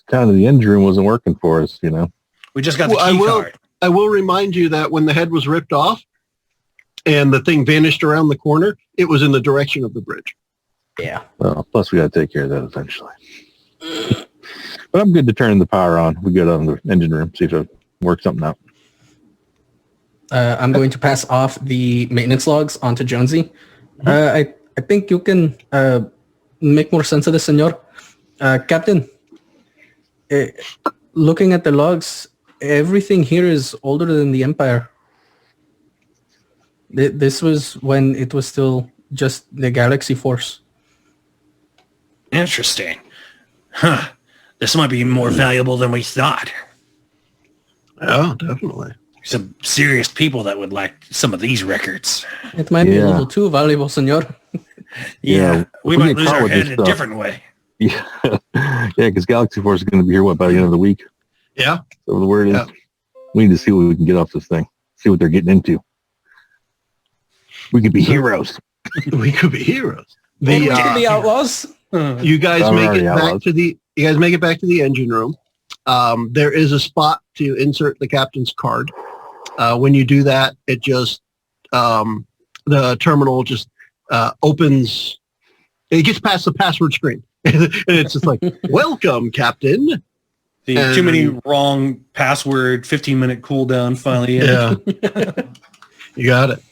[SPEAKER 3] kind of the engine room wasn't working for us, you know.
[SPEAKER 5] We just got the
[SPEAKER 1] Well,
[SPEAKER 5] key card.
[SPEAKER 1] I will remind you that when the head was ripped off and the thing vanished around the corner, it was in the direction of the bridge.
[SPEAKER 2] Yeah.
[SPEAKER 3] Well, plus we got to take care of that eventually. But I'm good to turn the power on. We go down to the engine room, see if it works something out.
[SPEAKER 2] I'm going to pass off the maintenance logs onto Jonesy. I think you can make more sense of this, senor. Captain, looking at the logs, everything here is older than the Empire. This was when it was still just the Galaxy Force.
[SPEAKER 5] Interesting. Huh. This might be more valuable than we thought.
[SPEAKER 1] Oh, definitely.
[SPEAKER 5] Some serious people that would like some of these records.
[SPEAKER 2] It might be a
[SPEAKER 3] Yeah.
[SPEAKER 2] little too valuable, senor.
[SPEAKER 3] Yeah,
[SPEAKER 5] we
[SPEAKER 3] we
[SPEAKER 5] might
[SPEAKER 3] get
[SPEAKER 5] lose
[SPEAKER 3] caught
[SPEAKER 5] our
[SPEAKER 3] with
[SPEAKER 5] head
[SPEAKER 3] this
[SPEAKER 5] in a
[SPEAKER 3] stuff.
[SPEAKER 5] different way.
[SPEAKER 3] Yeah, yeah, because Galaxy Force is going to be here, by the end of the week?
[SPEAKER 1] Yeah.
[SPEAKER 3] So the word is,
[SPEAKER 1] Yeah.
[SPEAKER 3] we need to see what we can get off this thing. See what they're getting into. We could be heroes.
[SPEAKER 1] We could be heroes.
[SPEAKER 2] We
[SPEAKER 1] The,
[SPEAKER 2] could be outlaws.
[SPEAKER 1] you guys
[SPEAKER 3] I'm
[SPEAKER 1] make it
[SPEAKER 3] already
[SPEAKER 1] back
[SPEAKER 3] outlaws.
[SPEAKER 1] to the engine room. There is a spot to insert the captain's card. When you do that, it just the terminal just opens. It gets past the password screen, and it's just like, "Welcome, Captain."
[SPEAKER 4] The too many wrong password, 15-minute cooldown finally.
[SPEAKER 1] Yeah, you got it.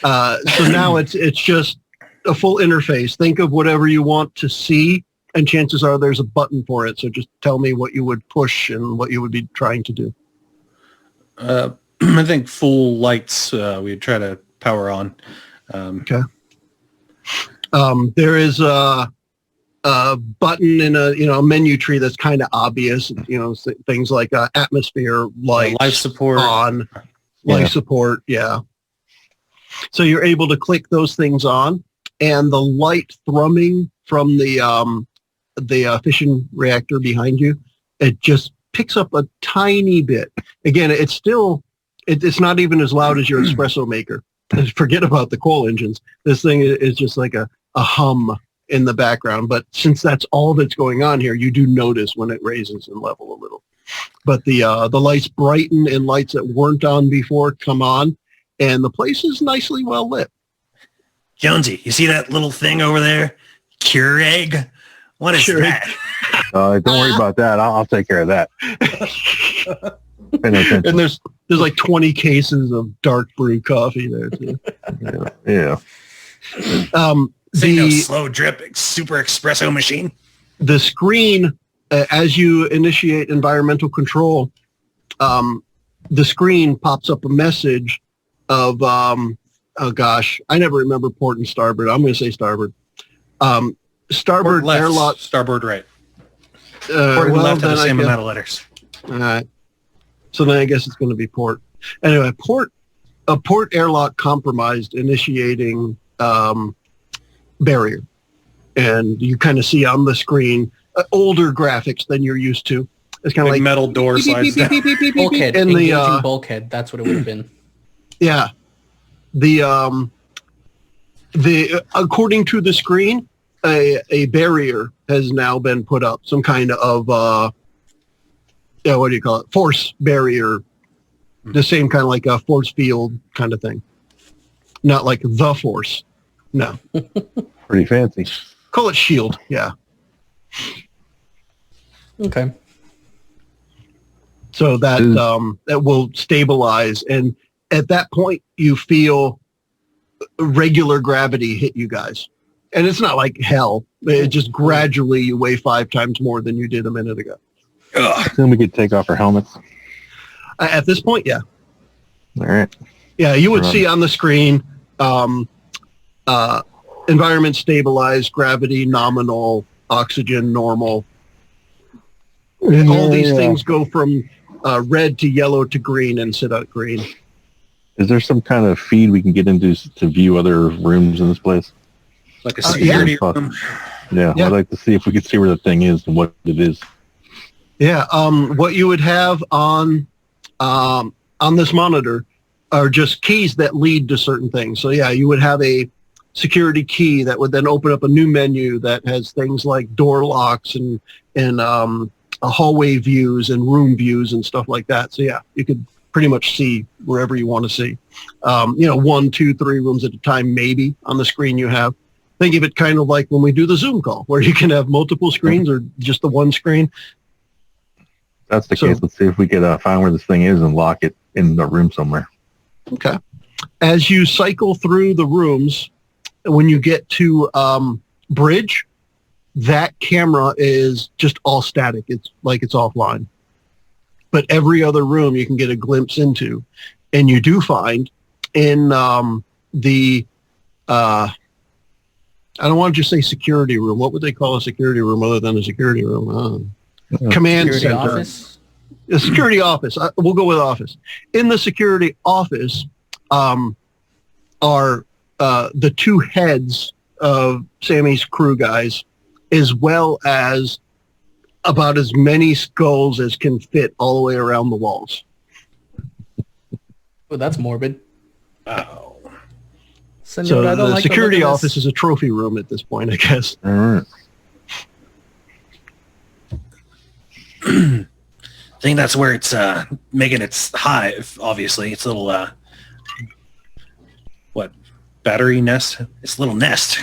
[SPEAKER 1] So now it's just a full interface. Think of whatever you want to see, and chances are there's a button for it. So just tell me what you would push and what you would be trying to do.
[SPEAKER 4] I think full lights we'd try to power on.
[SPEAKER 1] Okay. There is a button in a menu tree that's kind of obvious. Things like atmosphere, lights,
[SPEAKER 4] life support.
[SPEAKER 1] on,
[SPEAKER 3] Yeah.
[SPEAKER 1] life support. Yeah. So you're able to click those things on, and the light thrumming from the fission reactor behind you, it just picks up a tiny bit. Again, it's still it's not even as loud as your espresso maker. Forget about the coal engines. This thing is just like a hum in the background. But since that's all that's going on here, you do notice when it raises in level a little. But the lights brighten, and lights that weren't on before come on, and the place is nicely well lit.
[SPEAKER 5] Jonesy, you see that little thing over there? Keurig? What is
[SPEAKER 1] Keurig.
[SPEAKER 5] that?
[SPEAKER 3] Don't worry about that. I'll take care of that. Pay no attention.
[SPEAKER 1] And there's like 20 cases of dark brew coffee there too.
[SPEAKER 3] Yeah.
[SPEAKER 5] Say no
[SPEAKER 1] The
[SPEAKER 5] slow drip super espresso machine.
[SPEAKER 1] the screen, as you initiate environmental control, the screen pops up a message of oh gosh, I never remember port and starboard. I'm going to say starboard. Starboard
[SPEAKER 4] Left,
[SPEAKER 1] airlock.
[SPEAKER 4] starboard right.
[SPEAKER 5] Or
[SPEAKER 1] Well,
[SPEAKER 5] left have
[SPEAKER 1] then
[SPEAKER 5] the
[SPEAKER 1] I
[SPEAKER 5] same
[SPEAKER 1] guess-
[SPEAKER 5] amount of letters.
[SPEAKER 1] All right. So then I guess it's going to be port. Anyway, a port airlock compromised, initiating barrier. And you kind of see on the screen older graphics than you're used to. It's kind of like
[SPEAKER 4] metal door slides down.
[SPEAKER 2] Bulkhead,
[SPEAKER 1] and
[SPEAKER 2] engaging bulkhead. That's what it would have been.
[SPEAKER 1] Yeah. The according to the screen, a barrier has now been put up. Some kind of what do you call it? Force barrier. The same kind of like a force field kind of thing. Not like the force. No.
[SPEAKER 3] Pretty fancy.
[SPEAKER 1] Call it shield. Yeah.
[SPEAKER 2] Okay.
[SPEAKER 1] So that that will stabilize, and at that point you feel regular gravity hit you guys, and it's not like hell. It just gradually you weigh 5 times more than you did a minute ago.
[SPEAKER 3] Then we could take off our helmets.
[SPEAKER 1] At this point, yeah.
[SPEAKER 3] All right.
[SPEAKER 1] Yeah, you would see on the screen environment stabilized, gravity nominal, oxygen normal. All these things go from red to yellow to green and sit at green.
[SPEAKER 3] Is there some kind of feed we can get into to view other rooms in this place?
[SPEAKER 4] Like a security room.
[SPEAKER 3] Yeah, I'd like to see if we could see where the thing is and what it is.
[SPEAKER 1] Yeah, what you would have on this monitor are just keys that lead to certain things. So yeah, you would have a security key that would then open up a new menu that has things like door locks and hallway views and room views and stuff like that. So yeah, you could pretty much see wherever you want to see. 1, 2, 3 rooms at a time, maybe on the screen you have. Think of it kind of like when we do the Zoom call, where you can have multiple screens or just the one screen.
[SPEAKER 3] That's the case. Let's see if we could find where this thing is and lock it in the room somewhere.
[SPEAKER 1] Okay. As you cycle through the rooms, when you get to bridge, that camera is just all static. It's like it's offline. But every other room you can get a glimpse into. And you do find in the, I don't want to just say security room. What would they call a security room other than a security room? Command
[SPEAKER 2] Security
[SPEAKER 1] center.
[SPEAKER 2] office?
[SPEAKER 1] The security office. We'll go with office. In the security office are the 2 heads of Sammy's crew guys, as well as about as many skulls as can fit all the way around the walls.
[SPEAKER 2] Oh, that's morbid.
[SPEAKER 4] Oh.
[SPEAKER 1] So
[SPEAKER 2] I don't
[SPEAKER 1] the
[SPEAKER 2] like the
[SPEAKER 1] security
[SPEAKER 2] look of
[SPEAKER 1] office
[SPEAKER 2] this.
[SPEAKER 1] is a trophy room at this point, I guess.
[SPEAKER 3] All right.
[SPEAKER 5] I think that's where it's making its hive, obviously. Its little, battery nest? Its little nest.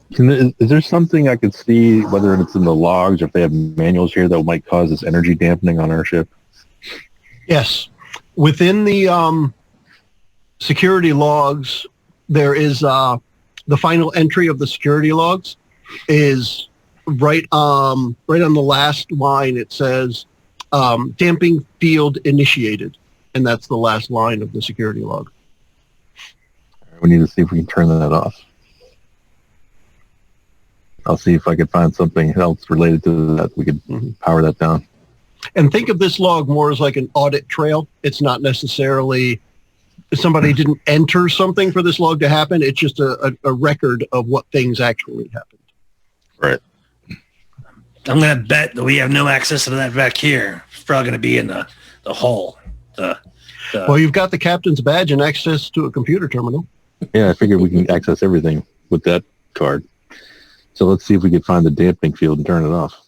[SPEAKER 3] Is there something I could see, whether it's in the logs or if they have manuals here, that might cause this energy dampening on our ship?
[SPEAKER 1] Yes. Within the security logs, there is the final entry of the security logs is right on the last line. It says damping field initiated, and that's the last line of the security log.
[SPEAKER 3] We need to see if we can turn that off. I'll see if I could find something else related to that. We could power that down.
[SPEAKER 1] And think of this log more as like an audit trail. It's not necessarily somebody didn't enter something for this log to happen. It's just a record of what things actually happened.
[SPEAKER 3] Right.
[SPEAKER 5] I'm going to bet that we have no access to that back here. It's probably going to be in the hole.
[SPEAKER 1] Well, you've got the captain's badge and access to a computer terminal.
[SPEAKER 3] Yeah, I figured we can access everything with that card. So let's see if we can find the damping field and turn it off.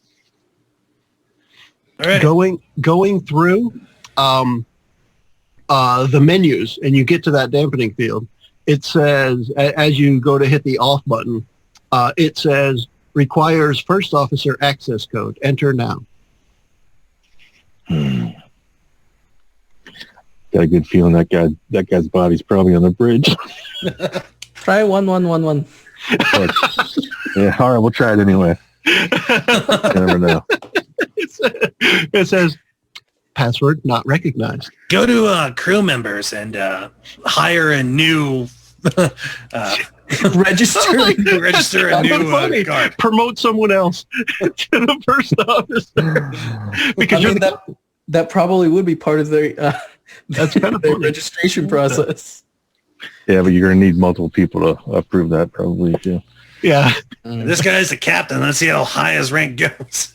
[SPEAKER 5] All right.
[SPEAKER 1] Going through the menus, and you get to that dampening field, it says, as you go to hit the off button, it says, requires first officer access code. Enter now.
[SPEAKER 3] Got a good feeling that guy's body's probably on the bridge.
[SPEAKER 2] Try 1111.
[SPEAKER 3] Yeah, all right, we'll try it anyway. You never know.
[SPEAKER 1] It says, password not recognized.
[SPEAKER 5] Go to crew members and hire a new
[SPEAKER 2] Register.
[SPEAKER 4] Register a
[SPEAKER 1] That's
[SPEAKER 4] new
[SPEAKER 1] funny.
[SPEAKER 4] card.
[SPEAKER 1] Promote someone else to the first officer. Because
[SPEAKER 2] I mean, that probably would be part of their
[SPEAKER 1] That's kind of
[SPEAKER 2] their
[SPEAKER 1] funny.
[SPEAKER 2] registration process.
[SPEAKER 3] Yeah, but you're going to need multiple people to approve that probably too.
[SPEAKER 1] Yeah.
[SPEAKER 5] This guy's the captain. Let's see how high his rank goes.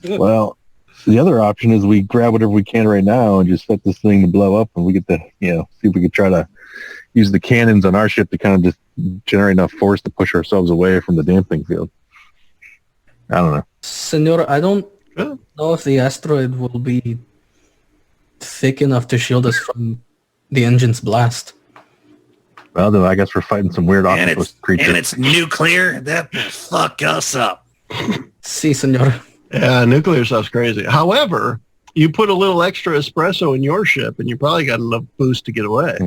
[SPEAKER 3] Well, the other option is we grab whatever we can right now and just set this thing to blow up, and we get to, see if we could try to use the cannons on our ship to kind of just generate enough force to push ourselves away from the damping field. I don't know.
[SPEAKER 2] Senor, I don't know if the asteroid will be thick enough to shield us from the engine's blast.
[SPEAKER 3] Well, then I guess we're fighting some weird
[SPEAKER 5] And
[SPEAKER 3] octopus creature.
[SPEAKER 5] and it's nuclear. That will fuck us up.
[SPEAKER 2] Si, senor.
[SPEAKER 1] Yeah, nuclear stuff's crazy. However, you put a little extra espresso in your ship, and you probably got enough boost to get away.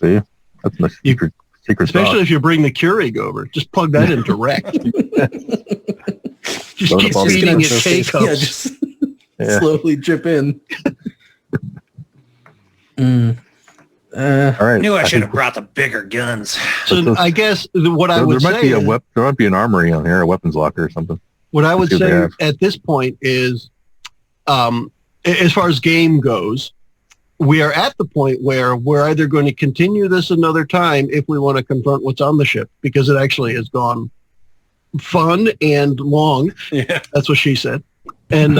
[SPEAKER 3] See? That's my secret
[SPEAKER 1] Especially
[SPEAKER 3] sauce.
[SPEAKER 1] if you bring the Keurig over. Just plug that in direct. Just
[SPEAKER 3] Load
[SPEAKER 1] keep
[SPEAKER 3] up all the
[SPEAKER 1] feeding it
[SPEAKER 3] espresso.
[SPEAKER 1] K-cups.
[SPEAKER 2] Yeah, just
[SPEAKER 3] Yeah.
[SPEAKER 2] slowly drip in.
[SPEAKER 3] All right.
[SPEAKER 5] Knew I should
[SPEAKER 3] think
[SPEAKER 5] have brought the bigger guns.
[SPEAKER 1] So I guess what I
[SPEAKER 3] there
[SPEAKER 1] would
[SPEAKER 3] might
[SPEAKER 1] say
[SPEAKER 3] be a
[SPEAKER 1] is,
[SPEAKER 3] there might be an armory on here, a weapons locker or something.
[SPEAKER 1] what I would
[SPEAKER 3] Let's see what they
[SPEAKER 1] say
[SPEAKER 3] have.
[SPEAKER 1] at this point is, as far as game goes, we are at the point where we're either going to continue this another time if we want to confront what's on the ship, because it actually has gone fun and long.
[SPEAKER 4] Yeah.
[SPEAKER 1] That's what she said. And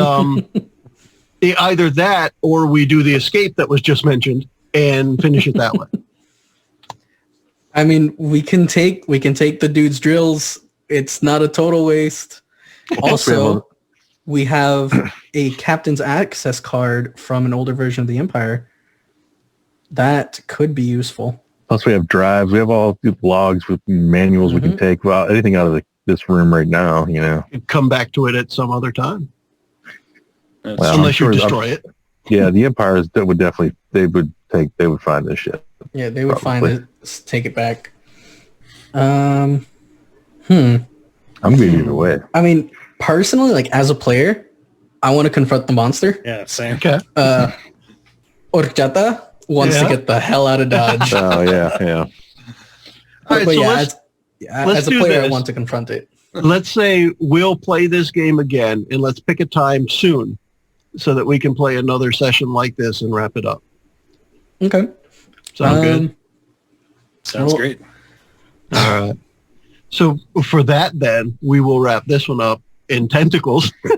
[SPEAKER 1] either that or we do the escape that was just mentioned and finish it that way.
[SPEAKER 2] I mean, we can take the dude's drills. It's not a total waste. Also, we have a captain's access card from an older version of the Empire. That could be useful.
[SPEAKER 3] Plus, we have drives. We have all the logs with manuals we can take. Well, anything out of this room right now,
[SPEAKER 1] Come back to it at some other time,
[SPEAKER 4] That's-
[SPEAKER 3] Well, I'm
[SPEAKER 1] unless you
[SPEAKER 3] sure-
[SPEAKER 1] destroy it.
[SPEAKER 3] Yeah, the Empires that would definitely they would find this shit.
[SPEAKER 2] Yeah, they would
[SPEAKER 3] Probably.
[SPEAKER 2] find it, take it back.
[SPEAKER 3] I'm good either way.
[SPEAKER 2] I mean, personally, like as a player, I want to confront the monster.
[SPEAKER 4] yeah, same.
[SPEAKER 1] Okay.
[SPEAKER 2] Orchata wants
[SPEAKER 1] Yeah.
[SPEAKER 2] to get the hell out of Dodge.
[SPEAKER 3] Oh yeah.
[SPEAKER 1] All right,
[SPEAKER 2] But
[SPEAKER 1] so
[SPEAKER 2] yeah,
[SPEAKER 1] let's
[SPEAKER 2] as a
[SPEAKER 1] do
[SPEAKER 2] player, I
[SPEAKER 1] this.
[SPEAKER 2] want to confront it.
[SPEAKER 1] let's say we'll play this game again, and let's pick a time soon so that we can play another session like this and wrap it up.
[SPEAKER 2] Okay.
[SPEAKER 1] Sound good?
[SPEAKER 4] Sounds
[SPEAKER 2] Well-
[SPEAKER 4] great.
[SPEAKER 1] All right. So for that, then we will wrap this one up in tentacles.
[SPEAKER 2] We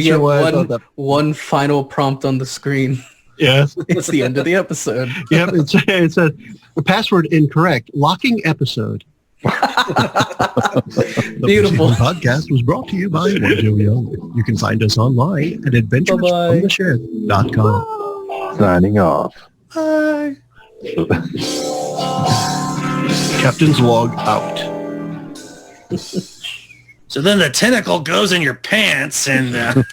[SPEAKER 2] get
[SPEAKER 1] why I thought that.
[SPEAKER 2] one final prompt on the screen.
[SPEAKER 1] Yes.
[SPEAKER 2] It's the end of the episode.
[SPEAKER 1] Yep. It said the password incorrect. Locking episode. The
[SPEAKER 2] Beautiful.
[SPEAKER 1] preceding podcast was brought to you by One Joey Only. You can find us online at adventuresfromtheshed.com.
[SPEAKER 3] Signing off.
[SPEAKER 2] Bye.
[SPEAKER 1] Captain's log out.
[SPEAKER 5] So then the tentacle goes in your pants and